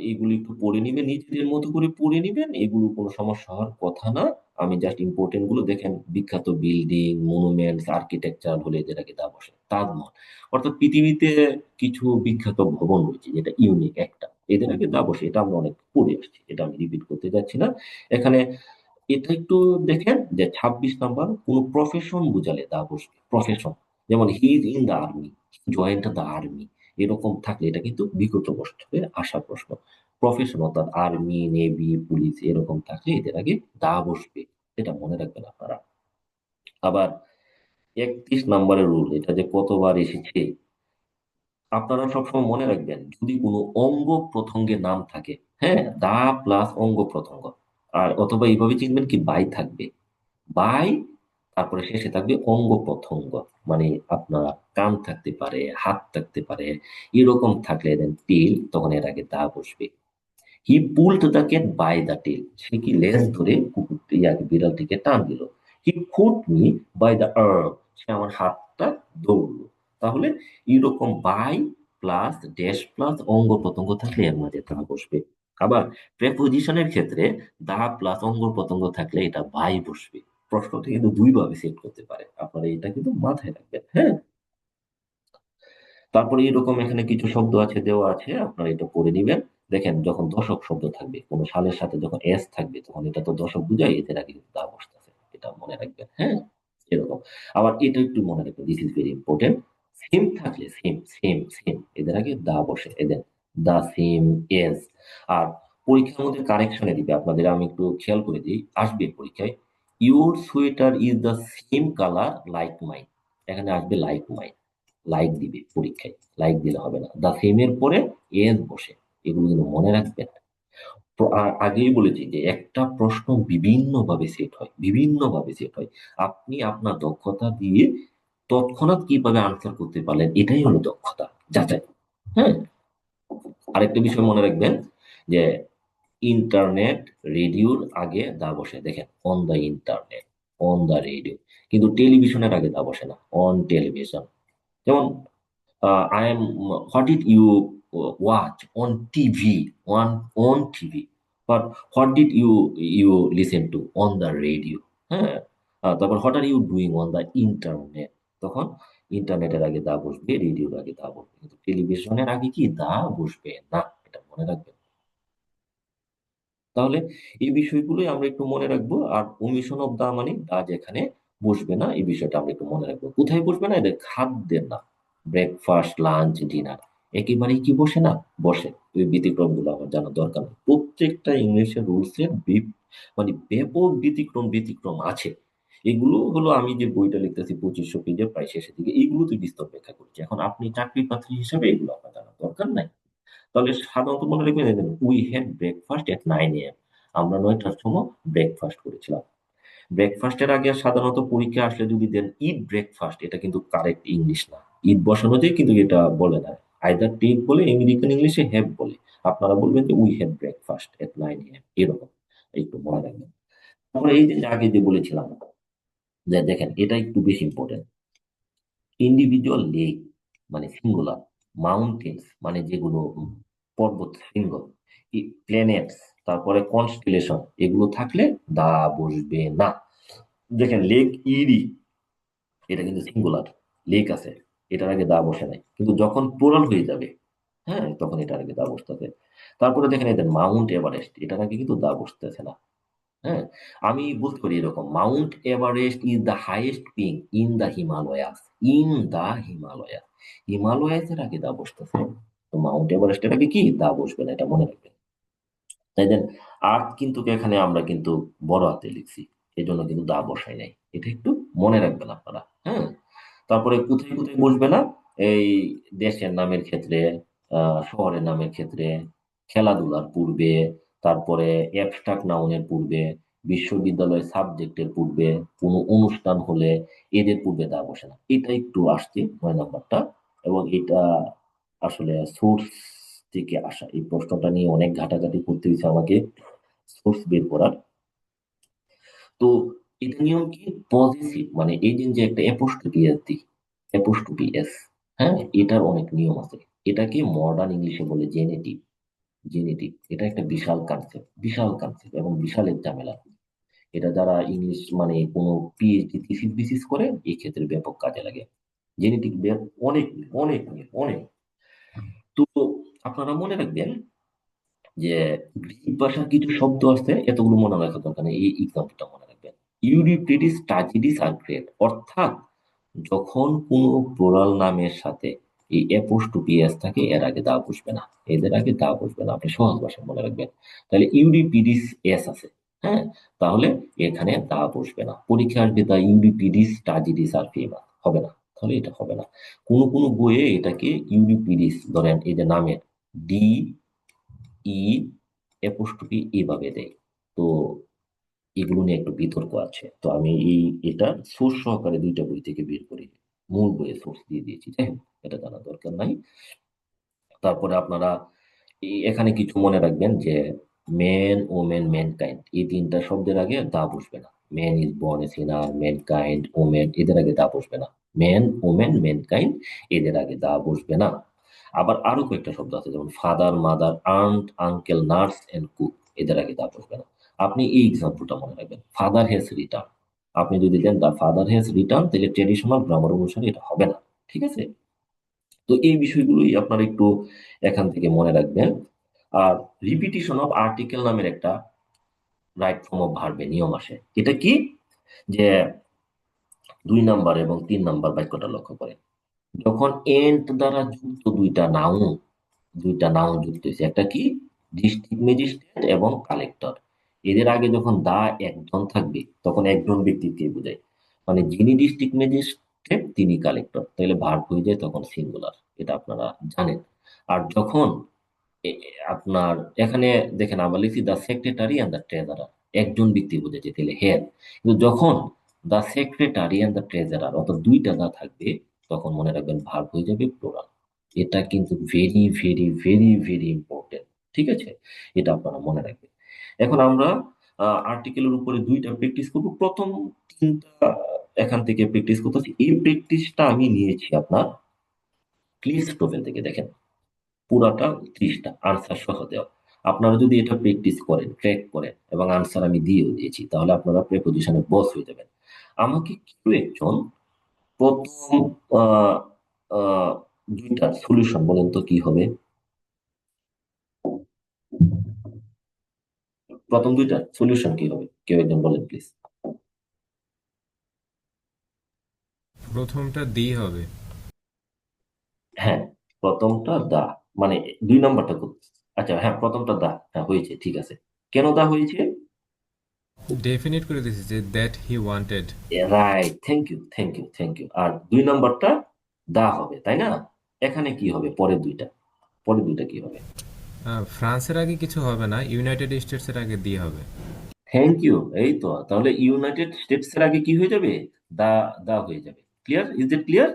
এগুলি একটু পড়ে নিবেন, নিজেদের মতো করে পড়ে নিবেন, এগুলো কোনো সমস্যা হওয়ার কথা না। আমি জাস্ট ইম্পর্টেন্ট গুলো দেখেন, বিখ্যাত বিল্ডিং, মনুমেন্টস, আর্কিটেকচার হলে যেটাকে দা বসে, তাজমহল। অর্থাৎ পৃথিবীতে কিছু বিখ্যাত ভবন রয়েছে যেটা ইউনিক একটা, এদের আগে দা বসে, এটা আমরা অনেক পড়ে আসছি, এটা আমি রিপিট করতে যাচ্ছি না এখানে। এটা একটু দেখেন যে 26 নাম্বার, কোন প্রফেশন বুঝালে দা বসবে, প্রফেশন। যেমন he is in the army, joined the army, এরকম থাকলে এটা কিন্তু বিগত বছরে আসা প্রশ্ন। প্রফেশন অর্থাৎ আর্মি, নেভি, পুলিশ এরকম থাকলে এদের আগে দা বসবে, এটা মনে রাখবেন আপনারা। আবার 31 নম্বরের রুল, এটা যে কতবার এসেছে আপনারা সবসময় মনে রাখবেন, যদি কোনো অঙ্গ প্রত্যঙ্গের নাম থাকে, হ্যাঁ, দা প্লাস অঙ্গ প্রত্যঙ্গ, আর অথবা এইভাবে চিনবেন কি বাই থাকবে, বাই, তারপরে শেষে থাকবে অঙ্গ প্রত্যঙ্গ, মানে আপনার কান থাকতে পারে, হাত থাকতে পারে, এরকম থাকলে দেন টেল, তখন এর আগে দা বসবে। He pulled the cat by the tail, সে কি লেজ ধরে কুকুর ইয়াকে বিড়ালটিকে টান দিল। হি ফুট মি বাই দ্য আর্ম, সে আমার হাতটা ধরলো। তাহলে এরকম বাই প্লাস ড্যাশ প্লাস অঙ্গ প্রত্যঙ্গ থাকলে এর মাঝে দা বসবে। আবার প্রেপোজিশনের ক্ষেত্রে দা প্লাস অঙ্গ প্রত্যঙ্গ থাকলে এটা বাই বসবে। প্রশ্নটা কিন্তু দুই ভাবে সেট করতে পারে, আপনারা এটা কিন্তু মাথায় রাখবেন। হ্যাঁ, তারপরে এরকম এখানে কিছু শব্দ আছে, দেওয়া আছে, আপনারা এটা পড়ে নিবেন। দেখেন, যখন দশক শব্দ থাকবে, কোন সালের সাথে যখন এস থাকবে, তখন এটা তো দশক বুঝায়, এদের আগে কিন্তু দা বসতেছে, এটা মনে রাখবেন। হ্যাঁ, এরকম। আবার এটা একটু মনে রাখবেন, this is very important. Same থাকলে, সেম সেম সেম, এদের আগে দা বসে, এদের দা সেম এজ। আর পরীক্ষার মধ্যে কারেকশনে দিবে আপনাদের, আমি একটু খেয়াল করে দিই, আসবে পরীক্ষায়, your sweater is the same colour like mine, এখানে আসবে লাইক মাইন, লাইক দিবে পরীক্ষায়, লাইক দিলে হবে না, দা সেম এর পরে এস বসে, এগুলো কিন্তু মনে রাখবেন। আগেই বলেছি যে একটা প্রশ্ন বিভিন্ন ভাবে সেট হয়, বিভিন্ন ভাবে সেট হয়। আপনি আপনার দক্ষতা দিয়ে তৎক্ষণাৎ কিভাবে আনসার করতে পারলেন, এটাই হলো দক্ষতা যাচাই। হ্যাঁ, আরেকটা বিষয় মনে রাখবেন যে ইন্টারনেট, রেডিওর আগে দা বসে, দেখেন on the internet, on the radio, কিন্তু টেলিভিশনের আগে দা বসে না, অন টেলিভিশন। যেমন I am, what did you watch on TV, on TV, but what did you listen to on the radio? হ্যাঁ, তারপর what are you doing on the internet, তখন ইন্টারনেটের আগে দা বসবে, রেডিওর আগে দা বসবে, কিন্তু টেলিভিশনের আগে কি দা বসবে না, এটা মনে রাখবেন। তাহলে এই বিষয়গুলোই আমরা একটু মনে রাখবো। আর ওমিশন অফ দা মানে দা যেখানে বসবে না, এই বিষয়টা আমরা একটু মনে রাখবো। কোথায় বসবে না, এদের খাদ্যের না, ব্রেকফাস্ট, লাঞ্চ, ডিনার একেবারেই কি বসে না, বসে। ওই ব্যতিক্রম গুলো আমার জানা দরকার নেই, প্রত্যেকটা ইংলিশের রুলস এর মানে ব্যাপক ব্যতিক্রম ব্যতিক্রম আছে। এগুলো হলো আমি যে বইটা লিখতেছি 2500 পেজের প্রায় শেষের দিকে, এইগুলোতে বিস্তর ব্যাখ্যা করছি। এখন আপনি চাকরি প্রার্থী হিসেবে এগুলো আপনার জানা দরকার নাই। তাহলে সাধারণত মনে রাখবেন, we had breakfast at 9 AM, আমরা 9টার সময় ব্রেকফাস্ট করেছিলাম। ব্রেকফাস্টের আগে সাধারণত পরীক্ষা আসলে যদি দেন ইট ব্রেকফাস্ট, এটা কিন্তু কারেক্ট ইংলিশ না, ইট বসানো যায় কিন্তু এটা বলে না, আইদার টেক বলে, আমেরিকান ইংলিশে হ্যাভ বলে, আপনারা বলবেন যে we had breakfast at 9 AM, এরকম একটু মনে রাখবেন। তারপরে এই যে আগে যে বলেছিলাম, যে দেখেন এটা একটু বেশি ইম্পর্টেন্ট, ইন্ডিভিজুয়াল লেক, মানে সিঙ্গুলার, মাউন্টেন্স মানে যেগুলো পর্বত শৃঙ্গ, প্ল্যানেটস, তারপরে কনস্টেলেশন, এগুলো থাকলে দা বসবে না। দেখেন লেক ইরি, এটা কিন্তু সিঙ্গুলার, লেক আছে, এটার আগে দা বসে নাই, কিন্তু যখন প্লুরাল হয়ে যাবে, হ্যাঁ, তখন এটার আগে দা বসতেছে। তারপরে দেখেন এদের মাউন্ট এভারেস্ট, এটার আগে কিন্তু দা বসতেছে না। হ্যাঁ, আমি বলতে পারি এরকম, Mount Everest is the highest peak in the Himalayas, in the Himalayas, হিমালয়াসের আগে দা বসতেছে। তো মাউন্ট এভারেস্টের আগে কি দা বসবে না, এটা মনে রাখবেন। তাই দেন আর্থ কিন্তু এখানে আমরা কিন্তু বড় হাতে লিখছি, এই জন্য কিন্তু দা বসাই নাই, এটা একটু মনে রাখবেন আপনারা। হ্যাঁ, তারপরে কোথায় কোথায় বসবে না, এই দেশের নামের ক্ষেত্রে, শহরের নামের ক্ষেত্রে, খেলাধুলার পূর্বে, তারপরে অ্যাবস্ট্রাক্ট নাউনের পূর্বে, বিশ্ববিদ্যালয়ের সাবজেক্টের পূর্বে, কোনো অনুষ্ঠান হলে এদের পূর্বে দা বসে না। এটা একটু আসছে 9 নাম্বারটা, এবং এটা আসলে সোর্স থেকে আসা, এই প্রশ্নটা নিয়ে অনেক ঘাটাঘাটি করতে হয়েছে আমাকে সোর্স বের করার। তো এটা নিয়ম কি, পজিটিভ মানে এই যে একটা অ্যাপোস্ট্রোফি এস দিই, অ্যাপোস্ট্রোফি এস, হ্যাঁ, এটার অনেক নিয়ম আছে। এটাকে মডার্ন ইংলিশে বলে জেনেটিভ। জেনেটিভ এটা একটা বিশাল কনসেপ্ট, বিশাল কনসেপ্ট এবং বিশালের ঝামেলা। এটা যারা ইংলিশ মানে কোনো পিএইচডি থিসিস বিসিস করে এই ক্ষেত্রে ব্যাপক কাজে লাগে। জেনেটিক অনেক অনেক অনেক। তো আপনারা মনে রাখবেন যে গ্রিক ভাষার কিছু শব্দ আছে, এতগুলো মনে রাখার দরকার নেই, এই এক্সাম্পলটা মনে রাখবেন। ইউরিপিডিস ট্রাজেডিস আর গ্রেট, অর্থাৎ যখন কোনো প্লুরাল নামের সাথে এই অ্যাপোস্ট্রোফি এস থাকে, এর আগে দা বসবে না, এদের আগে দা বসবে না, আপনি সহজ ভাষায় মনে রাখবেন। তাহলে ইউরিপিডিস এস আছে, হ্যাঁ, তাহলে এখানে দা বসবে না। পরীক্ষা আসবে দা ইউরিপিডিস ট্রাজেডিস আর ফেমাস, হবে না, তাহলে এটা হবে না। কোনো কোনো বইয়ে এটাকে ইউরিপিডিস ধরেন এই যে নামের ডি ই অ্যাপোস্ট্রোফি এইভাবে দেয়। তো এগুলো নিয়ে একটু বিতর্ক আছে, তো আমি এটা সোর্স সহকারে 2টা বই থেকে বের করি, মূল বইয়ে সোর্স দিয়ে দিয়েছি, যাই হোক, এটা জানা দরকার নাই। তারপরে আপনারা এখানে কিছু মনে রাখবেন যে ম্যান, ওমেন, ম্যানকাইন্ড, এই 3টা শব্দের আগে দা বসবে না। Man is born a sinner, mankind, women, এদের আগে দা বসবে না। ম্যান, ওমেন, ম্যানকাইন্ড, এদের আগে দা বসবে না। আবার আরো কয়েকটা শব্দ আছে, যেমন father, mother, aunt, uncle, nurse and cook, এদের আগে দা বসবে না। আপনি এই এক্সাম্পলটা মনে রাখবেন, ফাদার হ্যাজ রিটার্ন, আপনি যদি দেন দা ফাদার হ্যাজ রিটার্ন, তাহলে ট্রেডিশনাল গ্রামার অনুসারে এটা হবে না, ঠিক আছে। তো এই বিষয়গুলোই আপনারা একটু এখান থেকে মনে রাখবেন। আর রিপিটিশন অফ আর্টিকেল নামের একটা রাইট ফর্ম অফ ভার্বে নিয়ম আসে। এটা কি, যে 2 নাম্বার এবং 3 নাম্বার বাক্যটা লক্ষ্য করেন, যখন এন্ড দ্বারা যুক্ত দুইটা নাউন যুক্ত হয়েছে, একটা কি, ডিস্ট্রিক্ট ম্যাজিস্ট্রেট এবং কালেক্টর, এদের আগে যখন দা একজন থাকবে তখন একজন ব্যক্তিকে বোঝায়, মানে যিনি ডিস্ট্রিক্ট ম্যাজিস্ট্রেট তিনি কালেক্টর, তাহলে ভার্ব হয়ে যায় তখন সিঙ্গুলার, এটা আপনারা জানেন। আর যখন আপনার এখানে দেখেন আবার লিখছি the secretary and the treasurer, একজন ব্যক্তি বোঝাচ্ছে, তাহলে হেড। কিন্তু যখন the secretary and the treasurer অর্থাৎ 2টা দা থাকবে, তখন মনে রাখবেন ভার্ব হয়ে যাবে প্লুরাল। এটা কিন্তু very very very very important, ঠিক আছে, এটা আপনারা মনে রাখবেন। এখন আমরা আর্টিকেলের উপরে 2টা প্র্যাকটিস করবো। প্রথম 3টা এখান থেকে প্র্যাকটিস করতেছি। এই প্র্যাকটিসটা আমি নিয়েছি আপনার ক্লিস টোফেল থেকে, দেখেন পুরাটা 30টা আনসার সহ দেওয়া। আপনারা যদি এটা প্র্যাকটিস করেন, ট্র্যাক করেন এবং আনসার আমি দিয়েও দিয়েছি, তাহলে আপনারা প্রেপোজিশনের বস হয়ে যাবেন। আমাকে কেউ একজন প্রথম আহ আহ 2টার সলিউশন বলেন তো কি হবে, প্রথম 2টার সলিউশন কি হবে, কেউ একজন বলেন প্লিজ। প্রথমটা দি হবে। হ্যাঁ, প্রথমটা দা, মানে 2 নাম্বারটা আচ্ছা, হ্যাঁ, প্রথমটা দা, হ্যাঁ হয়েছে, ঠিক আছে। কেন দা হয়েছে? ডেফিনিট করে দিয়েছে যে that he wanted. Right, thank you, thank you, thank you. আর 2 নাম্বারটা দা হবে, তাই না? এখানে কি হবে, পরের দুইটা কি হবে? ফ্রান্সের আগে কিছু হবে না, ইউনাইটেড স্টেটসের আগে দি হবে। থ্যাংক ইউ, এই তো, তাহলে ইউনাইটেড স্টেটস এর আগে কি হয়ে যাবে, দা, দা হয়ে যাবে। Clear, is it clear?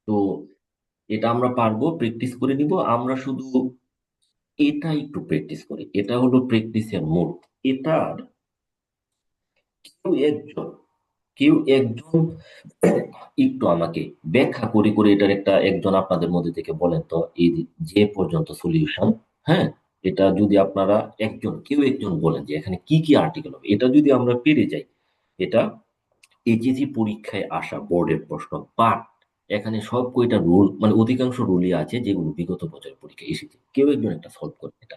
তো এটা আমরা পারবো, প্র্যাকটিস করে নিব। আমরা শুধু এটা একটু প্র্যাকটিস করি, এটা হলো প্র্যাকটিসের মোড। এটার কেউ একজন কেউ একজন একটু আমাকে ব্যাখ্যা করে করে এটার একটা একজন আপনাদের মধ্যে থেকে বলেন তো, এই যে পর্যন্ত সলিউশন। হ্যাঁ, এটা যদি আপনারা কেউ একজন বলেন যে এখানে কি কি আর্টিকেল হবে, এটা যদি আমরা পেরে যাই, এটা এইচএসসি পরীক্ষায় আসা বোর্ডের প্রশ্ন। বাট এখানে সব কয়টা রুল, মানে অধিকাংশ রুলই আছে যেগুলো বিগত বছরের পরীক্ষায় এসেছে। কেউ একজন একটা সলভ করে এটা,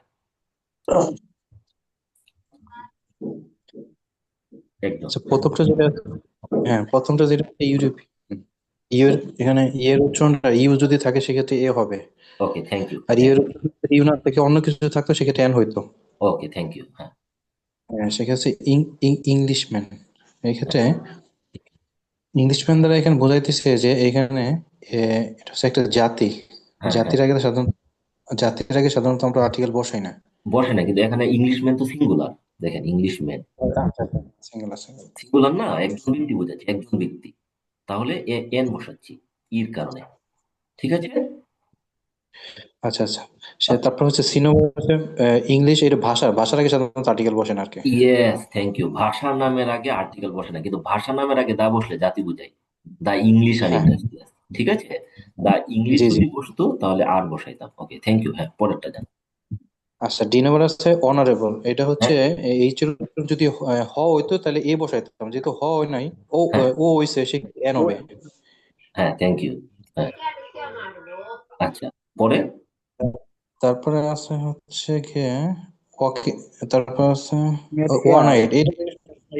একজন। আচ্ছা, প্রথমটা যেটা ইউরোপ, ইউর এখানে ইয়ের উচ্চারণটা ইউ যদি থাকে সেক্ষেত্রে এ হবে, ওকে, থ্যাংক ইউ। আর ইয়ের উচ্চারণ ইউ না থেকে অন্য কিছু থাকতো সেক্ষেত্রে এন হইতো। ওকে, থ্যাংক ইউ। হ্যাঁ, হ্যাঁ, সেক্ষেত্রে ইংলিশম্যান, এক্ষেত্রে হ্যাঁ, ইংলিশম্যান দ্বারা এখানে বোঝাইতেছে যে এখানে এটা হচ্ছে একটা জাতি। হ্যাঁ, হ্যাঁ। জাতির আগে সাধারণত আমরা আর্টিকেল বসাই না। বসে না, কিন্তু এখানে ইংলিশম্যান তো সিঙ্গুলার। দেখেন, ইংলিশম্যান আচ্ছা, সিঙ্গেল সিঙ্গেল। সিঙ্গুলার না, একজন ব্যক্তি বোঝাচ্ছে, একজন ব্যক্তি। তাহলে এন বসাচ্ছি ইর কারণে। ঠিক আছে। আচ্ছা আচ্ছা, তারপর হচ্ছে সিনোভার হচ্ছে ইংলিশ, এটা ভাষার আগে সাধারণত আর্টিকেল বসে না আর কি। Yes, thank you. ভাষার নামের আগে আর্টিকেল বসে না, কিন্তু ভাষার নামের আগে দা বসলে জাতি বোঝায়। দা ইংলিশ আর হ্যাঁ, ইন্ডাস্ট্রিয়াল। ঠিক আছে। দা ইংলিশ জি জি। যদি বসতো তাহলে আর বসাইতাম। ওকে, থ্যাংক ইউ। হ্যাঁ, পরেরটা যান। আচ্ছা, ডি নাম্বার আছে অনারেবল। এটা হচ্ছে হ্যাঁ, এইচ এর উপর যদি হ হইতো তাহলে এ বসাইতাম, যেহেতু হ হয় নাই, ও হ্যাঁ, ও হইছে, সে এন হবে। হ্যাঁ, থ্যাংক ইউ। হ্যাঁ, আচ্ছা, পরে। তারপরে আছে হচ্ছে গিয়ে ওকে, তারপর আছে ওয়ান এয়ার আইড। এটা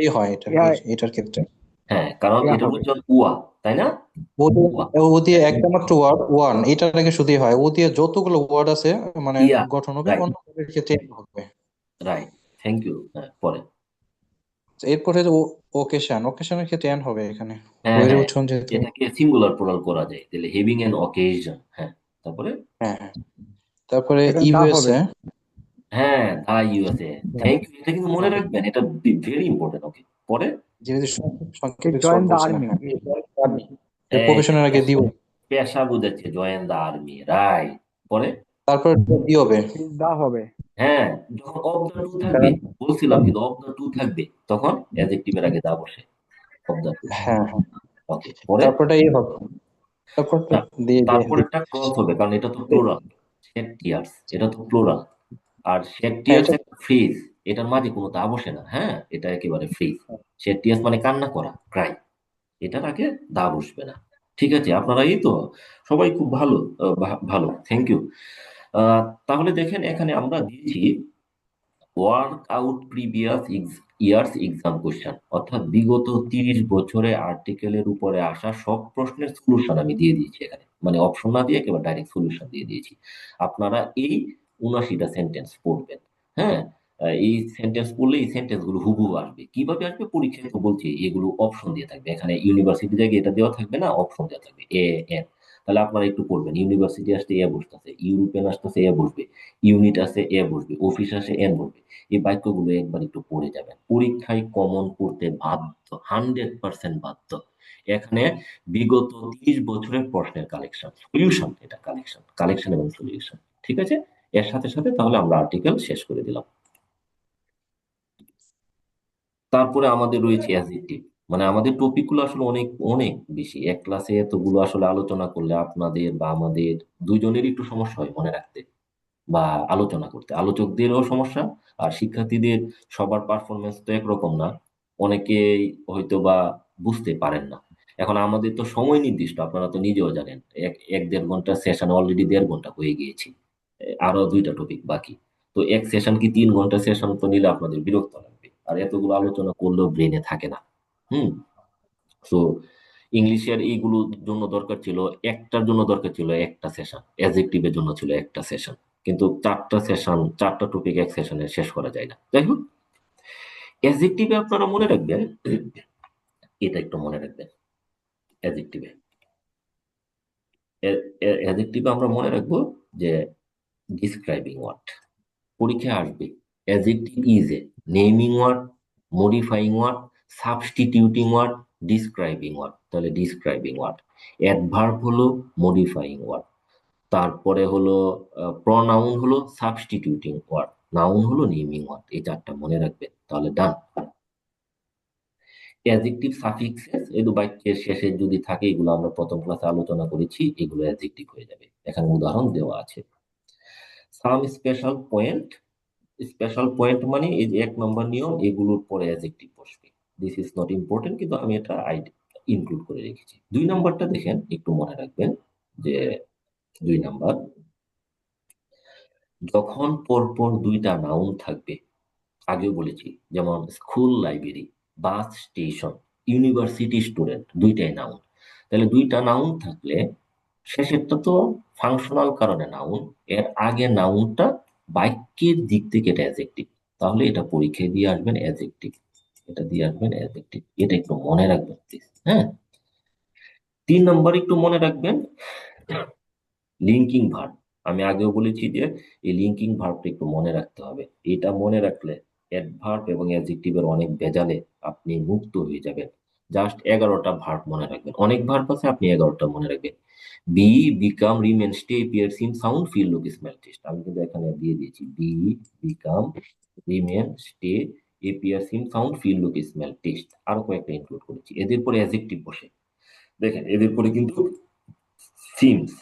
এই হয় এটা, এয়ার এটার ক্ষেত্রে হ্যাঁ, কারণ এয়ার এটা হবে। হচ্ছে উয়া, তাই না? ও দিয়ে উয়া। ও দিয়ে একটা মাত্র ওয়ার্ড ওয়ান, এটার আগে শুধুই হয়। ও দিয়ে যতগুলো ওয়ার্ড আছে মানে ইয়া, গঠন হবে, রাইট, অন্য ক্ষেত্রে N হবে। Right, thank you. হ্যাঁ, পরে। এরপরে ওকেশনের ক্ষেত্রে এন হবে এখানে, হ্যাঁ, ওয়ের হ্যাঁ, উচ্চারণ যেহেতু। এটাকে সিঙ্গুলার প্লুরাল করা যায়, তাহলে হ্যাভিং এন অকেশন। হ্যাঁ, তারপরে। হ্যাঁ হ্যাঁ, তারপরে এখানে দা হবে। ইউএসএ। হ্যাঁ, দা ইউএসএ। থ্যাংক ইউ, এটা কিন্তু মনে রাখবেন, এটা ভেরি ইম্পর্টেন্ট। ওকে, পরে। যেহেতু সাংকেতিক জয়েন শর্ট দা বলছিলাম, আর্মি। এই যে প্রফেশনের আগে দিব। পেশা বুঝাচ্ছে, জয়েন দা আর্মি, রাইট। পরে। তারপর ডি হবে। দা হবে। হ্যাঁ, যখন অফ দ্য টু থাকবে, কারণ বলছিলাম কিন্তু অফ দ্য টু থাকবে, তখন অ্যাডজেক্টিভের আগে দা বসে। Of the two. হ্যাঁ হ্যাঁ, ওকে, পরে। তারপরটা এই হবে। তারপরটা দিয়ে তারপর একটা ক্রস হবে, কারণ এটা তো প্লুরাল। শেড টিয়ার্স, এটা তো প্লুরাল। আর শেড হ্যাঁ টিয়ার্স এটা একটা ফ্রেজ, এটার মাঝে কোনো দা বসে না। হ্যাঁ, এটা একেবারে ফ্রেজ। শেড টিয়ার্স মানে কান্না করা, ক্রাই। এটার আগে দা বসবে না। ঠিক আছে, আপনারা এই তো সবাই খুব ভালো। ভালো, থ্যাংক ইউ। তাহলে দেখেন, এখানে আমরা দিয়েছি work out previous years exam question, অর্থাৎ বিগত 30 বছরে আর্টিকেলের উপরে আসা সব প্রশ্নের সলিউশন আমি দিয়ে দিয়েছি এখানে, মানে অপশন না দিয়ে একেবারে ডাইরেক্ট সলিউশন দিয়ে দিয়েছি। আপনারা এই 79টা সেন্টেন্স পড়বেন। হ্যাঁ, এই সেন্টেন্স পড়লে এই সেন্টেন্স গুলো হুবহু আসবে। কিভাবে আসবে পরীক্ষায় তো বলছি, এগুলো অপশন দিয়ে থাকবে। এখানে ইউনিভার্সিটি জায়গায় এটা দেওয়া থাকবে না, অপশন দেওয়া থাকবে এ এন। তাহলে আপনারা একটু পড়বেন, ইউনিভার্সিটি আসতে এ বসতেছে, ইউরোপিয়ান আসতেছে এ বসবে, ইউনিট আছে এ বসবে, অফিস আসে এন বসবে। এই বাক্যগুলো একবার একটু পড়ে যাবেন, পরীক্ষায় কমন করতে বাধ্য, 100% বাধ্য। এখানে বিগত 30 বছরের প্রশ্নের কালেকশন, সলিউশন, এটা কালেকশন, কালেকশন এবং সলিউশন। ঠিক আছে, এর সাথে সাথে তাহলে আমরা আর্টিকেল শেষ করে দিলাম। তারপরে আমাদের রয়েছে অ্যাডজেক্টিভ। মানে আমাদের টপিক গুলো আসলে অনেক অনেক বেশি, এক ক্লাসে এতগুলো আসলে আলোচনা করলে আপনাদের বা আমাদের দুইজনেরই একটু সমস্যা হয় মনে রাখতে বা আলোচনা করতে, আলোচকদেরও সমস্যা। আর শিক্ষার্থীদের সবার পারফরমেন্স তো একরকম না, অনেকেই হয়তো বা বুঝতে পারেন না। এখন আমাদের তো সময় নির্দিষ্ট, আপনারা তো নিজেও জানেন, এক এক দেড় ঘন্টা সেশন অলরেডি 1.5 ঘন্টা হয়ে গিয়েছি। আরো 2টা টপিক বাকি। তো এক সেশন কি 3 ঘন্টা সেশন তো নিলে আপনাদের বিরক্ত লাগবে, আর এতগুলো আলোচনা করলেও ব্রেনে থাকে না। হুম। তো ইংলিশের এইগুলোর জন্য দরকার ছিল, একটার জন্য দরকার ছিল একটা সেশন, অ্যাডজেক্টিভের জন্য ছিল একটা সেশন। কিন্তু 4টা সেশন, 4টা টপিক এক সেশনে শেষ করা যায় না। যাই হোক, অ্যাডজেক্টিভে আপনারা মনে রাখবেন, এটা একটু মনে রাখবেন। অ্যাডজেক্টিভে অ্যাডজেক্টিভে আমরা মনে রাখবো যে ডিসক্রাইবিং ওয়ার্ড পরীক্ষায় আসবে। Adjective is a naming word, modifying word, substituting word, describing word, তাহলে ডিসক্রাইবিং ওয়ার্ড। অ্যাডভার্ব হলো মডিফাইং ওয়ার্ড। তারপরে হলো প্রনাউন হলো সাবস্টিটিউটিং ওয়ার্ড, নাউন হলো নেমিং ওয়ার্ড। এই চারটা মনে রাখবেন, তাহলে ডান। অ্যাডজেক্টিভ সাফিক্সেস এগুলো বাক্যের শেষে যদি থাকে, এগুলো আমরা প্রথম ক্লাসে আলোচনা করেছি, এগুলো অ্যাডজেক্টিভ হয়ে যাবে। এখানে উদাহরণ দেওয়া আছে। সাম স্পেশাল পয়েন্ট, স্পেশাল পয়েন্ট মানে এই যে 1 নম্বর নিয়ম, এগুলোর পরে অ্যাডজেক্টিভ বসবে। দিস ইজ নট ইম্পর্টেন্ট, কিন্তু আমি এটা ইনক্লুড করে রেখেছি। 2 নম্বরটা দেখেন, একটু মনে রাখবেন যে 2 নম্বর, যখন পরপর 2টা নাউন থাকবে, আগেও বলেছি, যেমন school, library, bus station, university student, 2টাই নাউন। তাহলে 2টা নাউন থাকলে শেষেরটা তো ফাংশনাল কারণে নাউন, এর আগে নাউনটা বাক্যের দিক থেকে এটা অ্যাডজেক্টিভ, তাহলে এটা পরীক্ষায় দিয়ে আসবেন অ্যাডজেক্টিভ, এটা দিয়ে আসবেন অ্যাডজেক্টিভ। এটা একটু মনে রাখবেন প্লিজ। হ্যাঁ, 3 নম্বর একটু মনে রাখবেন লিঙ্কিং ভার্ব। আমি আগেও বলেছি যে এই লিঙ্কিং ভার্বটা একটু মনে রাখতে হবে। এটা মনে রাখলে অ্যাডভার্ব এবং অ্যাডজেক্টিভের অনেক ভেজালে আপনি মুক্ত হয়ে যাবেন। জাস্ট 11টা ভার্ব মনে রাখবেন, অনেক ভার্ব আছে, আপনি 11টা মনে রাখবেন। Be, become, remain, stay, appear, seem, sound, feel, look, smell, taste. আমি কিন্তু এখানে দিয়ে দিয়েছি be, become, remain, stay, appear, seem, sound, feel, look, smell, taste. আরো কয়েকটা ইনক্লুড করেছি। এদের পরে অ্যাডজেক্টিভ বসে, দেখেন এদের পরে কিন্তু সিমস,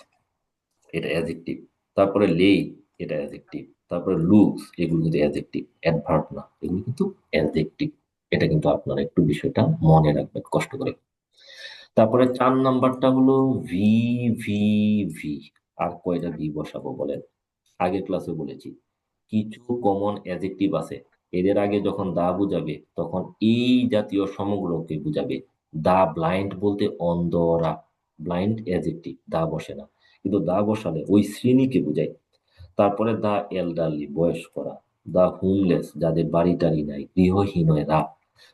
এটা অ্যাডজেক্টিভ। তারপরে লেই, এটা অ্যাডজেক্টিভ। তারপরে লুকস, এগুলো কিন্তু অ্যাডজেক্টিভ, অ্যাডভার্ব না, এগুলো কিন্তু অ্যাডজেক্টিভ। এটা কিন্তু আপনারা একটু বিষয়টা মনে রাখবেন কষ্ট করে। তারপরে 4 নম্বরটা হলো ভি, ভি, ভি। আর কয়টা ভি বসাবো বলেন? আগের ক্লাসে বলেছি কিছু কমন অ্যাডজেক্টিভ আছে, এদের আগে যখন দা বুঝাবে তখন এই জাতীয় সমগ্রকে বুঝাবে। দা ব্লাইন্ড বলতে অন্ধরা, ব্লাইন্ড অ্যাডজেক্টিভ, দা বসে না, কিন্তু দা বসালে ওই শ্রেণীকে বুঝায়। তারপরে দা এলডারলি, বয়স্করা। দা হোমলেস, যাদের বাড়ি টাড়ি নাই, গৃহহীনরা।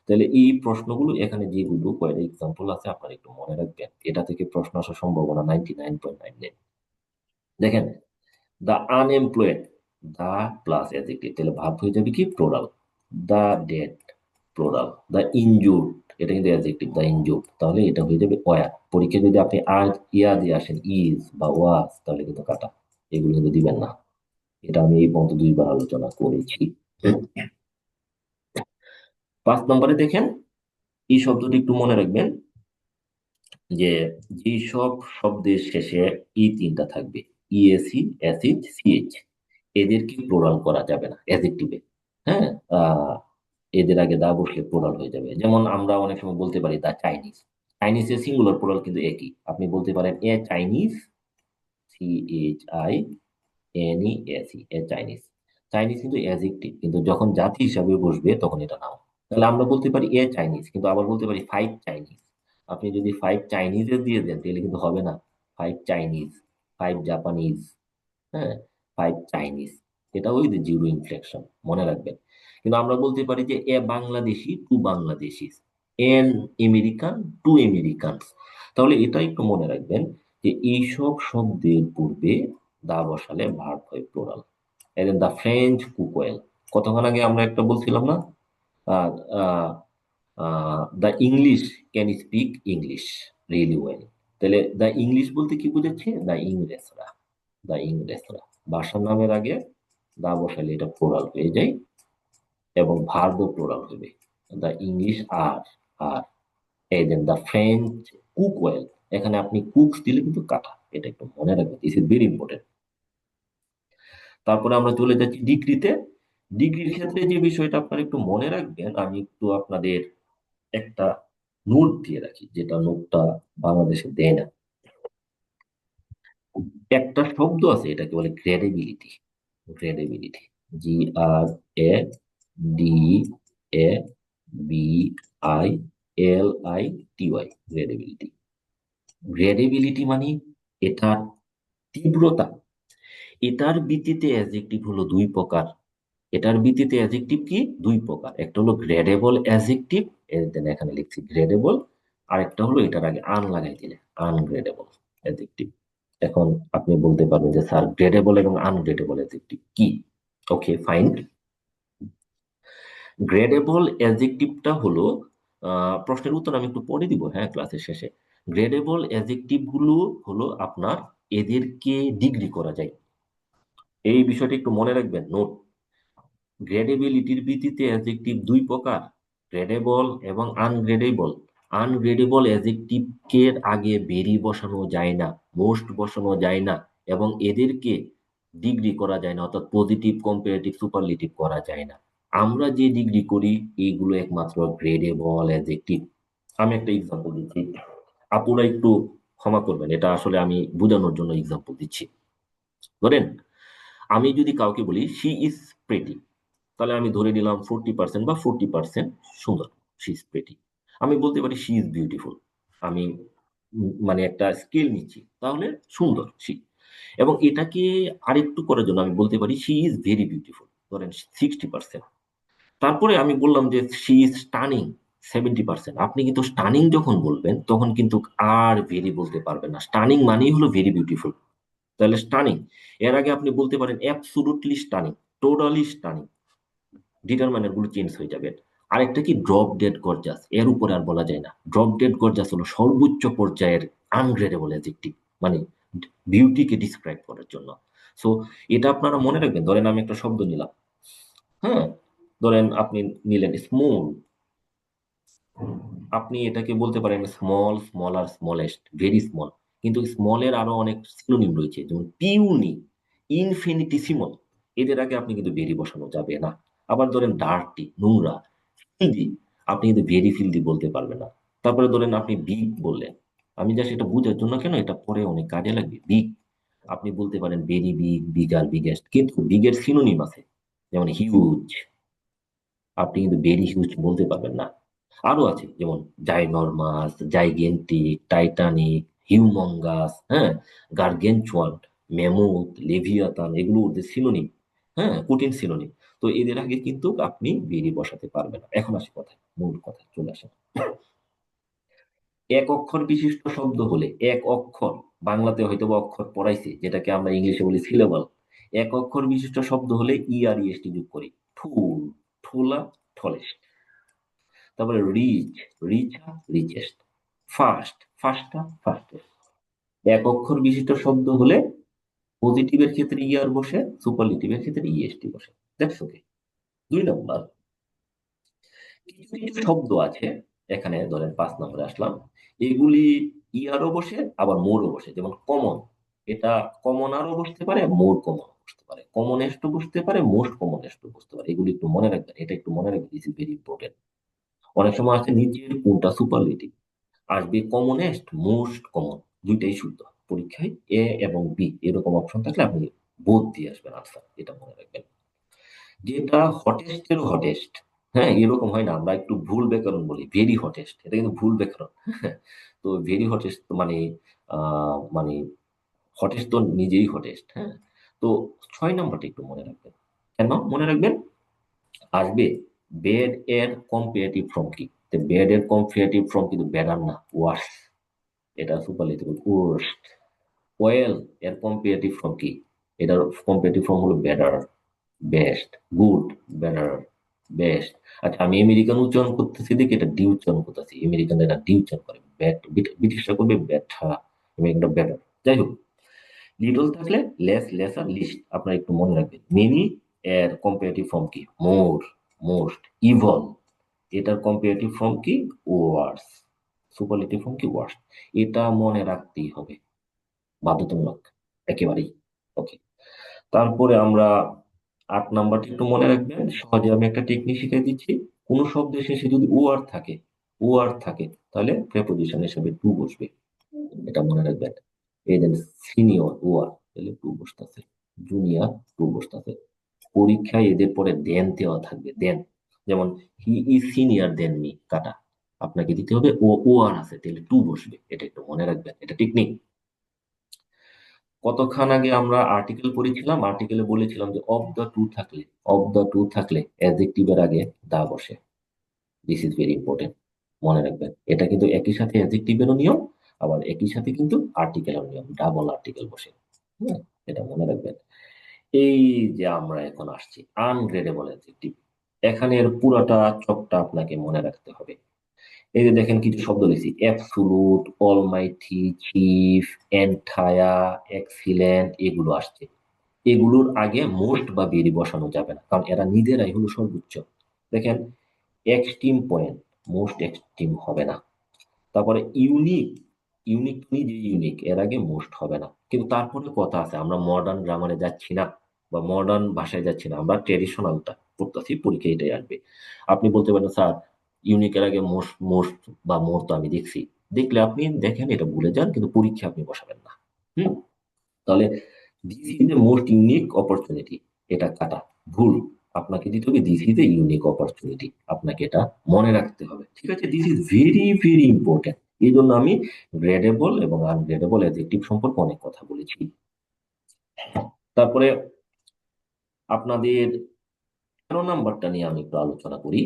তাহলে এই প্রশ্নগুলো এখানে যেগুলো কয়েকটা এক্সাম্পল আছে, আপনারা একটু মনে রাখবেন, এটা থেকে প্রশ্ন আসার সম্ভাবনা 99.99। দেখেন, দা আনএমপ্লয়েড, দা প্লাস অ্যাডজেক্টিভ, তাহলে ভাব হয়ে যাবে কি প্লোরাল। দা ডেড, প্লোরাল। দা ইনজুর্ড, এটা কিন্তু অ্যাডজেক্টিভ, দা ইনজুর্ড, তাহলে এটা হয়ে যাবে ওয়ার। পরীক্ষা যদি আপনি আর ইয়া দিয়ে আসেন, ইজ বা ওয়াজ, তাহলে কিন্তু কাটা, এগুলো কিন্তু দিবেন না। এটা আমি এই পর্যন্ত 2বার আলোচনা করেছি। 5 নম্বরে দেখেন, এই শব্দটি একটু মনে রাখবেন যে যেসব শব্দের শেষে ই 3টা থাকবে, ইএসি, অ্যাসিড, সিএইচ, এদেরকে প্লোরাল করা যাবে না অ্যাডজেক্টিভে। হ্যাঁ, এদের আগে দা বসলে প্লোরাল হয়ে যাবে। যেমন আমরা অনেক সময় বলতে পারি দা চাইনিজ, চাইনিজের সিঙ্গুলার প্লোরাল কিন্তু একই। আপনি বলতে পারেন এ চাইনিজ, CHINESE, এ চাইনিজ। চাইনিজ কিন্তু অ্যাডজেক্টিভ, কিন্তু যখন জাতি হিসাবে বসবে তখন এটা নাও। তাহলে আমরা বলতে পারি এ চাইনিজ, কিন্তু আবার বলতে পারি 5 চাইনিজ। আপনি যদি 5 চাইনিজে দিয়ে দেন তাহলে কিন্তু হবে না। 5 চাইনিজ, 5 জাপানিজ, হ্যাঁ, 5 চাইনিজ, এটা ওই যে জিরো ইনফ্লেকশন, মনে রাখবেন। কিন্তু আমরা বলতে পারি যে a Bangladeshi, 2 Bangladeshis, an American, 2 Americans. তাহলে এটা একটু মনে রাখবেন যে এইসব শব্দের পূর্বে দা বসালে ভার্ব হয় প্লুরাল। এদের দা ফ্রেঞ্চ কুক ওয়েল, কতক্ষণ আগে আমরা একটা বলছিলাম না, the English can speak English really well. তাহলে দ্য ইংলিশ বলতে কি বুঝাচ্ছে? দ্য ইংরেজরা, দ্য ইংরেজরা। ভাষার নামের আগে দা বসালে এটা প্লুরাল হয়ে যায় এবং ভার্বও প্লুরাল হবে। দ্য ইংলিশ আর, আর এই দেন দ্য ফ্রেঞ্চ কুক ওয়েল, এখানে আপনি কুকস দিলে কিন্তু কাটা, এটা একটু মনে রাখবেন, দিস ইজ ভেরি ইম্পর্টেন্ট। তারপরে আমরা চলে যাচ্ছি ডিগ্রিতে। ডিগ্রির ক্ষেত্রে যে বিষয়টা আপনারা একটু মনে রাখবেন, আমি একটু আপনাদের একটা নোট দিয়ে রাখি, যেটা নোটটা বাংলাদেশে দেয় না। একটা শব্দ আছে, এটাকে বলে গ্রেডেবিলিটি। গ্রেডেবিলিটি, GRADABILITY, গ্রেডেবিলিটি। গ্রেডেবিলিটি মানে এটার তীব্রতা। এটার ভিত্তিতে অ্যাডজেক্টিভ হলো 2 প্রকার। এটার ভিত্তিতে অ্যাডজেক্টিভ কি 2 প্রকার, একটা হলো গ্রেডেবল অ্যাডজেক্টিভ, এখানে লিখছি গ্রেডেবল, আর একটা হলো এটার আগে আন লাগাই দিলে আনগ্রেডেবল অ্যাডজেক্টিভ। এখন আপনি বলতে পারবেন যে স্যার গ্রেডেবল এবং আনগ্রেডেবল অ্যাডজেক্টিভ কি? Okay fine. গ্রেডেবল অ্যাডজেক্টিভটা হলো প্রশ্নের উত্তর আমি একটু পরে দিব, হ্যাঁ, ক্লাসের শেষে। গ্রেডেবল অ্যাডজেক্টিভ গুলো হলো আপনার, এদেরকে ডিগ্রি করা যায়। এই বিষয়টা একটু মনে রাখবেন, নোট। গ্রেডেবিলিটির ভিত্তিতে অ্যাডজেক্টিভ দুই প্রকার, গ্রেডেবল এবং আনগ্রেডেবল। আনগ্রেডেবল অ্যাডজেক্টিভকে আগে ভেরি বসানো যায় না, মোস্ট বসানো যায় না, এবং এদেরকে ডিগ্রি করা যায় না, অর্থাৎ পজিটিভ, কম্পারেটিভ, সুপারলেটিভ করা যায় না। আমরা যে ডিগ্রি করি এইগুলো একমাত্র গ্রেডেবল অ্যাডজেক্টিভ। আমি একটা এক্সাম্পল দিচ্ছি, আপুরা একটু ক্ষমা করবেন, এটা আসলে আমি বোঝানোর জন্য এক্সাম্পল দিচ্ছি। ধরেন আমি যদি কাউকে বলি শি ইজ প্রেটি, তাহলে আমি ধরে নিলাম 40% বা 40% সুন্দর, শি ইজ প্রেটি। আমি বলতে পারি শি ইজ বিউটিফুল, আমি মানে একটা স্কেল নিচ্ছি, তাহলে সুন্দর শি। এবং এটাকে আরেকটু করার জন্য আমি বলতে পারি শি ইজ ভেরি বিউটিফুল, ধরেন 60%। তারপরে আমি বললাম যে শি ইজ স্টানিং 70%। আপনি কিন্তু স্টানিং যখন বলবেন তখন কিন্তু আর ভেরি বলতে পারবেন না, স্টানিং মানেই হলো ভেরি বিউটিফুল। তাহলে স্টানিং, এর আগে আপনি বলতে পারেন absolutely stunning, totally stunning, determiner গুলো চেঞ্জ হয়ে যাবে। আরেকটা কি ড্রপ ডেড গর্জাস, এর উপরে আর বলা যায় না। ড্রপ ডেড গর্জাস হলো সর্বোচ্চ পর্যায়ের আনগ্রেডেবল অ্যাডজেক্টিভ, মানে বিউটিকে ডিসক্রাইব করার জন্য। সো এটা আপনারা মনে রাখবেন। ধরেন আমি একটা শব্দ নিলাম, হ্যাঁ, ধরেন আপনি নিলেন স্মল, আপনি এটাকে বলতে পারেন small, smaller, smallest, very small. কিন্তু স্মলের আরো অনেক সিনোনিম রয়েছে, যেমন পিউনি, ইনফিনিটিসিমল। এদের আগে আপনি কিন্তু ভেরি বসানো যাবে না। আবার ধরেন ডার্টি, নোংরা, ফিল্দি, আপনি কিন্তু ভেরি ফিল্দি বলতে পারবেন না। তারপরে ধরেন আপনি বিগ বললেন, আমি জাস্ট এটা বোঝার জন্য, কেন এটা পরে অনেক কাজে লাগবে। বিগ, আপনি বলতে পারেন ভেরি বিগ, বিগার, বিগেস্ট, কিন্তু বিগের সিনোনিম আছে, যেমন হিউজ, আপনি কিন্তু ভেরি হিউজ বলতে পারবেন না। আরো আছে যেমন জাইনরমাস, জাইগেন্টিক, টাইটানিক, হিউমঙ্গাস, হ্যাঁ, গার্গেনচুয়ান, ম্যামথ, লেভিয়াতান, এগুলো ওদের সিনোনিম, হ্যাঁ, কঠিন সিনোনিম। তো এদের আগে কিন্তু আপনি ভেরি বসাতে পারবেন না। এখন আসি কথা, মূল কথা চলে আসে। এক অক্ষর বিশিষ্ট শব্দ হলে, এক অক্ষর, বাংলাতে হয়তো বা অক্ষর পড়াইছে, যেটাকে আমরা ইংলিশে বলি সিলেবল। এক অক্ষর বিশিষ্ট শব্দ হলে ই আর ইএসটি যোগ করি, ঠুল, ঠোলা, ঠলেস্ট। তারপরে rich, richer, richest. Fast, faster, fastest. এক অক্ষর বিশিষ্ট শব্দ হলে পজিটিভের ক্ষেত্রে ইয়ার বসে, সুপারলেটিভের ক্ষেত্রে ইএসটি বসে। That's okay. 2 নম্বর, কিছু কিছু শব্দ আছে, এখানে ধরেন 5 নম্বরে আসলাম, এগুলি ইয়ারও বসে আবার মোরও বসে। যেমন কমন, এটা কমন আরও বসতে পারে, মোর কমন বসতে পারে, কমনেস্টও বসতে পারে, মোস্ট কমনেস্টও বসতে পারে। এগুলি একটু মনে রাখবেন, এটা একটু মনে রাখবেন, দিস ইজ ভেরি ইম্পর্টেন্ট। অনেক সময় আছে নিচের কোনটা সুপারলেটিভ, আসবে কমনেস্ট, মোস্ট কমন, দুইটাই শুদ্ধ। পরীক্ষায় এ এবং বি এরকম অপশন থাকলে আপনি বোধ দিয়ে আসবেন আনসার, এটা মনে রাখবেন। যেটা হটেস্টের হটেস্ট, হ্যাঁ, এরকম হয় না, আমরা একটু ভুল ব্যাকরণ বলি, ভেরি হটেস্ট, এটা কিন্তু ভুল ব্যাকরণ। তো ভেরি হটেস্ট মানে মানে হটেস্ট তো নিজেই হটেস্ট, হ্যাঁ। তো 6 নম্বরটা একটু মনে রাখবেন। কেন মনে রাখবেন? আসবে বেড এর কম্পারেটিভ ফর্ম কি, বেড এর কম্পারেটিভ ফর্ম কিন্তু বেটার না, ওয়ার্স, এটা সুপারলেটিভ, ওয়ার্স্ট। ওয়েল এর কম্পারেটিভ ফর্ম কি, এটার কম্পারেটিভ ফর্ম হলো better, best, good, better, best. আচ্ছা, আমি আমেরিকান উচ্চারণ করতেছি দেখে এটা ডি উচ্চারণ করতেছি, আমেরিকান এটা ডি উচ্চারণ করে, ব্রিটিশরা করবে বেটা, আমেরিকানটা বেটার। যাই হোক, লিটল থাকলে লেস, লেসার, লিস্ট, আপনারা একটু মনে রাখবেন। মেনি এর কম্পারেটিভ ফর্ম কি, মোর, মোস্ট, ইভল, এটার কম্পারেটিভ ফর্ম কি, ওয়ার্স, সুপারলেটিভ ফর্ম কি, ওয়ার্স। এটা মনে রাখতেই হবে, বাধ্যতামূলক একেবারেই। ওকে, তারপরে আমরা 8 নম্বরটি একটু মনে রাখবেন, সহজে আমি একটা টেকনিক শিখিয়ে দিচ্ছি। কোন শব্দের শেষে যদি ও আর থাকে, ও আর থাকে, তাহলে প্রেপোজিশন হিসেবে টু বসবে, এটা মনে রাখবেন। এই দেন সিনিয়র ও আর, তাহলে টু বসতেছে, জুনিয়র টু বসতেছে। পরীক্ষায় এদের পরে দেন দেওয়া থাকবে, দেন, যেমন he is senior than me, কাটা, আপনাকে দিতে হবে ও, ও আর আছে, তাহলে টু বসবে, এটা একটু মনে রাখবেন, এটা টেকনিক। কতক্ষণ আগে আমরা আর্টিকেল পড়েছিলাম, আর্টিকেলে বলেছিলাম যে অফ দ্য টু থাকলে, অফ দ্য টু থাকলে অ্যাডজেক্টিভের আগে দা বসে, দিস ইজ ভেরি ইম্পর্টেন্ট, মনে রাখবেন। এটা কিন্তু একই সাথে অ্যাডজেক্টিভেরও নিয়ম, আবার একই সাথে কিন্তু আর্টিকেলের নিয়ম, ডাবল আর্টিকেল বসে, হ্যাঁ, এটা মনে রাখবেন। এই যে আমরা এখন আসছি আনগ্রেডেবল অ্যাডজেক্টিভ, এখানের পুরোটা চকটা আপনাকে মনে রাখতে হবে। এই যে দেখেন কিছু শব্দ লিখছি: absolute, Almighty, chief, entire, excellent, এগুলো আসছে। এগুলোর আগে মোস্ট বা ভেরি বসানো যাবে না, কারণ এরা নিজেরাই হলো সর্বোচ্চ। দেখেন, এক্সট্রিম পয়েন্ট, মোস্ট এক্সট্রিম হবে না। তারপরে ইউনিক, ইউনিক নিজে ইউনিক, এর আগে মোস্ট হবে না। কিন্তু তারপরে কথা আছে, আমরা মডার্ন গ্রামারে যাচ্ছি না বা মডার্ন ভাষায় যাচ্ছি না, আমরা ট্রেডিশনালটা করতেছি, পরীক্ষা এটাই আসবে। আপনি বলতে পারেন, স্যার ইউনিকের আগে মোস্ট, মোস্ট বা মোর তো আমি দেখছি। দেখলে আপনি দেখেন, এটা ভুলে যান, কিন্তু পরীক্ষা আপনি বসাবেন না। হুম। তাহলে this is the most unique opportunity, এটা কাটা, ভুল। আপনাকে দিতে হবে this is a unique opportunity, আপনাকে এটা মনে রাখতে হবে, ঠিক আছে? This is very very important. এই জন্য আমি গ্রেডেবল এবং আনগ্রেডেবল অ্যাডজেক্টিভ সম্পর্কে অনেক কথা বলেছি। তারপরে আপনাদের 13 নাম্বারটা নিয়ে আমি একটু আলোচনা করি।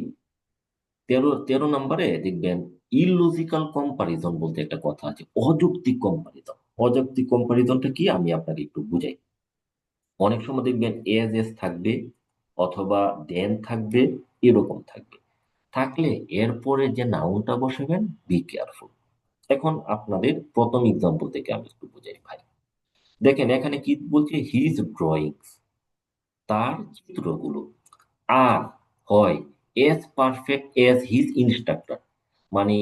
13 নাম্বারে দেখবেন ইললজিক্যাল কম্পারিজন বলতে একটা কথা আছে, অযৌক্তিক কম্পারিজন। অযৌক্তিক কম্পারিজনটা কি আমি আপনাকে একটু বুঝাই। অনেক সময় দেখবেন এজ এস থাকবে, অথবা দেন থাকবে, এরকম থাকবে। থাকলে এরপরে যে নাউনটা বসাবেন, বি কেয়ারফুল। এখন আপনাদের প্রথম এক্সাম্পল থেকে আমি একটু বুঝাই ভাই। দেখেন এখানে কি বলছে, হিজ ড্রয়িংস, তার চিত্রগুলো আর হয় as perfect as his instructor, মানে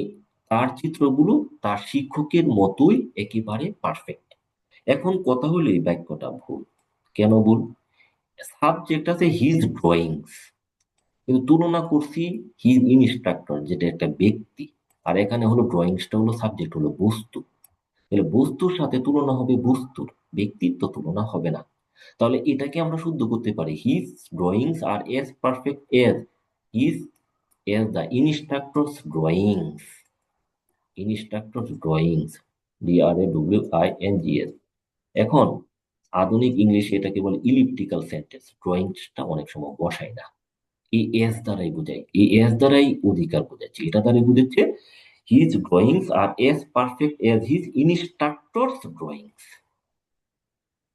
তার চিত্রগুলো তার শিক্ষকের মতোই একেবারে পারফেক্ট। এখন কথা হলো এই বাক্যটা ভুল। কেন ভুল? সাবজেক্ট আছে হিজ ড্রয়িংস, কিন্তু তুলনা করছি হিজ ইনস্ট্রাক্টর, যেটা একটা ব্যক্তি। আর এখানে হলো ড্রয়িংসটা হলো সাবজেক্ট, হলো বস্তু। তাহলে বস্তুর সাথে তুলনা হবে বস্তুর, ব্যক্তিত্ব তুলনা হবে না। তাহলে এটাকে আমরা শুদ্ধ করতে পারি, his drawings are as perfect as his, as the instructor's drawings. Instructor's drawings, DRAWINGS। এখন আধুনিক ইংলিশে এটাকে বলে ইলিপ্টিক্যাল সেন্টেন্স। ড্রয়িংসটা অনেক সময় বসায় না, এই এস দ্বারাই বোঝায়, এই এস দ্বারাই অধিকার বোঝাচ্ছে, এটা দ্বারাই বুঝাচ্ছে his drawings are as perfect as his instructors drawings.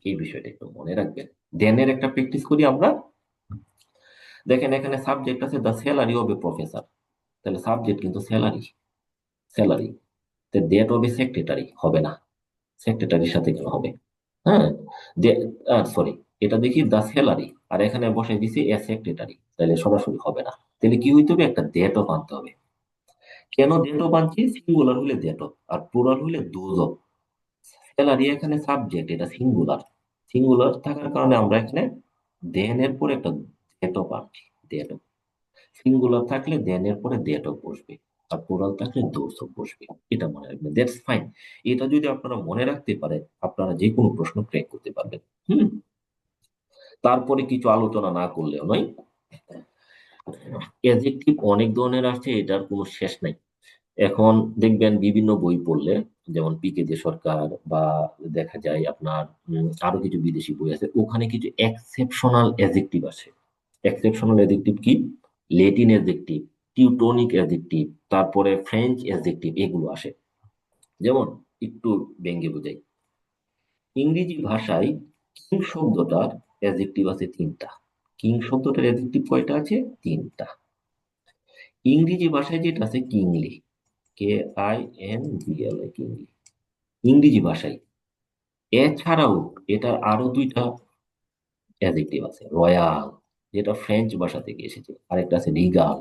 এই বিষয়টা একটু মনে রাখবেন। দেনের একটা প্র্যাকটিস করি আমরা। দেখেন এখানে সাবজেক্ট আছে the salary of a professor, তাহলে সাবজেক্ট কিন্তু salary, salary. That of a secretary হবে না, সেক্রেটারির সাথে কেন হবে? হ্যাঁ, সরি, এটা দেখি দ্য স্যালারি, আর এখানে বসাই দিছি এ সেক্রেটারি, তাহলে সরাসরি হবে না। তাহলে কি হইতে হবে, একটা দ্যাট অফ আনতে হবে। কেন দ্যাট অফ আনছি? সিঙ্গুলার হলে দ্যাট অফ, আর প্লুরাল হলে দোজ অফ। স্যালারি এখানে সাবজেক্ট, এটা সিঙ্গুলার, সিঙ্গুলার থাকার কারণে আমরা এখানে দেন এর পরে একটা দ্যাট অফ আনছি, দ্যাট অফ। সিঙ্গুলার থাকলে দেন এর পরে দ্যাট অফ বসবে, আর প্লুরাল থাকলে দোজ অফ বসবে। এটা মনে রাখবেন, দ্যাটস ফাইন। এটা যদি আপনারা মনে রাখতে পারেন, আপনারা যে কোনো প্রশ্ন ক্র্যাক করতে পারবেন। হুম। তারপরে কিছু আলোচনা না করলেও নয়। অ্যাডজেক্টিভ অনেক ধরনের আছে, এটার কোনো শেষ নাই। এখন দেখবেন বিভিন্ন বই পড়লে, যেমন পিকে দে সরকার, বা দেখা যায় আপনার আরো কিছু বিদেশি বই আছে, ওখানে কিছু এক্সেপশনাল অ্যাডজেক্টিভ আছে। এক্সেপশনাল অ্যাডজেক্টিভ কি? ল্যাটিন অ্যাডজেক্টিভ, টিউটোনিক অ্যাডজেক্টিভ, তারপরে ফ্রেঞ্চ অ্যাডজেক্টিভ, এগুলো আসে। যেমন একটু ব্যঙ্গে বোঝাই, ইংরেজি ভাষায় কিং শব্দটার অ্যাডজেক্টিভ আছে 3টা। কিং শব্দটার অ্যাডজেক্টিভ কয়টা আছে? 3টা। ইংরেজি ভাষায় যেটা আছে কিংলি, KINGLI, কিংলি, ইংরেজি ভাষায়। এছাড়াও এটার আরো 2টা অ্যাডজেক্টিভ আছে। রয়্যাল, যেটা ফ্রেঞ্চ ভাষা থেকে এসেছে, আরেকটা আছে রিগাল।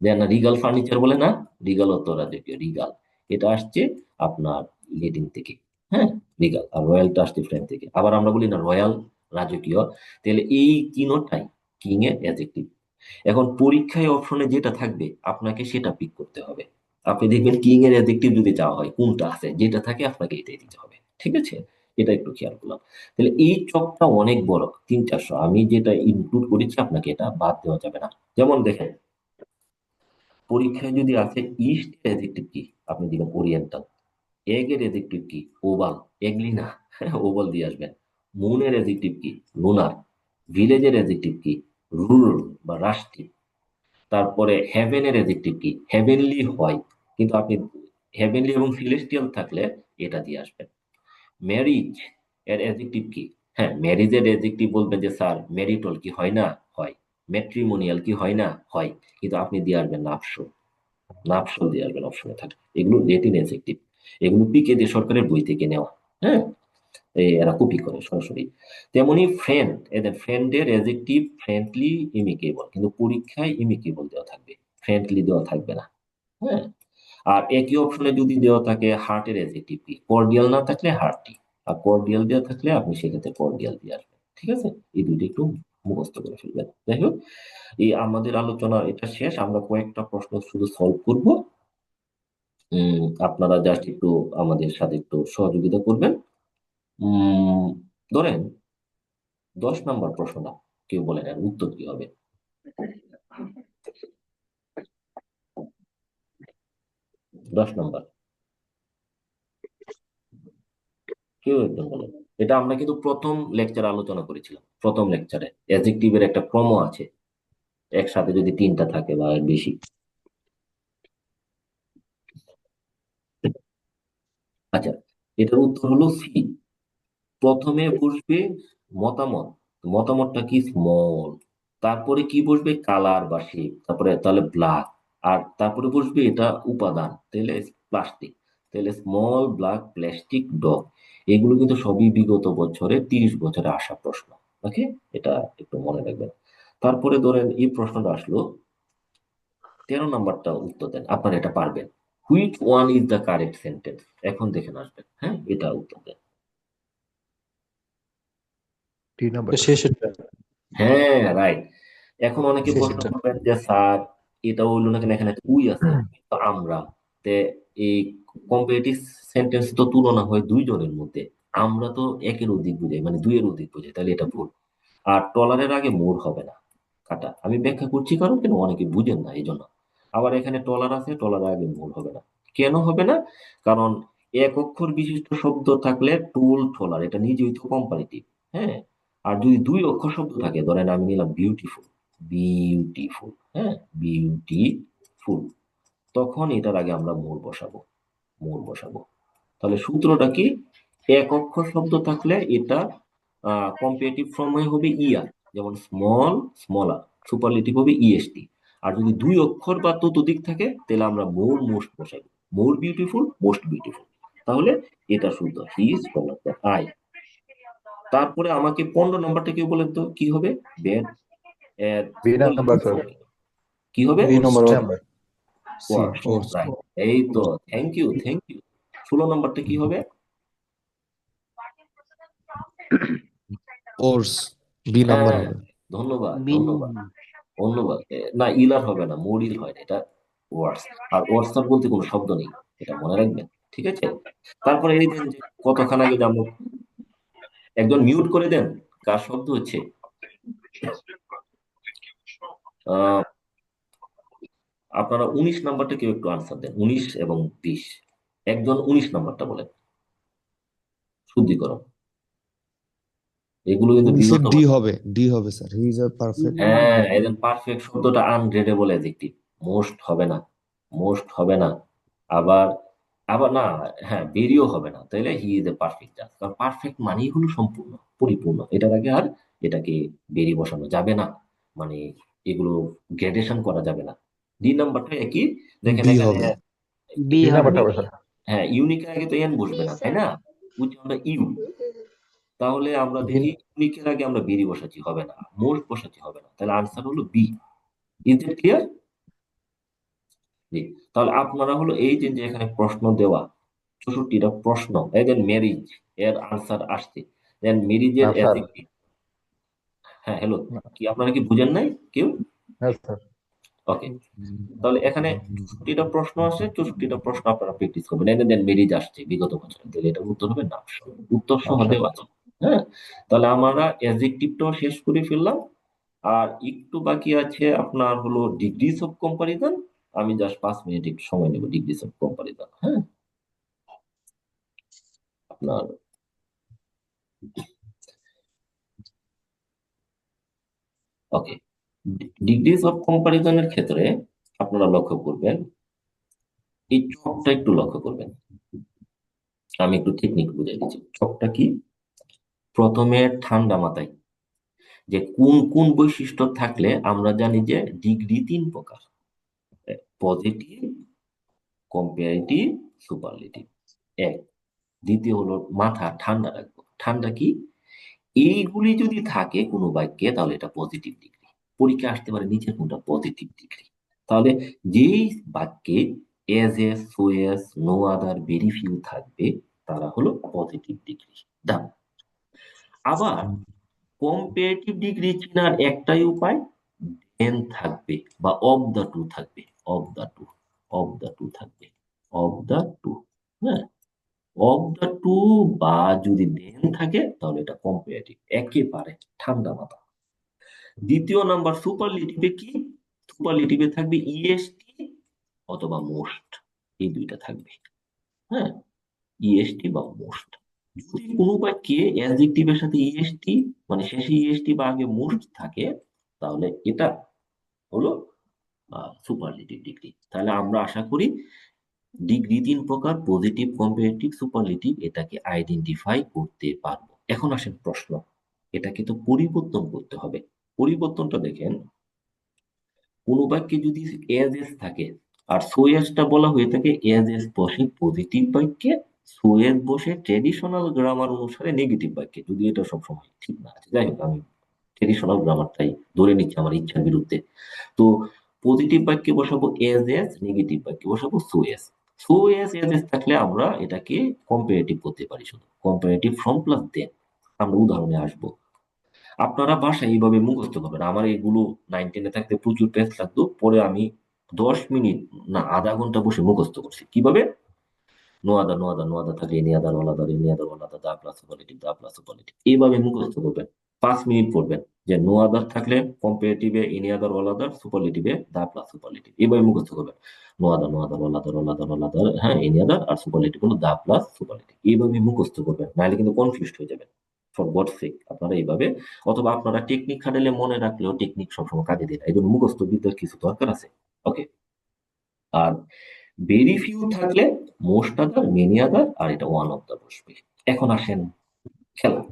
যেন রিগাল ফার্নিচার বলে না, রিগাল অর্থ রাজকীয়, রিগাল এটা আসছে আপনার লেটিন থেকে। হ্যাঁ, রিগাল। আর রয়্যালটা আসছে ফ্রেঞ্চ থেকে। আবার আমরা বলি না রয়্যাল, রাজকীয়। তাহলে এই তিনটাই কিং এর অ্যাডজেক্টিভ। এখন পরীক্ষায় অপশনে যেটা থাকবে আপনাকে সেটা পিক করতে হবে। আপনি দেখবেন কিং এর অ্যাডজেক্টিভ যদি চাওয়া হয়, কোনটা আছে, যেটা থাকে আপনাকে এটাই দিতে হবে, ঠিক আছে? এটা একটু খেয়াল করলাম। তাহলে এই চকটা অনেক বড়, 3-400, আমি যেটা ইনক্লুড করেছি আপনাকে এটা বাদ দেওয়া যাবে না। যেমন দেখেন, পরীক্ষায় যদি আছে ইস্ট এর অ্যাডজেক্টিভ কি, আপনি দিবেন ওরিয়েন্টাল। এগ এর অ্যাডজেক্টিভ কি? ওভাল, এগলিনা, ওভাল দিয়ে আসবেন। মুন এর অ্যাডজেক্টিভ কি? লুনার। ভিলেজের অ্যাডজেক্টিভ কি? রুরাল বা রাষ্ট্রিক। তারপরে হেভেন এর অ্যাডজেক্টিভ কি? হেভেনলি হয়, কিন্তু আপনি হেভেনলি এবং সিলেস্টিয়াল থাকলে এটা দিয়ে আসবেন। ম্যারিজ এর অ্যাডজেক্টিভ কি? হ্যাঁ, ম্যারিজের অ্যাডজেক্টিভ বলবেন যে স্যার ম্যারিটল কি হয় না? হয়। ম্যাট্রিমোনিয়াল কি হয় না? হয়, কিন্তু আপনি দিয়ে আসবেন নাফসো। নাপশল দিয়ে আসবেন, অপশনে থাকে। এগুলো রেটিন এজেক্টিভ, এগুলো পিকে দিয়ে সরকারের বই থেকে নেওয়া। হ্যাঁ, এরা কপি করে সরাসরি। তেমনি ফ্রেন্ড, এদের ফ্রেন্ডের এজেক্টিভ ফ্রেন্ডলি, ইমিকেবল, কিন্তু পরীক্ষায় ইমিকেবল দেওয়া থাকবে, ফ্রেন্ডলি দেওয়া থাকবে না। হ্যাঁ, আর একই অপশনে যদি দেওয়া থাকে হার্টের এজেক্টিভ কি, কর্ডিয়াল না থাকলে হার্টি, আর কর্ডিয়াল দেওয়া থাকলে আপনি সেক্ষেত্রে কর্ডিয়াল দিয়ে আসবেন। ঠিক আছে, এই দুইটা একটু মুখস্থ করে ফেলবেন। যাই হোক, এই আমাদের আলোচনা এটা শেষ, আমরা কয়েকটা প্রশ্ন শুধু সলভ করব। আপনারা জাস্ট একটু আমাদের সাথে একটু সহযোগিতা করবেন। উম ধরেন 10 নম্বর প্রশ্নটা কেউ বলেন এর উত্তর কি হবে? 10 নম্বর কেউ একজন বলেন। এটা আমরা কিন্তু প্রথম লেকচারে আলোচনা করেছিলাম। প্রথম লেকচারে অ্যাডজেক্টিভের একটা ক্রম আছে, একসাথে যদি 3টা থাকে বা এর বেশি। আচ্ছা, এটার উত্তর হলো সি। প্রথমে বসবে মতামত, মতামতটা কি, স্মল। তারপরে কি বসবে, কালার বা শেপ, তারপরে তাহলে ব্ল্যাক। আর তারপরে বসবে এটা উপাদান, তাহলে প্লাস্টিক, তাহলে স্মল ব্ল্যাক প্লাস্টিক ডগ। এগুলো কিন্তু সবই বিগত বছরে 30 বছরে আসা প্রশ্ন। ওকে, এটা একটু মনে রাখবেন। তারপরে ধরেন এই প্রশ্নটা আসলো, 13 নম্বরটা উত্তর দেন, আপনারা এটা পারবেন। Which one is the correct sentence? এখন দেখেন আসবেন। হ্যাঁ, এটা উত্তর দেন। টি নাম্বারটা শেষেরটা। হ্যাঁ, রাইট। এখন অনেকে প্রশ্ন শেষেরটা। করবেন যে স্যার এটা হইলো না কেন, এখানে উই আছে, তো আমরা তে এই কম্পারেটিভ সেন্টেন্স তো তুলনা হয় দুইজনের মধ্যে, আমরা তো একের অধিক বুঝাই, মানে দুইয়ের অধিক বুঝাই, তাহলে এটা ভুল। আর টলারের আগে মোর হবে না, কাটা। আমি ব্যাখ্যা করছি কারণ কেন অনেকে বুঝেন না এই জন্য। আবার এখানে টলার আছে, টলারের আগে মোর হবে না। কেন হবে না? কারণ এক অক্ষর বিশিষ্ট শব্দ থাকলে টুল টলার এটা নিজেই তো কম্পারেটিভ। হ্যাঁ, আর যদি 2 অক্ষর শব্দ থাকে, ধরেন আমি নিলাম বিউটিফুল, বিউটিফুল, হ্যাঁ, বিউটিফুল, তখন এটার আগে আমরা মোর বসাবো, মোর বসাবো। তাহলে সূত্রটা কি, এক অক্ষর শব্দ থাকলে এটা কম্পারেটিভ ফর্ম হবে ইয়ার, যেমন স্মল, স্মলার, সুপারলেটিভ হবে ইএসটি। আর যদি 2 অক্ষর বা ততোধিক থাকে তাহলে আমরা মোর, মোস্ট বসাবো, মোর বিউটিফুল, মোস্ট বিউটিফুল। তাহলে এটা শুদ্ধ, হি ইজ আই। তারপরে আমাকে 15 নম্বরটা কেউ বলেন তো কি হবে? ব্যাড বি নাম্বার স্যার, কি হবে? দুই নম্বর নাম্বার সি, ওর রাইট, এই তো, থ্যাংক ইউ, থ্যাংক ইউ। 16 নম্বরটা কি হবে? ওর্স, বি নাম্বার হ্যাঁ, হবে। ধন্যবাদ, বি। ধন্যবাদ, ধন্যবাদ। না, ইলার হবে না, মোরিল হয় না, এটা ওয়ার্ডস। আর ওয়ার্ডস বলতে কোনো শব্দ নেই, এটা মনে রাখবেন। ঠিক আছে, তারপরে এই দেন যে কতক্ষণ আগে যাবো, একজন মিউট করে দেন, কার শব্দ হচ্ছে? আহ আপনারা 19 নম্বরটা কেউ একটু আনসার দেন, 19 এবং 20। একজন 19 নম্বরটা বলেন, শুদ্ধিকরণ। এগুলো কিন্তু 19-এর বিগত ডি বছর। হবে, ডি হবে sir, he is a perfect. হ্যাঁ, একজন পারফেক্ট শব্দটা আনগ্রেডেবল অ্যাডজেক্টিভ, মোস্ট হবে না, মোস্ট হবে না। আবার আবার না, হ্যাঁ, বেরিও হবে না, তাইলে হি ইজ এ পারফেক্ট জাজ। কারণ পারফেক্ট মানেই হলো সম্পূর্ণ, পরিপূর্ণ, এটার আগে আর এটাকে বেরি বসানো যাবে না, মানে এগুলো গ্রেডেশন করা যাবে না। 2 নম্বরটা একই, দেখেন বি এখানে। হবে। বি বি হবে। নাম্বারটা হবে স্যার। হ্যাঁ, ইউনিকের আগে তো এন বসবে না, তাই না? বুঝছি আমরা ইউ, তাহলে আমরা বি। দেখি ইউনিকের আগে আমরা বেরি বসাচ্ছি, হবে না, মোস্ট বসাচ্ছি, হবে না, তাহলে আনসার হলো বি। Is it clear? জি। তাহলে আপনারা হলো এই যে যে এখানে প্রশ্ন দেওয়া 64টা প্রশ্ন, এই দেন ম্যারিজ এর আনসার আসছে, দেন ম্যারিজের না স্যার, অ্যাডজেক্টিভ। হ্যাঁ, হ্যালো, না, কি আপনারা কি বুঝেন নাই কেউ? হ্যাঁ স্যার। ওকে, তাহলে এখানে 64টা প্রশ্ন আসে, 64টা প্রশ্ন আপনারা প্র্যাকটিস করবেন। এনে দেন ম্যারিজ আসছে বিগত বছরে, তাহলে এটার উত্তর হবে না, উত্তর সহ অপশন দেওয়া আছে। হ্যাঁ, তাহলে আমরা অ্যাডজেক্টিভটাও শেষ করে ফেললাম। আর একটু বাকি আছে আপনার হলো ডিগ্রিজ অফ কম্পারিজন। আমি জাস্ট 5 মিনিট একটু সময় নেব ডিগ্রিজ অফ কম্পারিজন। হ্যাঁ, আপনার ওকে, ডিগ্রিজ অফ কম্পারিজনের ক্ষেত্রে আপনারা লক্ষ্য করবেন, এই চকটা একটু লক্ষ্য করবেন। আমি একটু টেকনিক বুঝাই দিচ্ছি, চকটা কি। প্রথমে ঠান্ডা মাথায় যে কোন কোন বৈশিষ্ট্য থাকলে আমরা জানি যে ডিগ্রি 3 প্রকার। Positive comparative superlative. এক। দ্বিতীয় হলো মাথা ঠান্ডা রাখবো। ঠান্ডা কি? এইগুলি যদি থাকে কোনো বাক্যে তাহলে এটা পজিটিভ ডিগ্রি। পরীক্ষা আসতে পারে নিচের কোনটা পজিটিভ ডিগ্রি। তাহলে যেই বাক্যে as a, so as, no other, very few থাকবে তারা হলো পজিটিভ ডিগ্রি। ডান। আবার কম্পারেটিভ ডিগ্রি চেনার একটাই উপায়, দেন থাকবে বা অফ দ্য টু থাকবে, of the two, of the two থাকবে, অফ দ্য টু। হ্যাঁ, অফ দ্য টু বা যদি দেন থাকে তাহলে এটা কম্পারেটিভ, একেবারে ঠান্ডা মাথা। দ্বিতীয় নাম্বার সুপারলেটিভে কি? সুপারলেটিভে থাকবে ইএসটি অথবা মোস্ট, এই দুইটা থাকবে। হ্যাঁ, ইএসটি বা মোস্ট। যদি কোনো বাক্যে অ্যাডজেক্টিভের সাথে ইএসটি মানে শেষে ইএসটি বা আগে মোস্ট থাকে তাহলে এটা হলো সুপারলেটিভ ডিগ্রি। তাহলে আমরা আশা করি ডিগ্রি 3 প্রকার, পজিটিভ, কম্পারেটিভ, সুপারলেটিভ, এটাকে আইডেন্টিফাই করতে পারবো। এখন আসেন প্রশ্ন, এটাকে তো পরিবর্তন করতে হবে। পরিবর্তনটা দেখেন, কোনো বাক্যে যদি এজ এস থাকে আর সো এসটা বলা হয়ে থাকে, এজ এস বসে পজিটিভ বাক্যে, সো এস বসে ট্রেডিশনাল গ্রামার অনুসারে নেগেটিভ বাক্যে, যদি এটা সবসময় ঠিক না আছে। যাই হোক, আমি ট্রেডিশনাল গ্রামারটাই ধরে নিচ্ছি আমার ইচ্ছার বিরুদ্ধে। তো পজিটিভ বাক্যে বসাবো এজ এস, নেগেটিভ বাক্যে বসাবো so as. So as as as থাকলে আমরা এটাকে কম্পারেটিভ করতে পারি, শুধু কম্পারেটিভ ফ্রম প্লাস দেন। আমরা উদাহরণে আসবো। আপনারা বাসায় এইভাবে মুখস্থ করবেন। আমার এগুলো 9-10-এ থাকতে প্রচুর পেজ লাগতো, পরে আমি 10 মিনিট না আধা ঘন্টা বসে মুখস্থ করছি। কিভাবে? No other, no other, no other থাকলে any other, all other, any other, all other, the plus superlative, the plus superlative, এইভাবে মুখস্থ করবেন। 5 মিনিট পড়বেন যে নো আদার থাকলে কম্পারেটিভে এনি আদার, অল আদার, সুপারলেটিভে দা প্লাস সুপারলেটিভ, এইভাবে মুখস্থ করবেন। No other, no other, all other, all other, all other, হ্যাঁ, এনি আদার, আর সুপারলেটিভ হলো দা প্লাস সুপারলেটিভ। এইভাবে মুখস্থ করবেন, নাহলে কিন্তু কনফিউজড হয়ে যাবেন। ফর গডস সেক আপনারা এইভাবে, অথবা আপনারা টেকনিক খাটালে মনে রাখলেও টেকনিক সবসময় কাজে দেয় না, এই জন্য মুখস্থ বিদ্যার কিছু দরকার আছে। ওকে। আর ভেরি ফিউ থাকলে মোস্ট আদার, মেনি আদার, আর এটা ওয়ান অফ দা বসবে। এখন আসেন খেলা।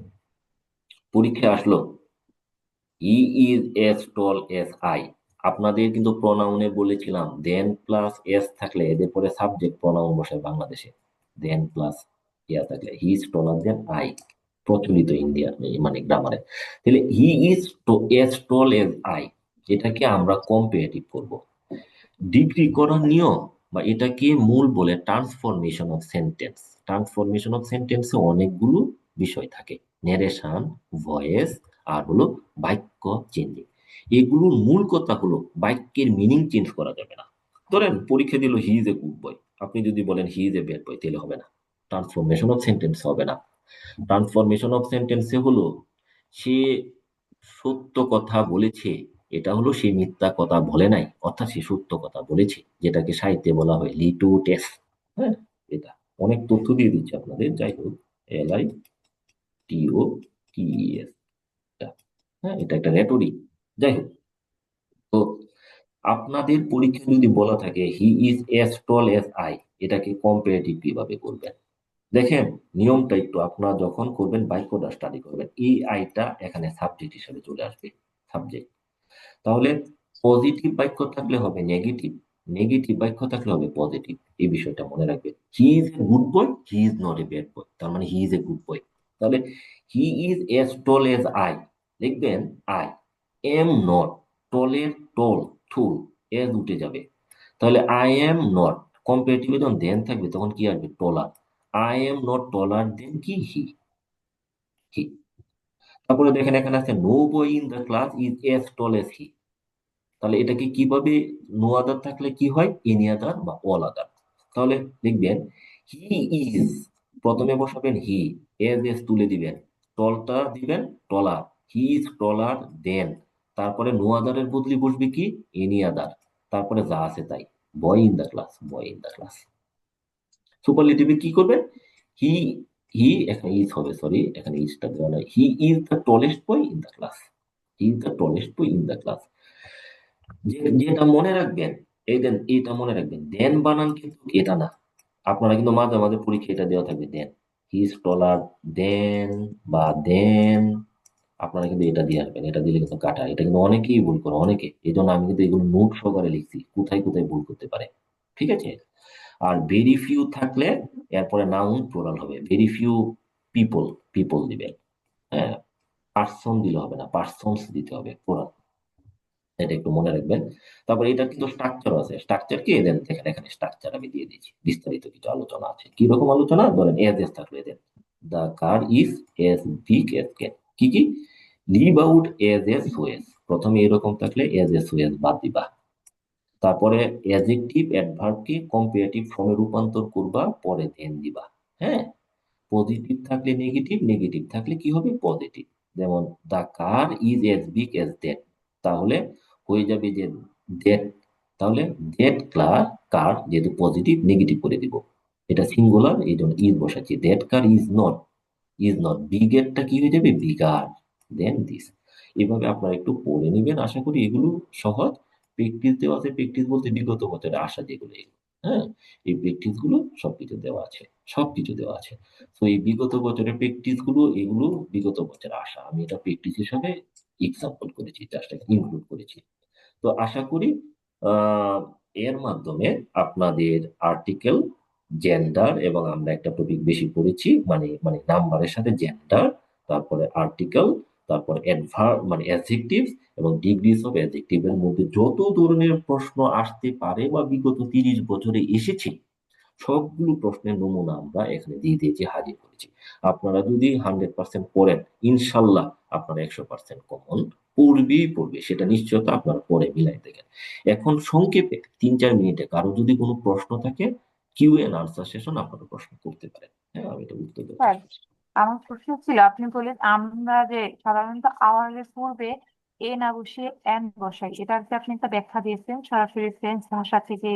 পরীক্ষা আসলো he is as tall as I. আপনাদের কিন্তু প্রনাউনে বলেছিলাম দেন প্লাস এস থাকলে এদের পরে সাবজেক্ট প্রনাউন বসে বাংলাদেশে। দেন প্লাস ইয়া থাকলে he is taller then I, প্রচলিত ইন্ডিয়ার মানে গ্রামারে। তাহলে he is as tall as I, এটাকে আমরা কম্পারেটিভ করব। ডিগ্রি করার নিয়ম বা এটাকে মূল বলে transformation of sentence. Transformation of সেন্টেন্সে অনেকগুলো বিষয় থাকে, নেরেশন, ভয়েস, আর হলো বাক্য চেঞ্জিং। এগুলোর মূল কথা হলো বাক্যের মিনিং চেঞ্জ করা যাবে না। ধরেন পরীক্ষা দিল হি ইজ এ গুড বয়, আপনি যদি বলেন হি ইজ এ ব্যাড বয় তাহলে হবে না, ট্রান্সফরমেশন অফ সেন্টেন্স হবে না। ট্রান্সফরমেশন অফ সেন্টেন্সে হলো সে সত্য কথা বলেছে, এটা হলো সে মিথ্যা কথা বলে নাই, অর্থাৎ সে সত্য কথা বলেছে, যেটাকে সাহিত্যে বলা হয় লিটোটেস। হ্যাঁ, এটা অনেক তথ্য দিয়ে দিচ্ছে আপনাদের। যাই হোক, LITOTES, হ্যাঁ, এটা একটা রেটরিক। যাই হোক, তো আপনাদের পরীক্ষা যদি বলা থাকে he is as tall as I, এটাকে কম্পারেটিভ কিভাবে করবেন? দেখেন নিয়মটা একটু, আপনারা যখন করবেন বাক্যটা স্টাডি করবেন, এই আইটা এখানে সাবজেক্ট হিসেবে চলে আসবে, সাবজেক্ট। তাহলে পজিটিভ বাক্য থাকলে হবে নেগেটিভ, নেগেটিভ বাক্য থাকলে হবে পজিটিভ। এই বিষয়টা মনে রাখবেন। He is a good boy, he is not a bad boy, তার মানে he is a good boy. তাহলে he is as tall as I, লিখবেন আই এম নট, টলের টল থুল, এজ উঠে যাবে। তাহলে আই এম নট, কম্পারেটিভে যখন দেন থাকবে তখন কি আসবে? Taller. I am not taller than কি হি, হি। তারপরে দেখেন এখানে আছে no boy in the class is as tall as he. তাহলে এটাকে কিভাবে, নো আদার থাকলে কি হয়? এনি আদার বা অল আদার। তাহলে লিখবেন হি ইজ, প্রথমে বসাবেন হি, এজ এস তুলে দিবেন, টলটা দিবেন টলার, হি ইজ টলার দেন, তারপরে নো আদারের বদলে বসবে কি? এনি আদার, তারপরে যা আছে তাই, boy in the class, boy in the class. সুপারলেটিভে কি করবেন? হি, হি এখানে ইজ হবে, সরি এখানে ইজটা দেওয়া নাই, he is the tallest boy in the class, he is the tallest boy in the class. যেটা মনে রাখবেন, এই দেন, এটা মনে রাখবেন, দেন বানান কিন্তু এটা না। আপনারা কিন্তু মাঝে মাঝে পরীক্ষা এটা দেওয়া থাকবে দেন, হি ইজ টলার দেন বা দেন, আপনারা কিন্তু এটা দিয়ে আসবেন, এটা দিলে কিন্তু কাটা। এটা কিন্তু অনেকেই ভুল করে, অনেকে। এই জন্য আমি কিন্তু এগুলো নোট সহকারে লিখছি, কোথায় কোথায় ভুল করতে পারে। ঠিক আছে। আর ভেরি ফিউ থাকলে এরপরে নাউন প্লুরাল হবে। ভেরি ফিউ পিপল, পিপল দিবেন। হ্যাঁ, পার্সন দিলে হবে না, পার্সনস দিতে হবে প্লুরাল। এটা একটু মনে রাখবেন। তারপর এটা কিন্তু স্ট্রাকচার আছে। স্ট্রাকচার কি দেন, দেখেন এখানে স্ট্রাকচার আমি দিয়ে দিয়েছি, বিস্তারিত কিছু আলোচনা আছে। কি রকম আলোচনা? ধরেন এস থাকলে then the car is as big as can. কি কি? লিভ আউট এস এস ওয়েস, প্রথমে এরকম থাকলে এস এস ওয়েস বাদ দিবা। তারপরে অ্যাডজেক্টিভ অ্যাডভার্বকে কম্পারেটিভ ফর্মে রূপান্তর করবা, পরে দেন দিবা। হ্যাঁ, পজিটিভ থাকলে নেগেটিভ, নেগেটিভ থাকলে কি হবে? পজিটিভ। যেমন the car is as big as that, তাহলে হয়ে যাবে যে দ্যাট, তাহলে দ্যাট কার যেহেতু পজিটিভ, নেগেটিভ করে দিব। এটা সিঙ্গুলার, এই জন্য ইজ বসাচ্ছি। That car is not big, এরটা কি হয়ে যাবে? Bigger than this. এভাবে আপনারা একটু পড়ে নেবেন। আশা করি এগুলো সহজ। প্র্যাকটিস দেওয়া আছে, প্র্যাকটিস বলতে বিগত বছরে আসা যেগুলো, এগুলো। হ্যাঁ, এই প্র্যাকটিস গুলো সবকিছু দেওয়া আছে, সবকিছু দেওয়া আছে। তো এই বিগত বছরের প্র্যাকটিস গুলো, এগুলো বিগত বছরে আসা, আমি এটা প্র্যাকটিস হিসাবে এক্সাম্পল করেছি, জাস্ট ইনক্লুড করেছি। তো আশা করি আহ এর মাধ্যমে আপনাদের আর্টিকেল, জেন্ডার, এবং আমরা একটা টপিক বেশি পড়েছি, মানে মানে নাম্বারের সাথে জেন্ডার, তারপরে আর্টিকেল, তারপর অ্যাডভার্ব মানে অ্যাডজেক্টিভস, এবং ডিগ্রিজ অফ অ্যাডজেক্টিভ এর মধ্যে যত ধরনের প্রশ্ন আসতে পারে বা বিগত 30 বছরে এসেছে, সবগুলো প্রশ্নের নমুনা আমরা এখানে দিয়ে দিয়েছি, হাজির করেছি। আপনারা যদি 100% পড়েন, ইনশাল্লাহ আপনারা 100% কমন পড়বে, সেটা নিশ্চয়তা। আপনারা পরে মিলাই দেখেন। এখন সংক্ষেপে 3-4 মিনিটে কারো যদি কোনো প্রশ্ন থাকে, কিউ এন্ড আনসার সেশন, আপনারা প্রশ্ন করতে পারেন। হ্যাঁ, আমি এটা উত্তর দেওয়ার স্যার, চেষ্টা করছি। আমার প্রশ্ন ছিল, আপনি বলেন আমরা যে সাধারণত আওয়ারের পূর্বে এ না বসিয়ে এন বসাই, এটার যে আপনি একটা ব্যাখ্যা দিয়েছেন, সরাসরি ফ্রেঞ্চ ভাষা থেকে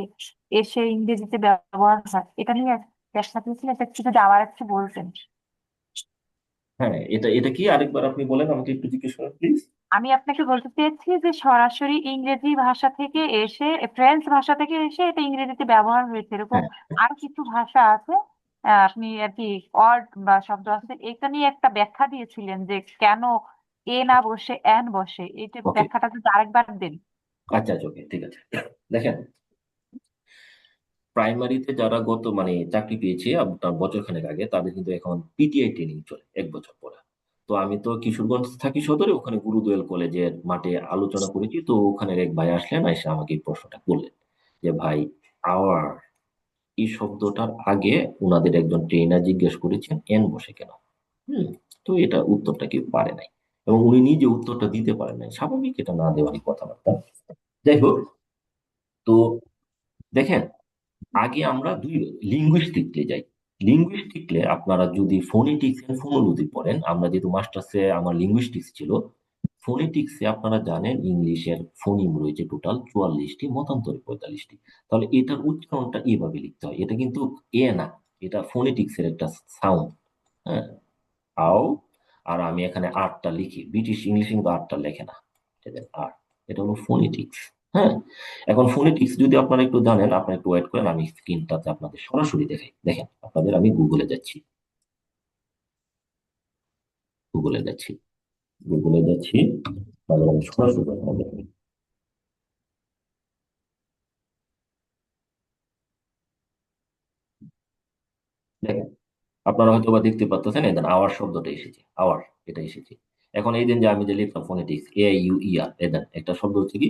এসে ইংরেজিতে ব্যবহার হয়, এটা নিয়ে ব্যাখ্যা দিয়েছেন, এটা একটু যদি আবার একটু বলতেন। হ্যাঁ, এটা এটা কি আরেকবার আপনি বলেন, আমাকে একটু জিজ্ঞেস করেন প্লিজ। আমি আপনাকে বলতে চেয়েছি যে সরাসরি ইংরেজি ভাষা থেকে এসে, ফ্রেঞ্চ ভাষা থেকে এসে এটা ইংরেজিতে ব্যবহার হয়েছে, এরকম হ্যাঁ, আর কিছু ভাষা আছে। আপনি আর কি ওয়ার্ড বা শব্দ আছে, এটা নিয়ে একটা ব্যাখ্যা দিয়েছিলেন যে কেন এ না বসে এন বসে, এটা ওকে। ব্যাখ্যাটা যদি আরেকবার দেন। আচ্ছা আচ্ছা, ওকে, ঠিক আছে। দেখেন, প্রাইমারিতে যারা গত মানে চাকরি পেয়েছে আপনার বছরখানেক আগে, তাদের কিন্তু এখন পিটিআই ট্রেনিং চলে 1 বছর পরে। তো আমি তো কিশোরগঞ্জ থাকি সদরে, ওখানে গুরুদয়াল কলেজের মাঠে আলোচনা করেছি। তো ওখানের এক ভাই আসলেন, এসে আমাকে এই প্রশ্নটা করলেন যে ভাই, আওয়ার এই শব্দটার আগে ওনাদের একজন ট্রেনার জিজ্ঞেস করেছেন এন বসে কেন। হুম। তো এটা উত্তরটা কেউ পারে নাই, এবং উনি নিজে উত্তরটা দিতে পারেন নাই। স্বাভাবিক, এটা না দেওয়ারই কথাবার্তা। যাই হোক, তো দেখেন, আগে আমরা দুই লিঙ্গুইস্টিকলে যাই। লিঙ্গুইস্টিকলে আপনারা যদি ফোনেটিক্স এন্ড ফোনোলজি পড়েন, আমরা যেহেতু মাস্টার্সে আমার লিঙ্গুইস্টিক্স ছিল, ফোনেটিক্সে আপনারা জানেন ইংলিশের ফোনিম রয়েছে টোটাল 44টি, মতান্তরে 45টি। তাহলে এটার উচ্চারণটা এইভাবে লিখতে হয়। এটা কিন্তু এ না, এটা ফোনেটিক্সের একটা সাউন্ড। হ্যাঁ, আও। আর আমি এখানে আরটা লিখি, ব্রিটিশ ইংলিশ কিন্তু আরটা লেখে না, আর এটা হলো ফোনেটিক্স। হ্যাঁ, এখন ফোনেটিক্স যদি আপনারা একটু জানেন, আপনারা একটু ওয়েট করেন, আমি স্ক্রিনটাতে আপনাদের সরাসরি দেখাই। দেখেন, আপনাদের আমি গুগলে যাচ্ছি, গুগলে যাচ্ছি, গুগলে যাচ্ছি, তাহলে আমি সরাসরি আপনাদের দেখেন। আপনারা হয়তো বা দেখতে পাচ্ছেন, এই দেন আওয়ার শব্দটা এসেছে, আওয়ার এটা এসেছে। এখন এই দিন যে আমি যে লিখলাম ফোনেটিক্স, AUER, এই দেন একটা শব্দ হচ্ছে কি,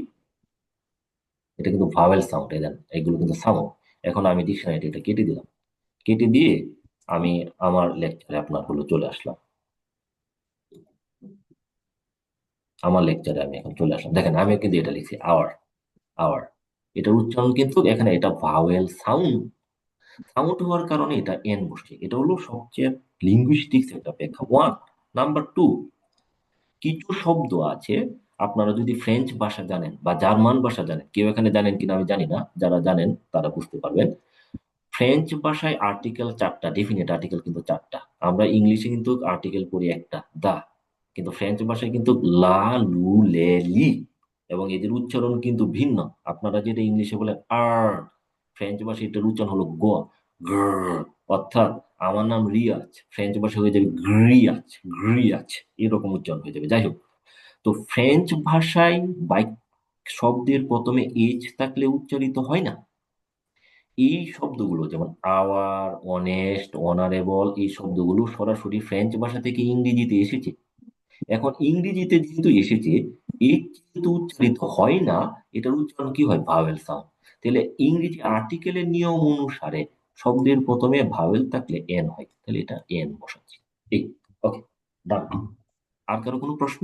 এটা কিন্তু ভাওয়েল সাউন্ড, এই দেন এগুলো কিন্তু সাউন্ড। এখন আমি ডিকশনারিতে এটা কেটে দিলাম, কেটে দিয়ে আমি আমার লেকচারে আপনার হলো চলে আসলাম। আমার লেকচারে আমি এখন চলে আসলাম। দেখেন, আমি কিন্তু এটা লিখছি আওয়ার, আওয়ার। এটার উচ্চারণ কিন্তু এখানে এটা ভাওয়েল সাউন্ড, সাউন্ড হওয়ার কারণে এটা এন বসছে। এটা হলো সবচেয়ে লিঙ্গুইস্টিক্স একটা ব্যাখ্যা। ওয়ান। নাম্বার টু, কিছু শব্দ আছে, আপনারা যদি ফ্রেঞ্চ ভাষা জানেন বা জার্মান ভাষা জানেন, কেউ এখানে জানেন কিনা আমি জানি না, যারা জানেন তারা বুঝতে পারবেন। ফ্রেঞ্চ ভাষায় আর্টিকেল 4টা, ডেফিনিট আর্টিকেল কিন্তু 4টা। আমরা ইংলিশে কিন্তু আর্টিকেল পড়ি একটা, দা। কিন্তু ফ্রেঞ্চ ভাষায় কিন্তু লা, লু, লে, লি, এবং এদের উচ্চারণ কিন্তু ভিন্ন। আপনারা যেটা ইংলিশে বলেন আর, ফ্রেঞ্চ ভাষায় এটার উচ্চারণ হলো গ, গ্র। অর্থাৎ আমার নাম রিয়াজ, ফ্রেঞ্চ ভাষা হয়ে যাবে গ্রিয়াজ, গ্রিয়াজ, এরকম উচ্চারণ হয়ে যাবে। যাই হোক, তো ফ্রেঞ্চ ভাষায় বাইক শব্দের প্রথমে এইচ থাকলে উচ্চারিত হয় না। এই শব্দগুলো যেমন আওয়ার, অনেস্ট, অনারেবল, এই শব্দগুলো সরাসরি ফ্রেঞ্চ ভাষা থেকে ইংরেজিতে এসেছে। এখন ইংরেজিতে যেহেতু এসেছে, এই কিন্তু উচ্চারিত হয় না, এটার উচ্চারণ কি হয়? Vowel sound. তাহলে ইংরেজি আর্টিকেলের নিয়ম অনুসারে শব্দের প্রথমে ভাওয়েল থাকলে এন হয়, তাহলে এটা এন বসাচ্ছি। এই, ওকে, ডান। আর কারো কোনো প্রশ্ন?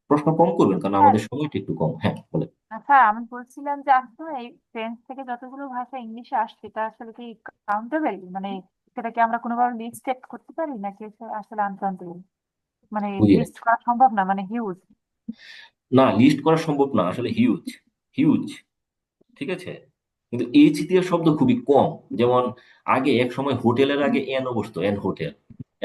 প্রশ্ন কম করবেন, কারণ স্যার, আমাদের সময়টা একটু কম। হ্যাঁ, বলেন। আচ্ছা, আমি বলছিলাম যে আসলে এই ফ্রেঞ্চ থেকে যতগুলো ভাষা ইংলিশে আসছে এটা আসলে কি কাউন্টেবল, মানে সেটাকে আমরা কোনোভাবে লিস্ট করতে পারি নাকি আসলে আনকাউন্টেবল, মানে বুঝি নাই। লিস্ট করা সম্ভব না, মানে হিউজ? না, লিস্ট করা সম্ভব না, আসলে হিউজ, হিউজ, ঠিক আছে। কিন্তু এইচ দিয়ে শব্দ খুবই কম। যেমন আগে এক সময় হোটেলের আগে এন বসতো, এন হোটেল,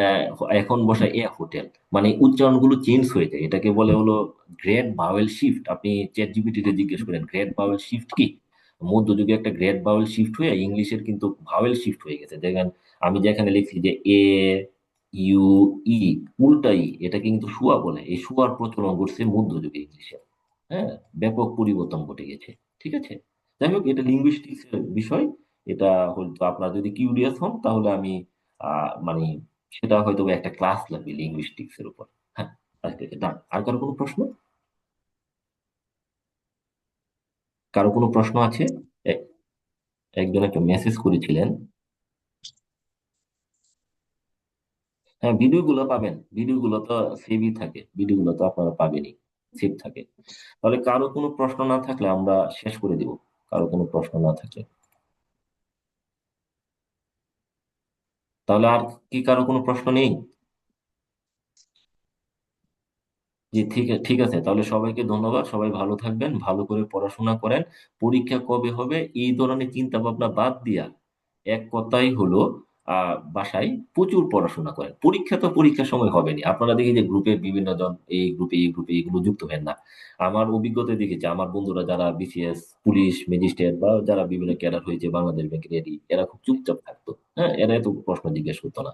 আহ, এখন বসায় এ হোটেল। মানে উচ্চারণগুলো চেঞ্জ হয়ে যায়, এটাকে বলে হলো গ্রেট ভাওয়েল শিফট। আপনি চ্যাট জিপিটিতে জিজ্ঞেস করেন গ্রেট ভাওয়েল শিফট কি। মধ্যযুগে একটা গ্রেট ভাওয়েল শিফট হয়ে ইংলিশের কিন্তু ভাওয়েল শিফট হয়ে গেছে। দেখেন আমি যেখানে লিখছি যে এ ইউ ই, উল্টাই, এটাকে কিন্তু শুয়া বলে। এই শুয়ার প্রচলন ঘটছে মধ্যযুগে ইংলিশে। হ্যাঁ, ব্যাপক পরিবর্তন ঘটে গেছে, ঠিক আছে। যাই হোক, এটা লিঙ্গুইস্টিক্স এর বিষয়। এটা হয়তো আপনারা যদি কিউরিয়াস হন তাহলে আমি মানে সেটা হয়তো একটা ক্লাস লাগবে লিঙ্গুইস্টিক্স এর উপর। হ্যাঁ, আজকে ডান। আর কারো কোনো প্রশ্ন? কারো কোনো প্রশ্ন আছে? এ- একজন একটা মেসেজ করেছিলেন। হ্যাঁ, ভিডিওগুলো পাবেন, ভিডিওগুলো তো সেভই থাকে, ভিডিওগুলো তো আপনারা পাবেনই, সেভ থাকে। তাহলে কারো কোনো প্রশ্ন না থাকলে আমরা শেষ করে দিব। কারো কোনো প্রশ্ন না থাকলে তাহলে আর কি কারো কোনো প্রশ্ন নেই? জি, ঠিক আছে, তাহলে সবাইকে ধন্যবাদ। সবাই ভালো থাকবেন, ভালো করে পড়াশোনা করেন। পরীক্ষা কবে হবে এই ধরনের চিন্তা ভাবনা বাদ দিয়া এক কথাই হলো বাসায় প্রচুর পড়াশোনা করেন। পরীক্ষা তো পরীক্ষার সময় হবে না। আপনারা দেখি যে গ্রুপে বিভিন্ন জন এই গ্রুপে এই গ্রুপে এগুলো যুক্ত হেন না। আমার অভিজ্ঞতায় দেখেছি আমার বন্ধুরা যারা বিসিএস, পুলিশ, ম্যাজিস্ট্রেট বা যারা বিভিন্ন ক্যাডার হয়েছে বাংলাদেশ ব্যাংকের এডি, এরা খুব চুপচাপ থাকতো। হ্যাঁ, এরা এত প্রশ্ন জিজ্ঞেস করতো না।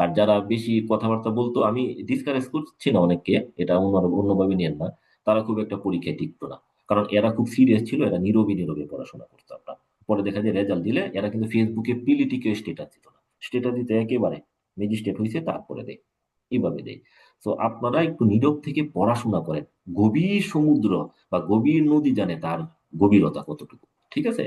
আর যারা বেশি কথাবার্তা বলতো, আমি ডিসকারেজ করছি না অনেককে, এটা অন্যভাবে নিয়েন না, তারা খুব একটা পরীক্ষায় টিকতো না। কারণ এরা খুব সিরিয়াস ছিল, এরা নীরবে নীরবে পড়াশোনা করতো। আমরা পরে দেখা যায় রেজাল্ট দিলে এরা কিন্তু ফেসবুকে পিলিটিকে স্ট্যাটাস দিত না, স্ট্যাটাস দিতে একেবারে ম্যাজিস্ট্রেট হয়েছে তারপরে দেয়, এইভাবে দেয়। তো আপনারা একটু নীরব থেকে পড়াশোনা করেন। গভীর সমুদ্র বা গভীর নদী জানে তার গভীরতা কতটুকু, ঠিক আছে।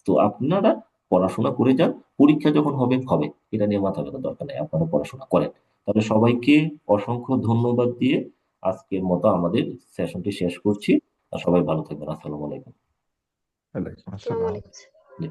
তো আপনারা পড়াশোনা করে যান, পরীক্ষা যখন হবে হবে, এটা নিয়ে মাথা ব্যথার দরকার নেই, আপনারা পড়াশোনা করেন। তাহলে সবাইকে অসংখ্য ধন্যবাদ দিয়ে আজকের মতো আমাদের সেশনটি শেষ করছি। আর সবাই ভালো থাকবেন। আসসালামু আলাইকুম। ওয়ালাইকুম আসসালাম। জি।